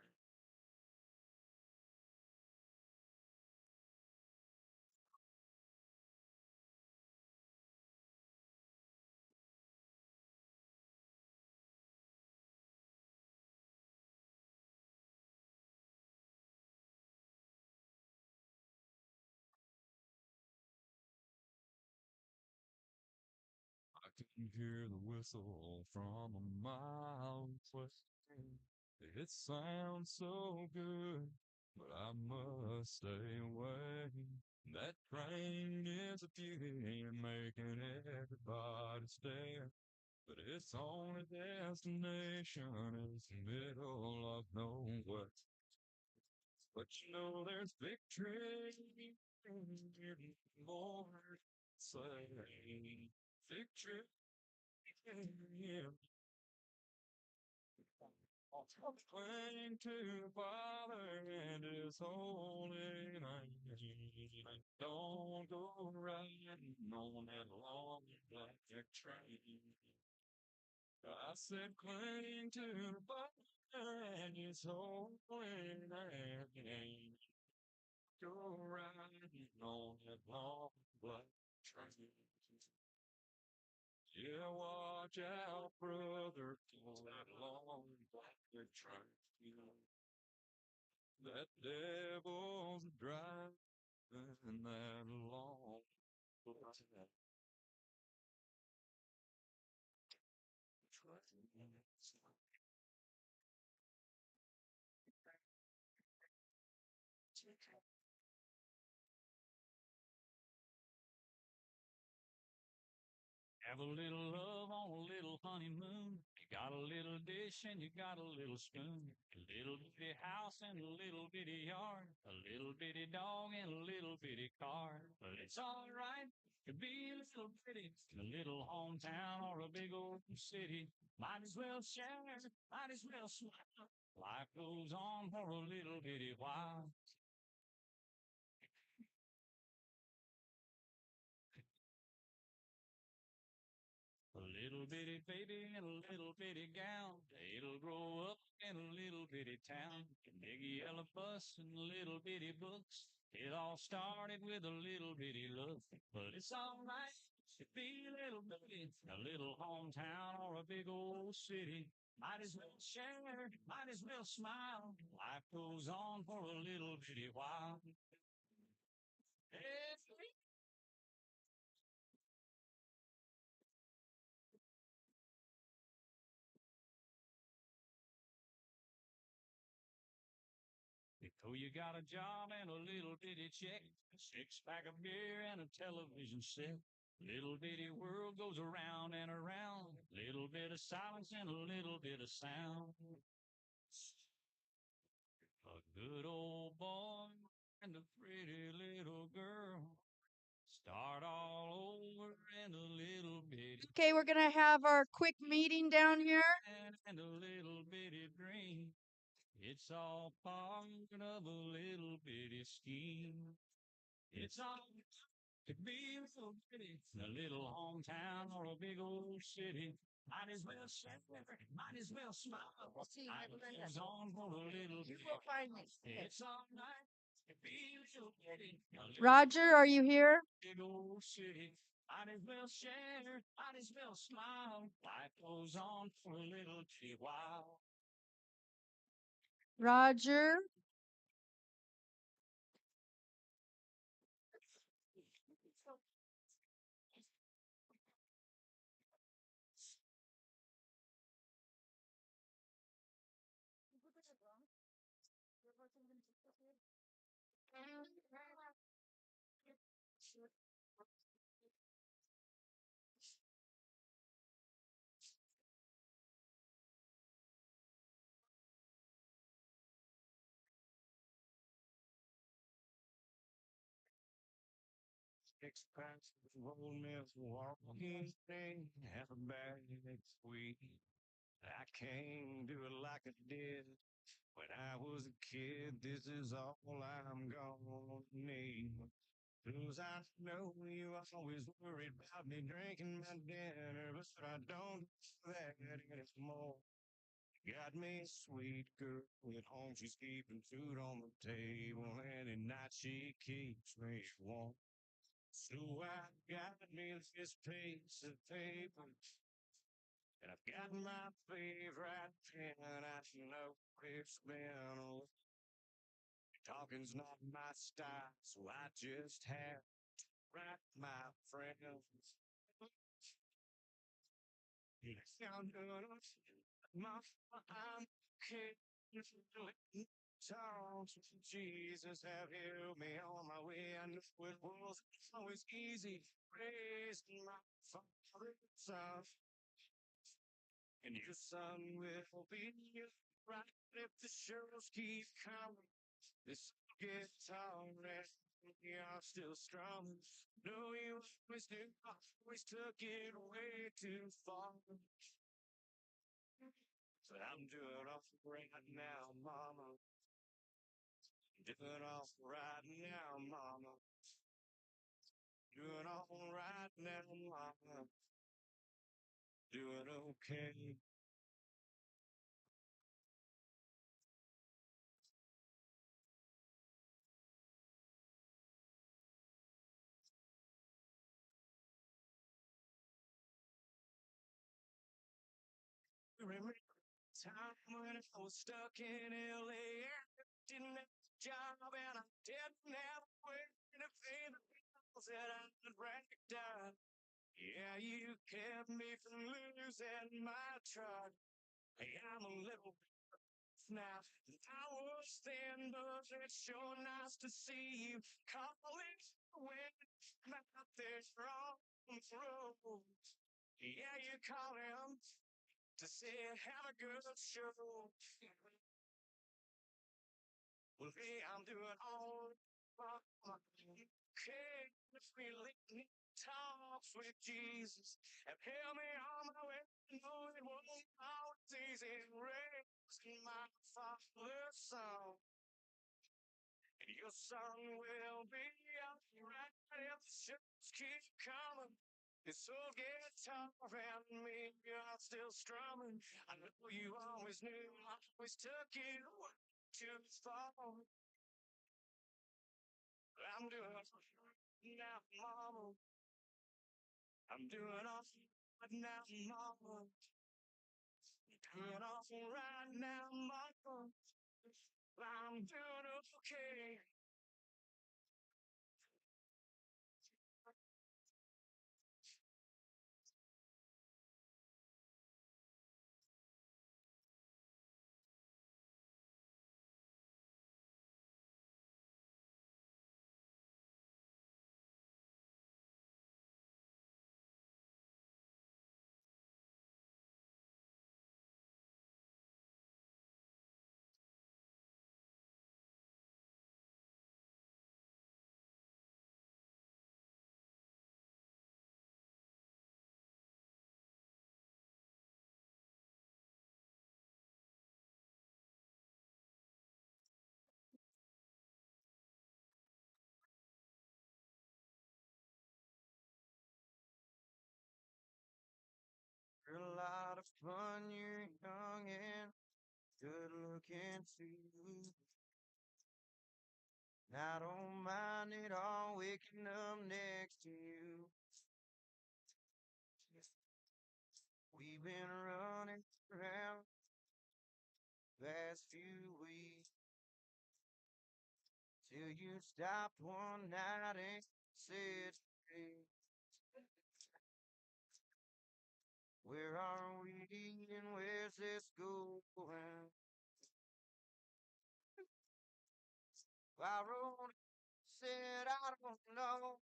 I can hear the whistle from a mile away. It sounds so good, but I must stay away. That train is a beauty, making everybody stare. But its only destination is the middle of nowhere. But you know there's victory in the Lord. Say victory in cling to the Father and His holy name. Don't go riding on that long black train. I said cling to the Father and His holy name. Go riding on that long black train. Yeah, watch out, brother, for that long black train. That devil's driving that long black train. Have a little love on a little honeymoon. You got a little dish and you got a little spoon. A little bitty house and a little bitty yard. A little bitty dog and a little bitty car. But it's all right to be a little bitty. A little hometown or a big old city. Might as well share, might as well smile. Life goes on for a little bitty while. A little bitty baby in a little bitty gown. It'll grow up in a little bitty town. A big yellow bus and little bitty books. It all started with a little bitty look. But it's all right to be a little bitty. A little hometown or a big old city. Might as well share, might as well smile. Life goes on for a little bitty while. So you got a job and a little bitty check, a six-pack of beer and a television set. Little bitty world goes around and around. Little bit of silence and a little bit of sound. A good old boy and a pretty little girl start all over in a little bitty. Okay, we're going to have our quick meeting down here. And a little bitty dream. It's all part of a little bitty scheme. It's all could be a little bitty, a little hometown or a big old city. Might as well share, might as well smile. Life goes on for a little bit. will find me. It's all right. Could be a little bitty, a little Roger, are you here? big old city. Might as well share, might as well smile. Life goes on for a little bitty while. Roger. Six packs of old milk, walking thing, half a bag of sweet. I can't do it like I did when I was a kid. This is all I'm gonna need. 'Cause I know you always worried about me drinking my dinner, but I don't do that anymore. Got me a sweet girl at home, she's keeping food on the table, and at night she keeps me warm. So I got me this piece of paper, and I've got my favorite pen. I know it's been a while. Talking's not my style, so I just have to write my friends. I'm doing I'm songs from Jesus have healed me on my way. I knew it was always easy raising my father's son, and your son will be right if the shows keep coming. This guitar rest, you're still strong. No, you always knew, always took it way too far. So I'm doing off right now, mama. Doing all right now, mama. Doing all right now, mama. Doing okay. Remember the time when I was stuck in LA? Didn't have a job and I didn't have a way to pay the bills that I'd racked up. Yeah, you kept me from losing my truck. Hey, I'm a little now. I was thin, but it's sure nice to see you calling when out there wrong through. Yeah, you call him to say have a good show. Well, hey, I'm doing all okay. If we lead talks with Jesus and help me on my way. No, it wasn't always easy. Raising my father's son. And your son will be up right if the ships keep coming. This old guitar and me are still strumming. I know you always knew, I always took you too far. I'm doing now, mama. I'm doing off right now, mama. Doing off right now, mama. I'm doing okay. You're a lot of fun, you're young and good looking too. I don't mind at all waking up next to you. We've been running around, bad last few weeks. Till you stopped one night and said, "Hey, where are we and where's this going?" I wrote, said, "I don't know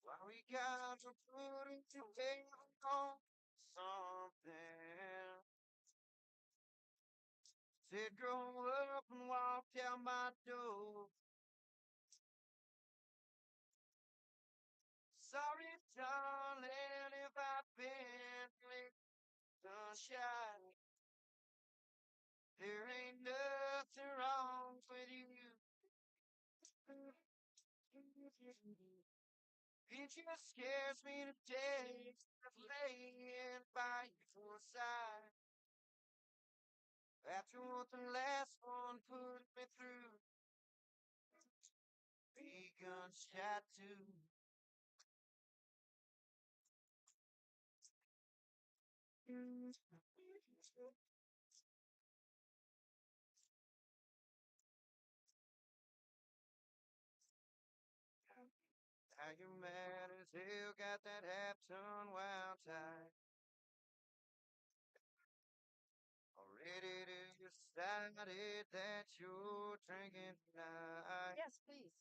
why we got to put it together on something." Said, "Grow up and walk out my door." Sorry, darling, if I've been sunshine. There ain't nothing wrong with you. It just scares me to death of laying by your side. After what the last one put me through, be gunshot too. Now you're mad as hell, got that half-ton wild tie. Already decided that you're drinking tonight. Yes, please.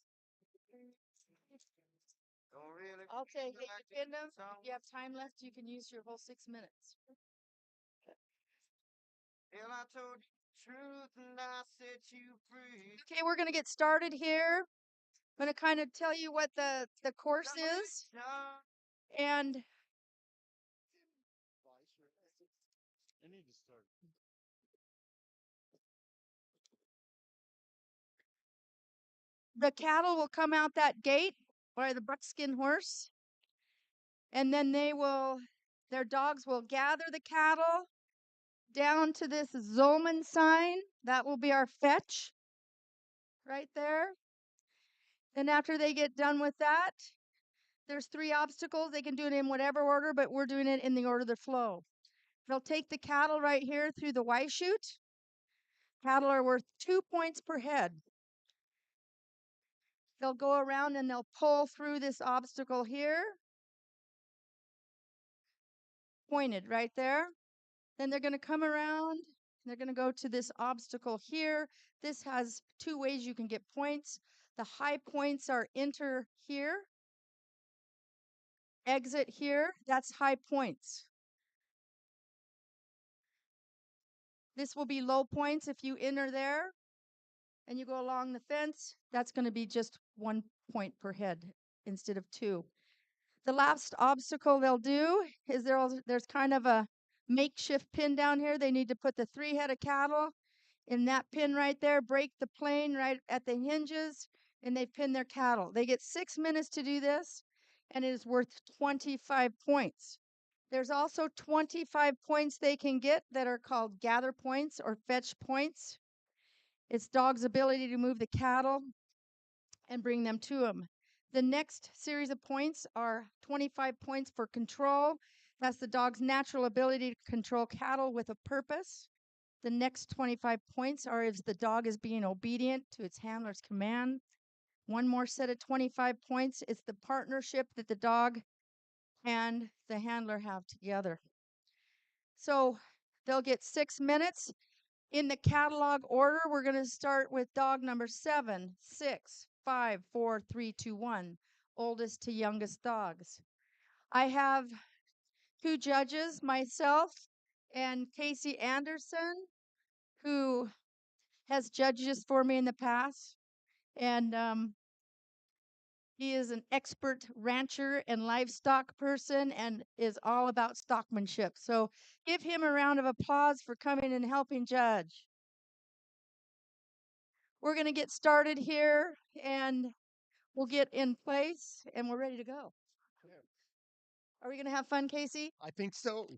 Don't really Okay, feel hey, like Wyndham, doing if you have time left, you can use your whole 6 minutes. Well, I told you the truth and I set you free. Okay, we're going to get started here. I'm going to kind of tell you what the course is. And I need to start. the cattle will come out that gate by the buckskin horse. And then their dogs will gather the cattle down to this Zollman sign. That will be our fetch right there. Then after they get done with that, there's 3 obstacles. They can do it in whatever order, but we're doing it in the order of the flow. They'll take the cattle right here through the Y chute. Cattle are worth 2 points per head. They'll go around and they'll pull through this obstacle here. Pointed right there. Then they're going to come around. They're going to go to this obstacle here. This has 2 ways you can get points. The high points are enter here, exit here. That's high points. This will be low points if you enter there and you go along the fence. That's going to be just 1 point per head instead of 2. The last obstacle they'll do is there's kind of a makeshift pin down here. They need to put the 3 head of cattle in that pin right there, break the plane right at the hinges, and they pin their cattle. They get 6 minutes to do this, and it is worth 25 points. There's also 25 points they can get that are called gather points or fetch points. It's dog's ability to move the cattle and bring them to them. The next series of points are 25 points for control. That's the dog's natural ability to control cattle with a purpose. The next 25 points are if the dog is being obedient to its handler's command. One more set of 25 points is the partnership that the dog and the handler have together. So they'll get 6 minutes. In the catalog order, we're going to start with dog number 7, 6, 5, 4, 3, 2, 1, oldest to youngest dogs. I have 2 judges, myself and Casey Anderson, who has judged this for me in the past. And he is an expert rancher and livestock person and is all about stockmanship. So give him a round of applause for coming and helping judge. We're going to get started here and we'll get in place and we're ready to go. Are we going to have fun, Casey? I think so.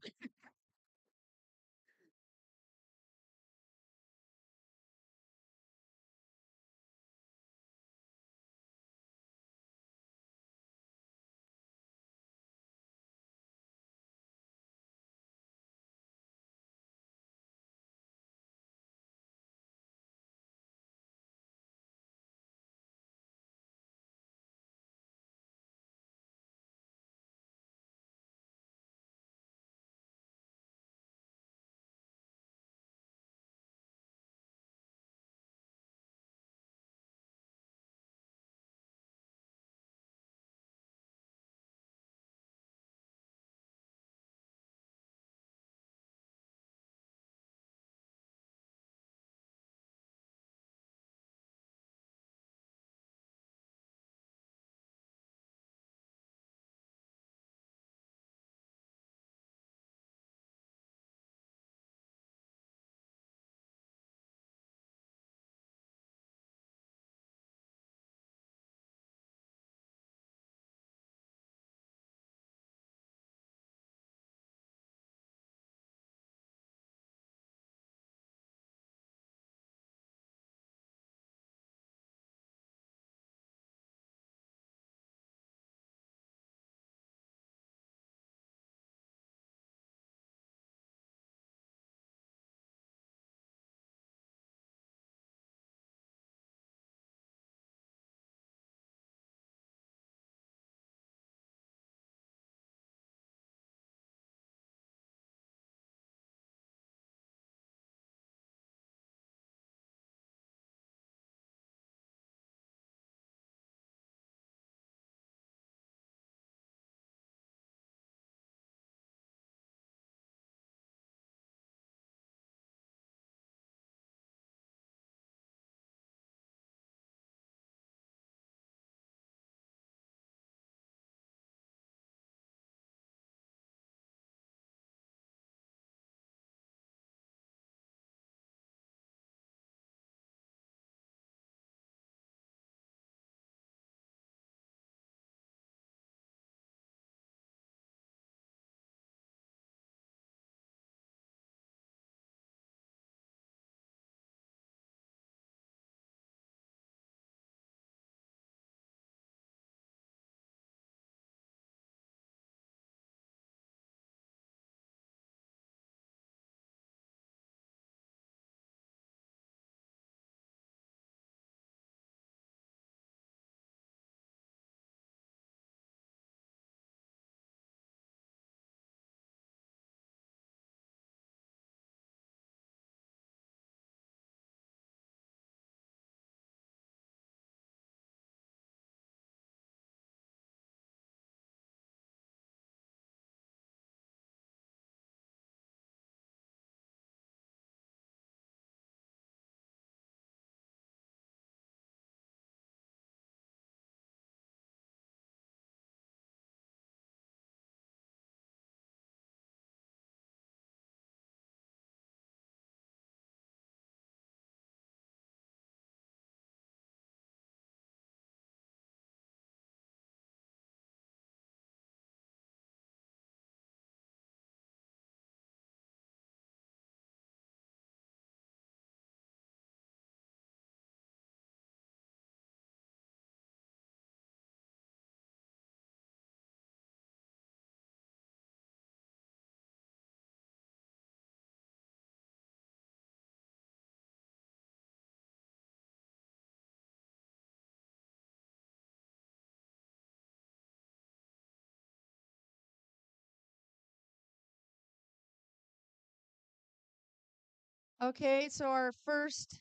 Okay, so our first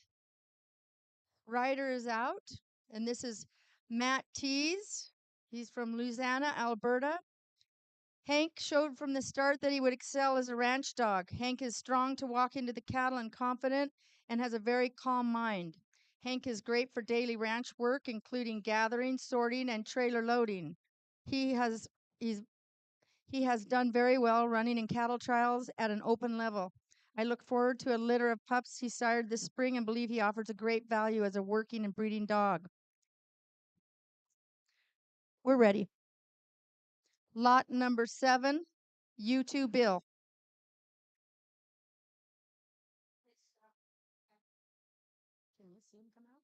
rider is out, and this is Matt Tees. He's from Louisiana, Alberta. Hank showed from the start that he would excel as a ranch dog. Hank is strong to walk into the cattle and confident and has a very calm mind. Hank is great for daily ranch work, including gathering, sorting, and trailer loading. He has he's he has done very well running in cattle trials at an open level. I look forward to a litter of pups he sired this spring and believe he offers a great value as a working and breeding dog. We're ready. Lot number 7, U2 Bill. Can you see him come out?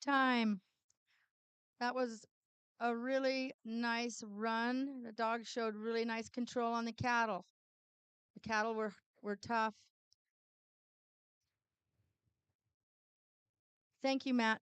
Time. That was a really nice run. The dog showed really nice control on the cattle. The cattle were tough. Thank you, Matt.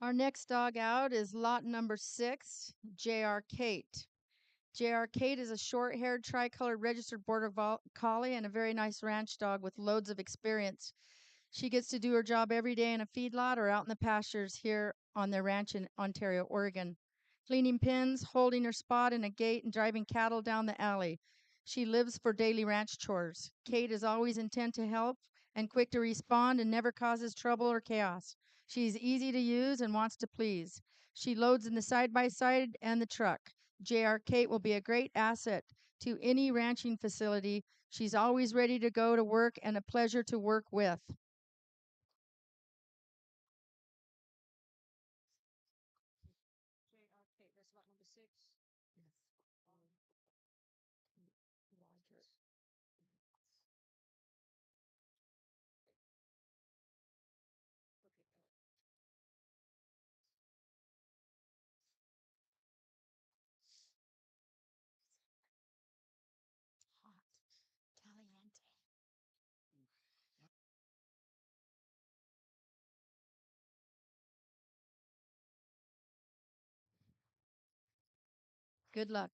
Our next dog out is lot number 6, J.R. Kate. J.R. Kate is a short-haired, tricolored registered border collie and a very nice ranch dog with loads of experience. She gets to do her job every day in a feedlot or out in the pastures here on their ranch in Ontario, Oregon. Cleaning pins, holding her spot in a gate, and driving cattle down the alley. She lives for daily ranch chores. Kate is always intent to help and quick to respond and never causes trouble or chaos. She's easy to use and wants to please. She loads in the side-by-side and the truck. J.R. Kate will be a great asset to any ranching facility. She's always ready to go to work and a pleasure to work with. Good luck.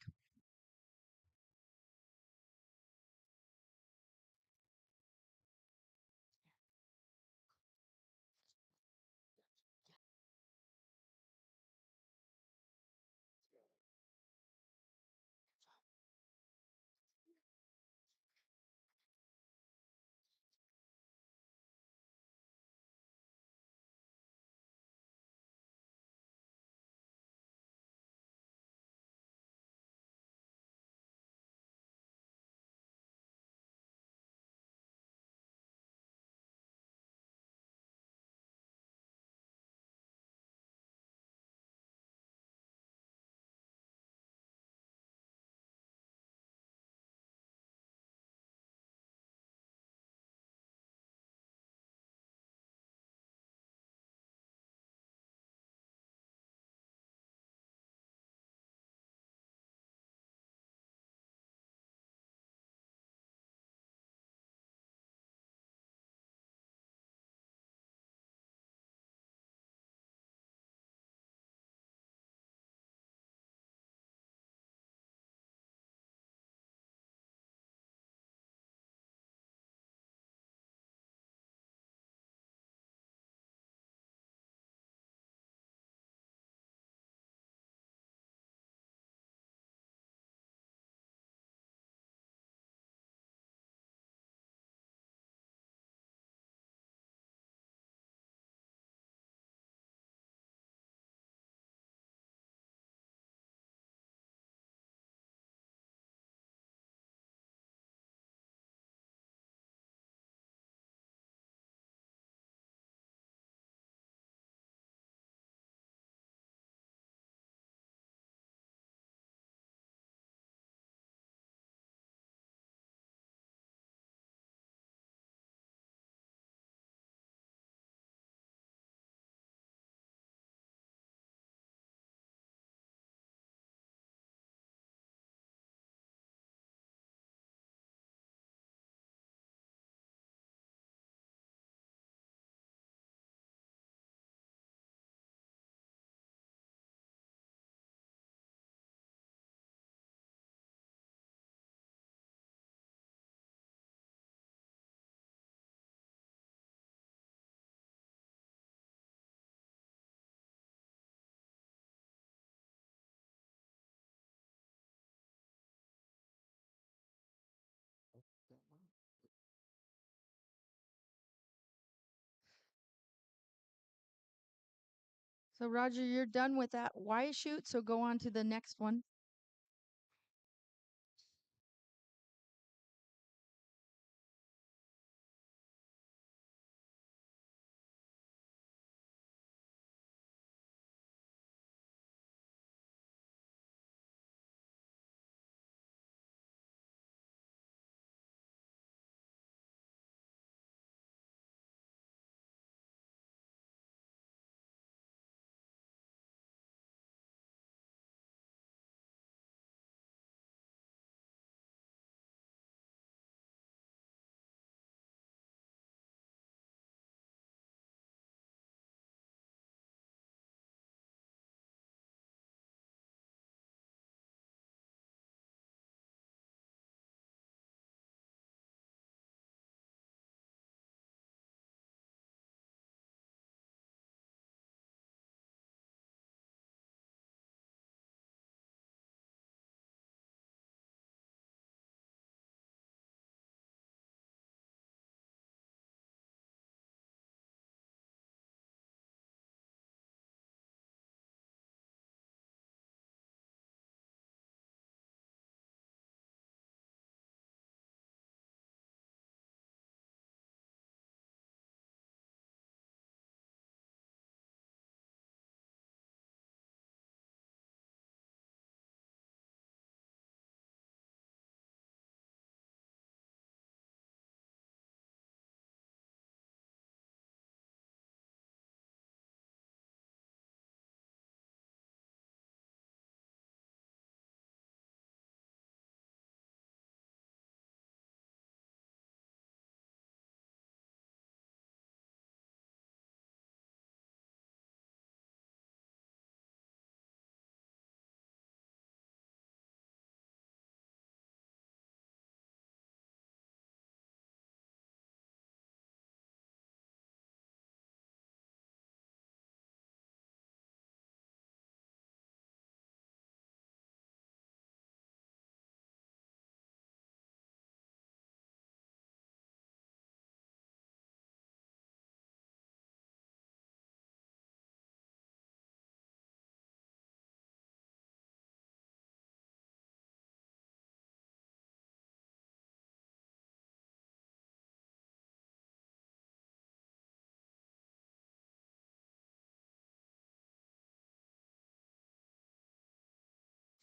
So Roger, you're done with that Y shoot, so go on to the next one.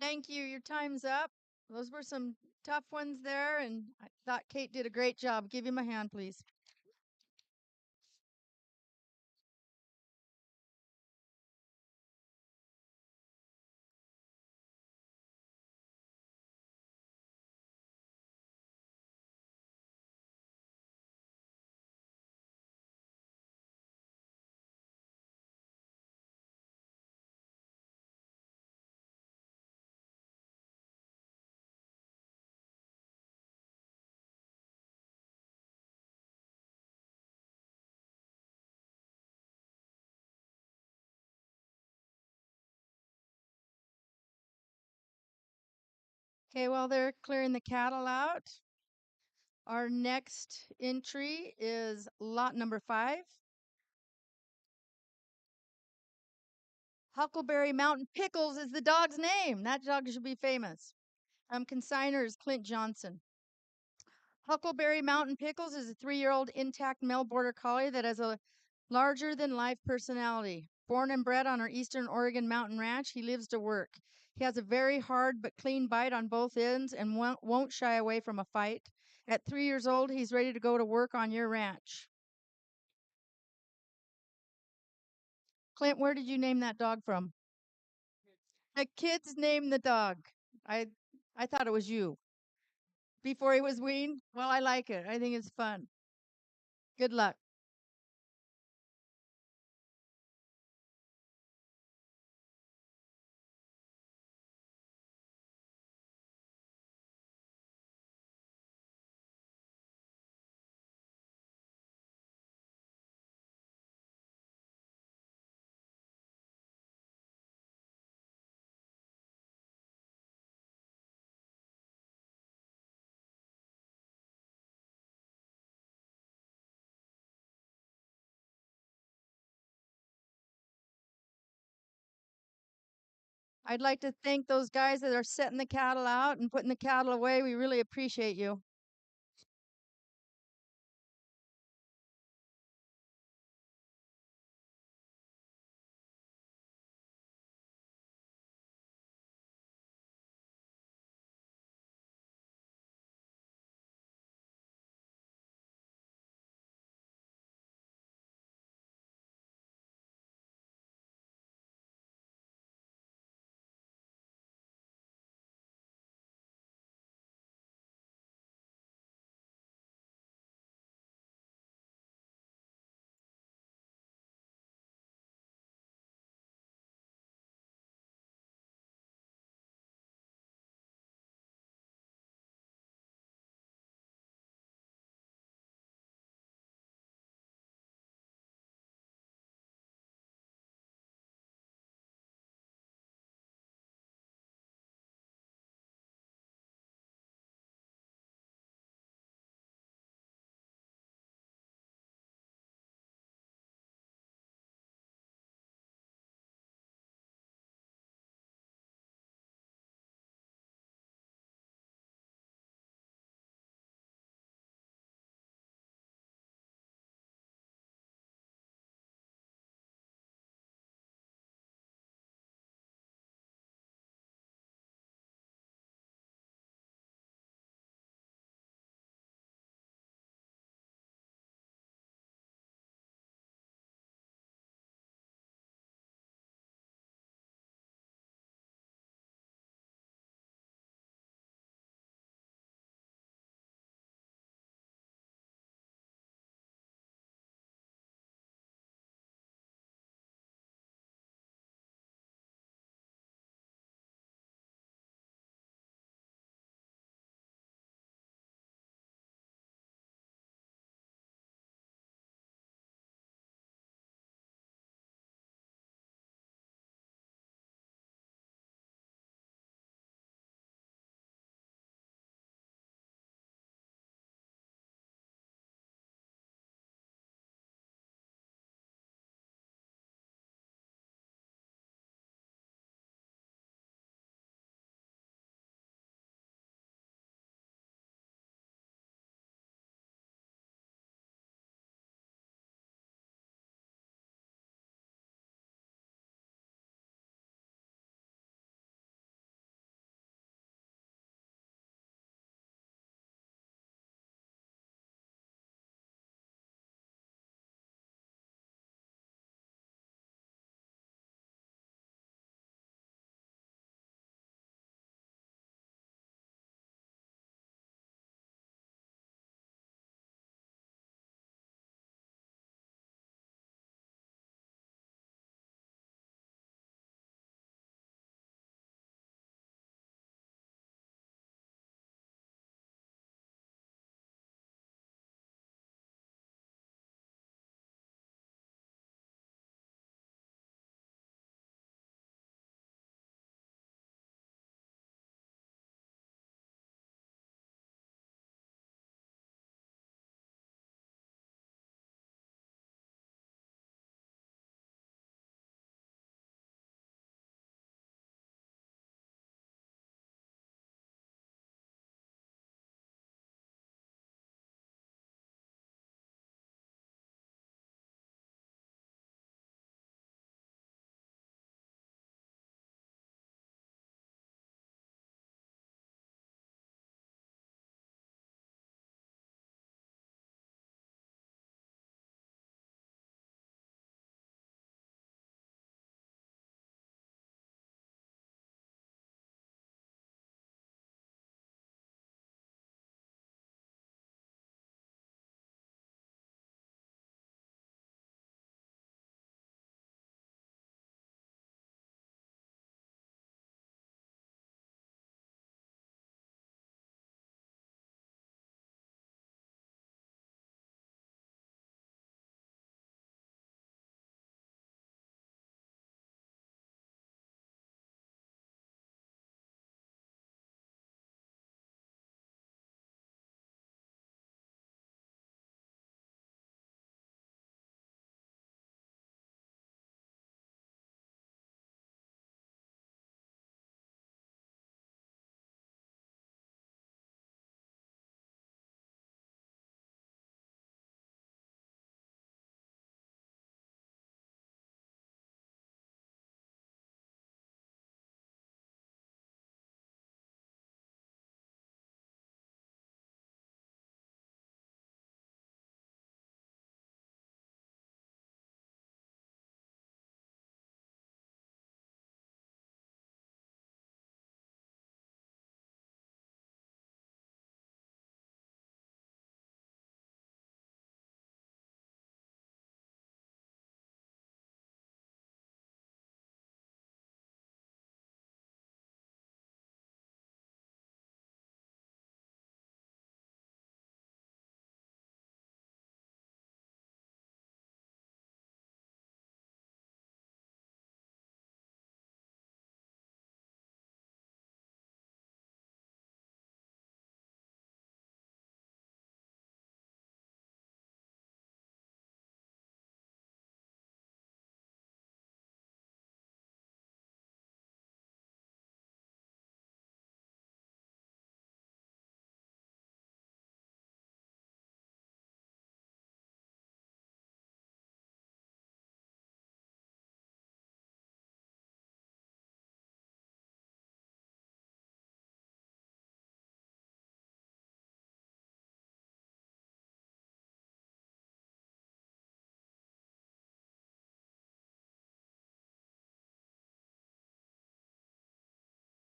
Thank you. Your time's up. Those were some tough ones there, and I thought Kate did a great job. Give him a hand, please. Okay, while they're clearing the cattle out, our next entry is lot number 5. Huckleberry Mountain Pickles is the dog's name. That dog should be famous. Consignor is Clint Johnson. Huckleberry Mountain Pickles is a 3-year-old intact male border collie that has a larger than life personality. Born and bred on our Eastern Oregon mountain ranch, he lives to work. He has a very hard but clean bite on both ends and won't shy away from a fight. At 3 years old, he's ready to go to work on your ranch. Clint, where did you name that dog from? The kids named the dog. I I thought it was you. Before he was weaned? Well, I like it. I think it's fun. Good luck. I'd like to thank those guys that are setting the cattle out and putting the cattle away. We really appreciate you.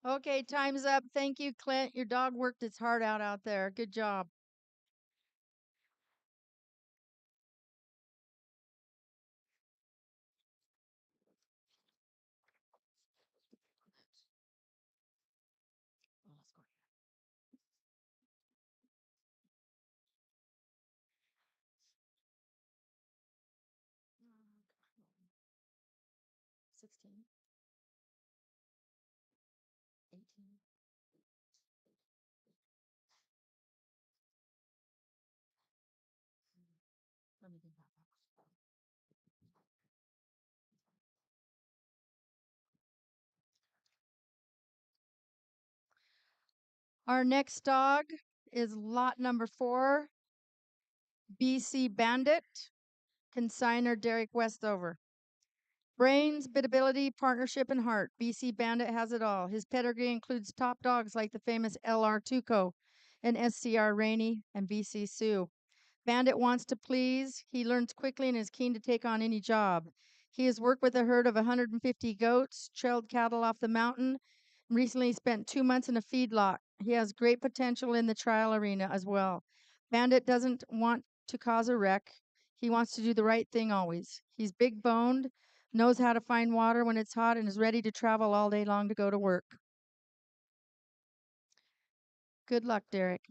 Okay, time's up. Thank you, Clint. Your dog worked its heart out there. Good job. Oh, let's go here. 16, 18. Let me think about that. Our next dog is lot number 4, BC Bandit, consignor Derek Westover. Brains, bitability, partnership, and heart. BC Bandit has it all. His pedigree includes top dogs like the famous LR Tuco and SCR Rainey and BC Sioux. Bandit wants to please. He learns quickly and is keen to take on any job. He has worked with a herd of 150 goats, trailed cattle off the mountain, and recently spent 2 months in a feedlot. He has great potential in the trial arena as well. Bandit doesn't want to cause a wreck. He wants to do the right thing always. He's big boned, knows how to find water when it's hot, and is ready to travel all day long to go to work. Good luck, Derek.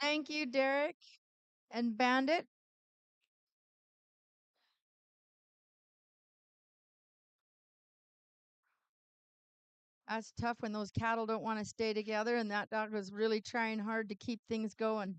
Thank you, Derek and Bandit. That's tough when those cattle don't want to stay together, and that dog was really trying hard to keep things going.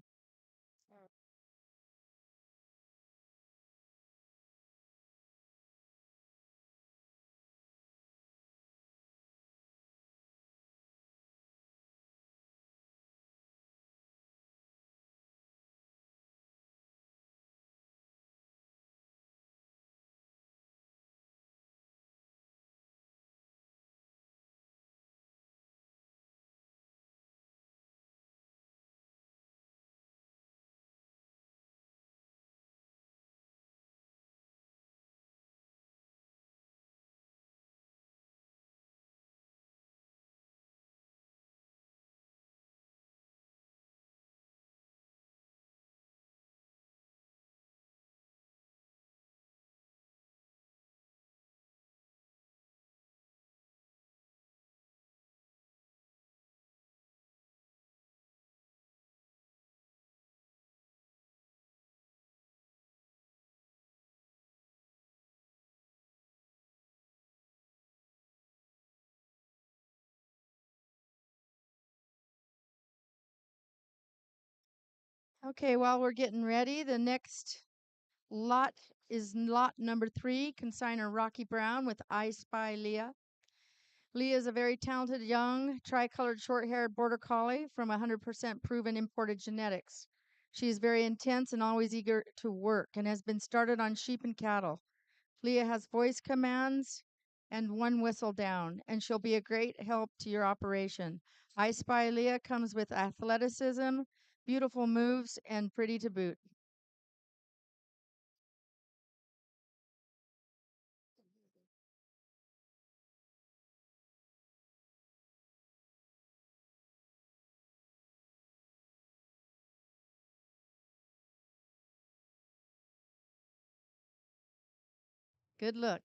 Okay, while we're getting ready, the next lot is lot number 3, consignor Rocky Brown with I Spy Leah. Leah is a very talented young tricolored short-haired border collie from 100% proven imported genetics. She is very intense and always eager to work and has been started on sheep and cattle. Leah has voice commands and one whistle down, and she'll be a great help to your operation. I Spy Leah comes with athleticism, beautiful moves, and pretty to boot. Good luck.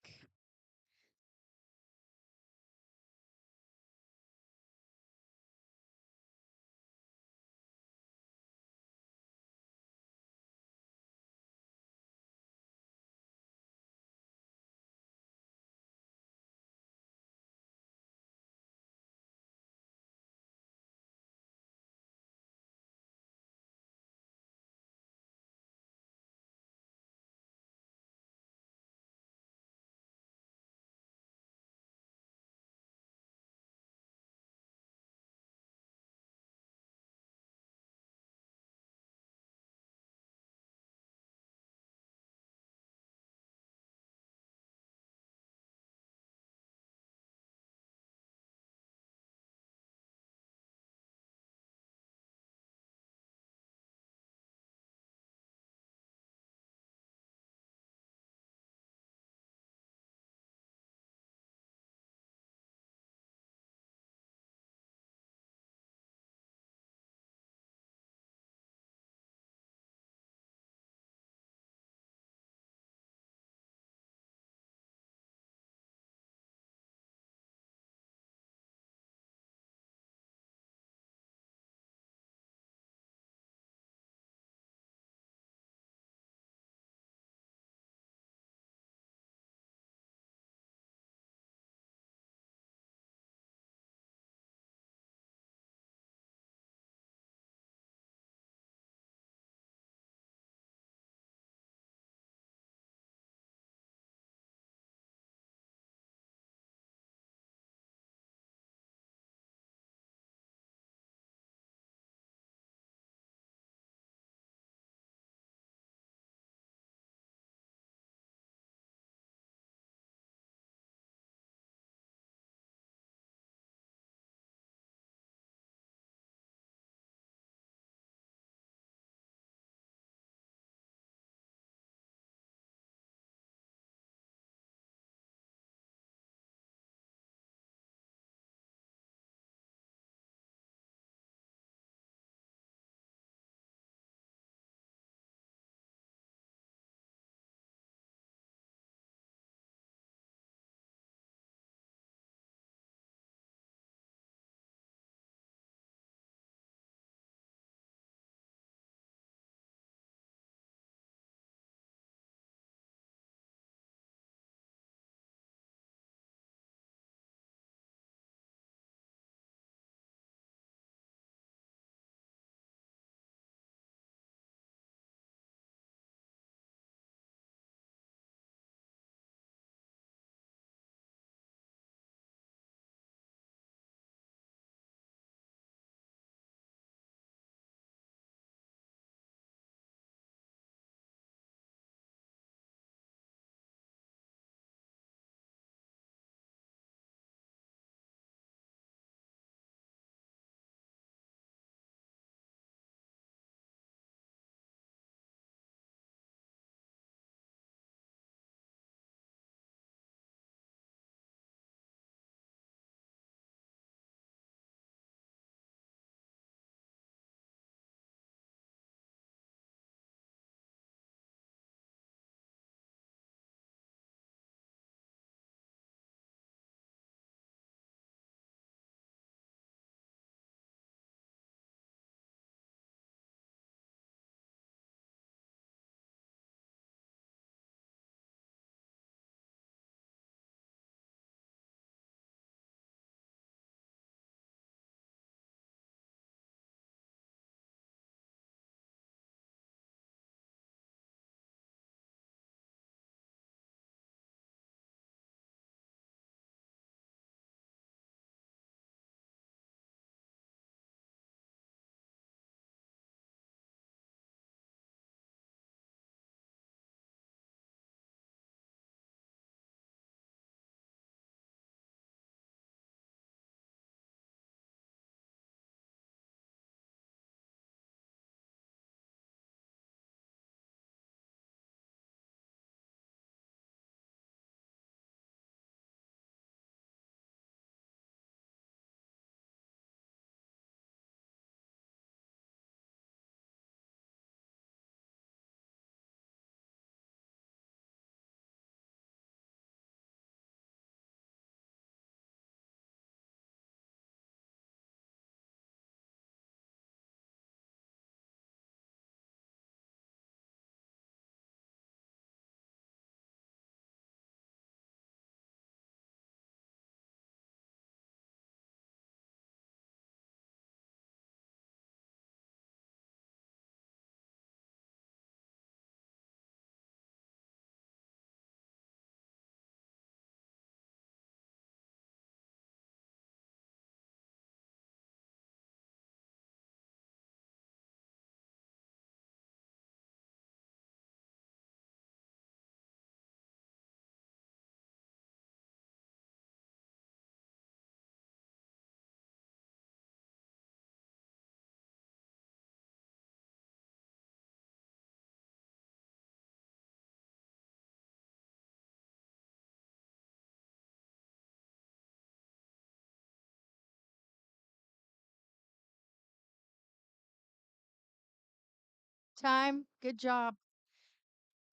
Time. Good job.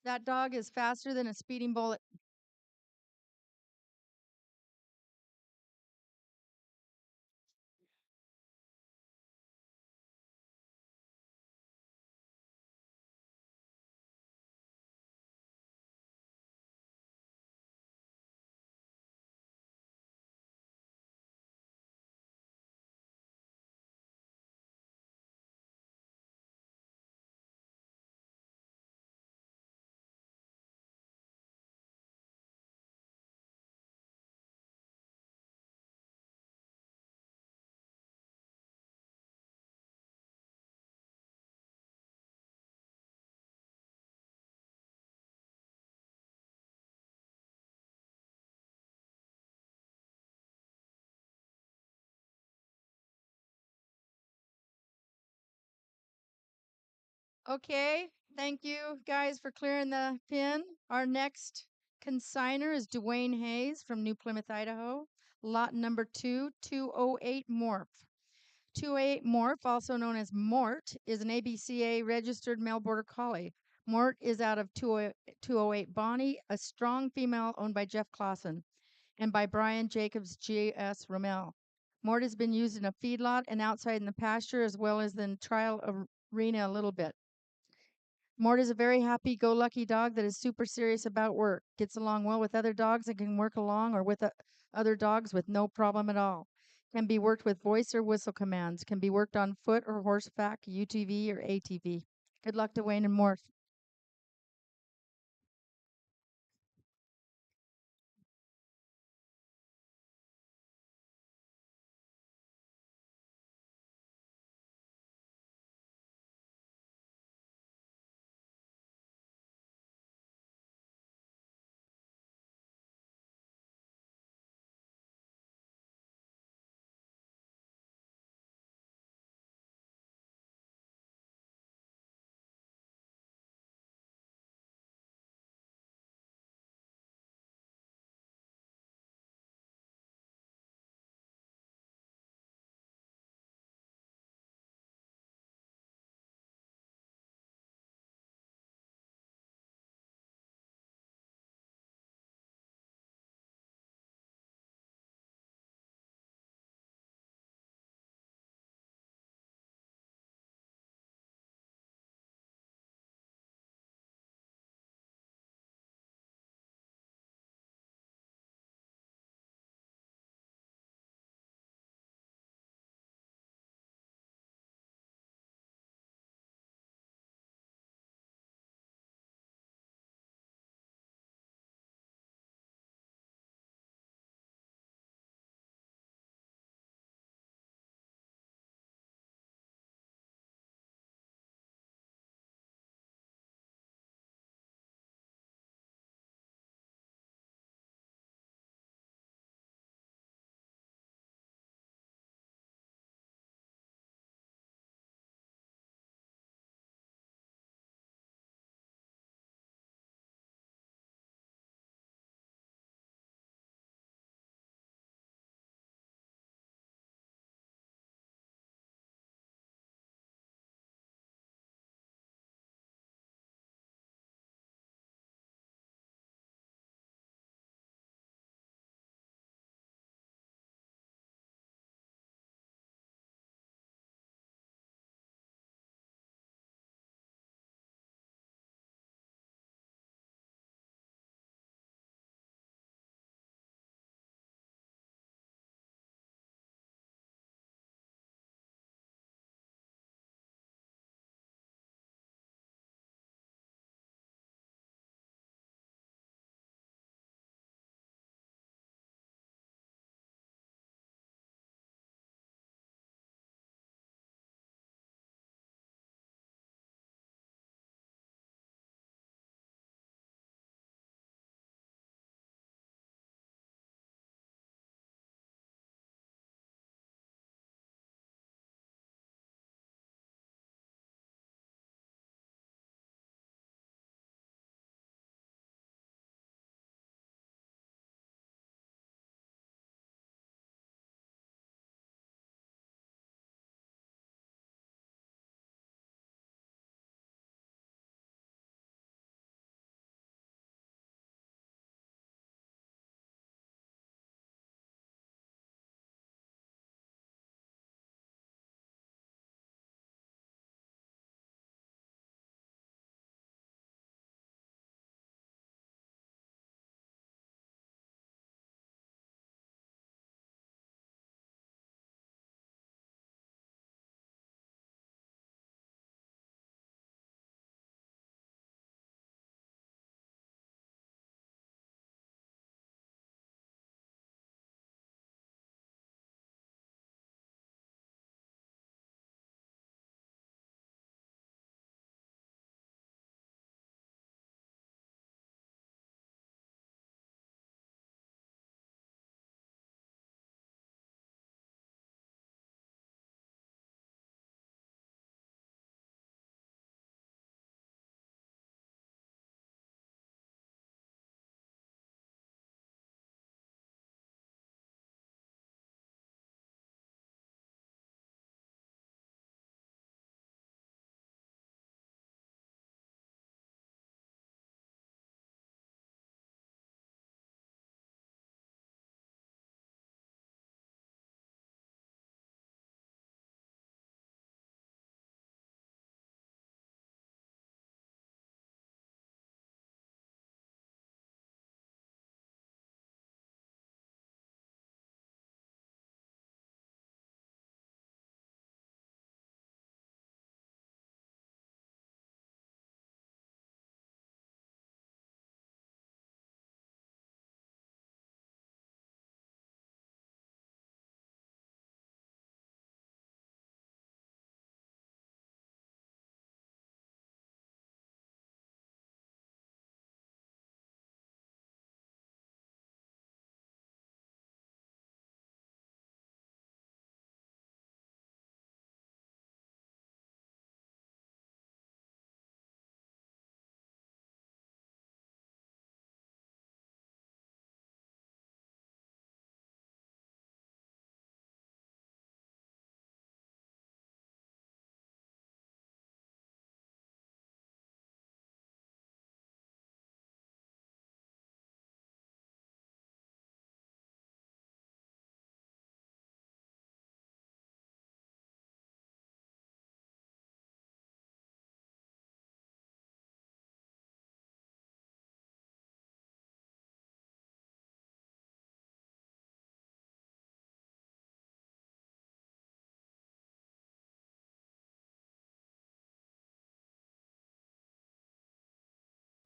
That dog is faster than a speeding bullet. Okay. Thank you guys for clearing the pin. Our next consignor is Dwayne Hayes from New Plymouth, Idaho. Lot number 208 Morph. 208 Morph, also known as Mort, is an ABCA registered male border collie. Mort is out of 208 Bonnie, a strong female owned by Jeff Clausen and by Brian Jacobs G.S. Rommel. Mort has been used in a feedlot and outside in the pasture as well as in trial arena a little bit. Mort is a very happy-go-lucky dog that is super serious about work, gets along well with other dogs, and can work along or with other dogs with no problem at all. Can be worked with voice or whistle commands. Can be worked on foot or horseback, UTV or ATV. Good luck to Wayne and Mort.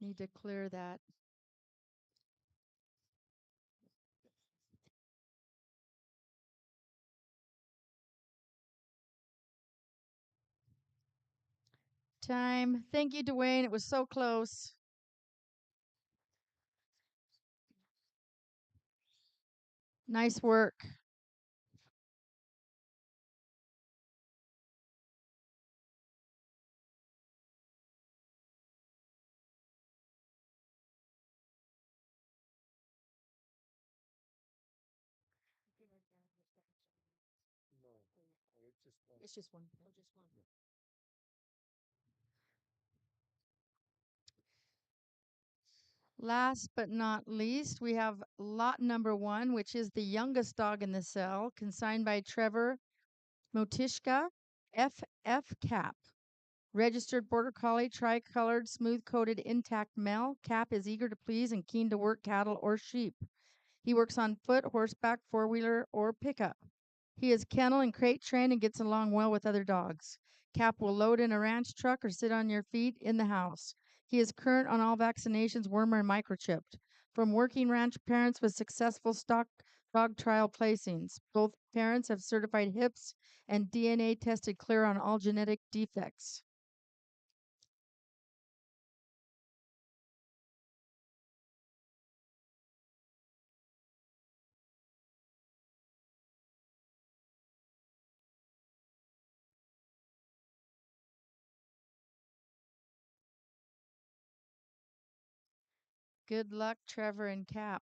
Need to clear that. Time. Thank you, Dwayne. It was so close. Nice work. It's just one. Last but not least, we have lot number 1, which is the youngest dog in the cell, consigned by Trevor Motishka, FF Cap. Registered Border Collie, tricolored, smooth-coated, intact male. Cap is eager to please and keen to work cattle or sheep. He works on foot, horseback, four-wheeler, or pickup. He is kennel and crate trained and gets along well with other dogs. Cap will load in a ranch truck or sit on your feet in the house. He is current on all vaccinations, worm and microchipped. From working ranch parents with successful stock dog trial placings. Both parents have certified hips and DNA tested clear on all genetic defects. Good luck, Trevor and Cap.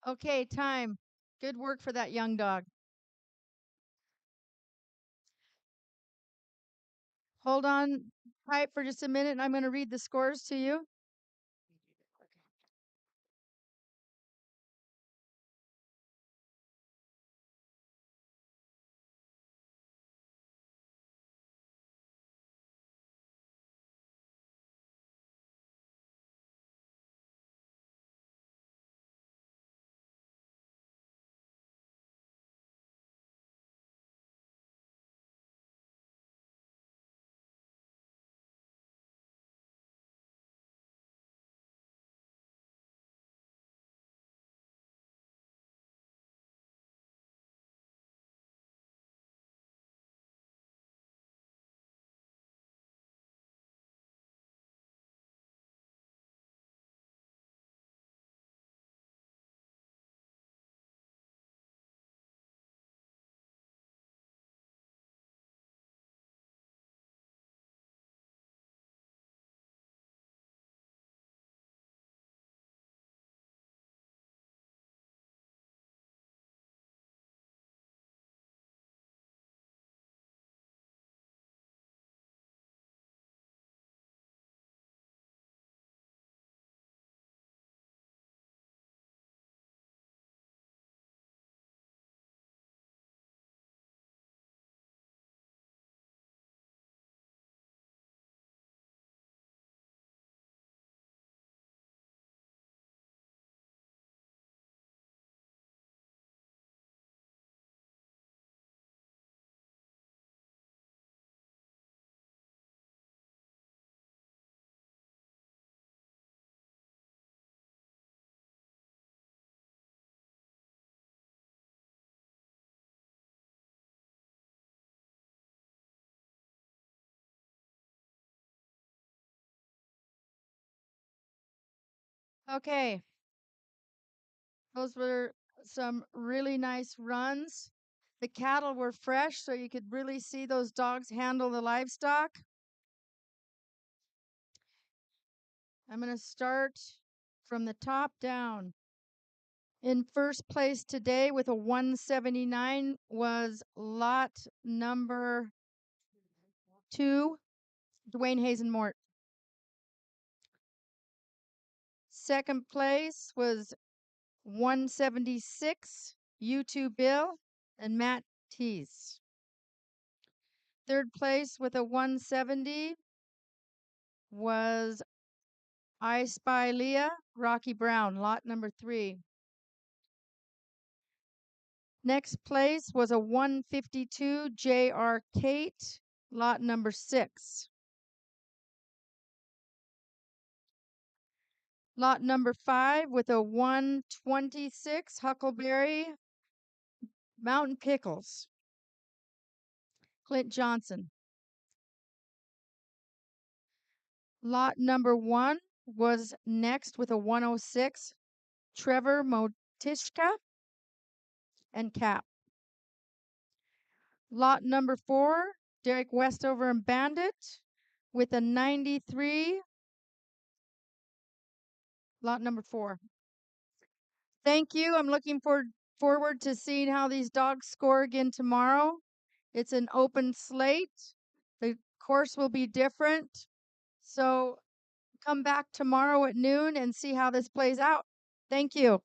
Okay, time. Good work for that young dog. Hold on tight for just a minute, and I'm going to read the scores to you. Okay, those were some really nice runs. The cattle were fresh, so you could really see those dogs handle the livestock. I'm going to start from the top down. In first place today with a 179 was lot number 2, Dwayne Hazenmort. Second place was 176, U2 Bill and Matt Teese. Third place with a 170 was I Spy Leah, Rocky Brown, lot number 3. Next place was a 152 J.R. Kate, lot number 6. Lot number 5 with a 126 Huckleberry Mountain Pickles, Clint Johnson. Lot number 1 was next with a 106 Trevor Motishka and Cap. Lot number 4, Derek Westover and Bandit with a 93, lot number 4. Thank you. I'm looking forward to seeing how these dogs score again tomorrow. It's an open slate. The course will be different. So come back tomorrow at noon and see how this plays out. Thank you.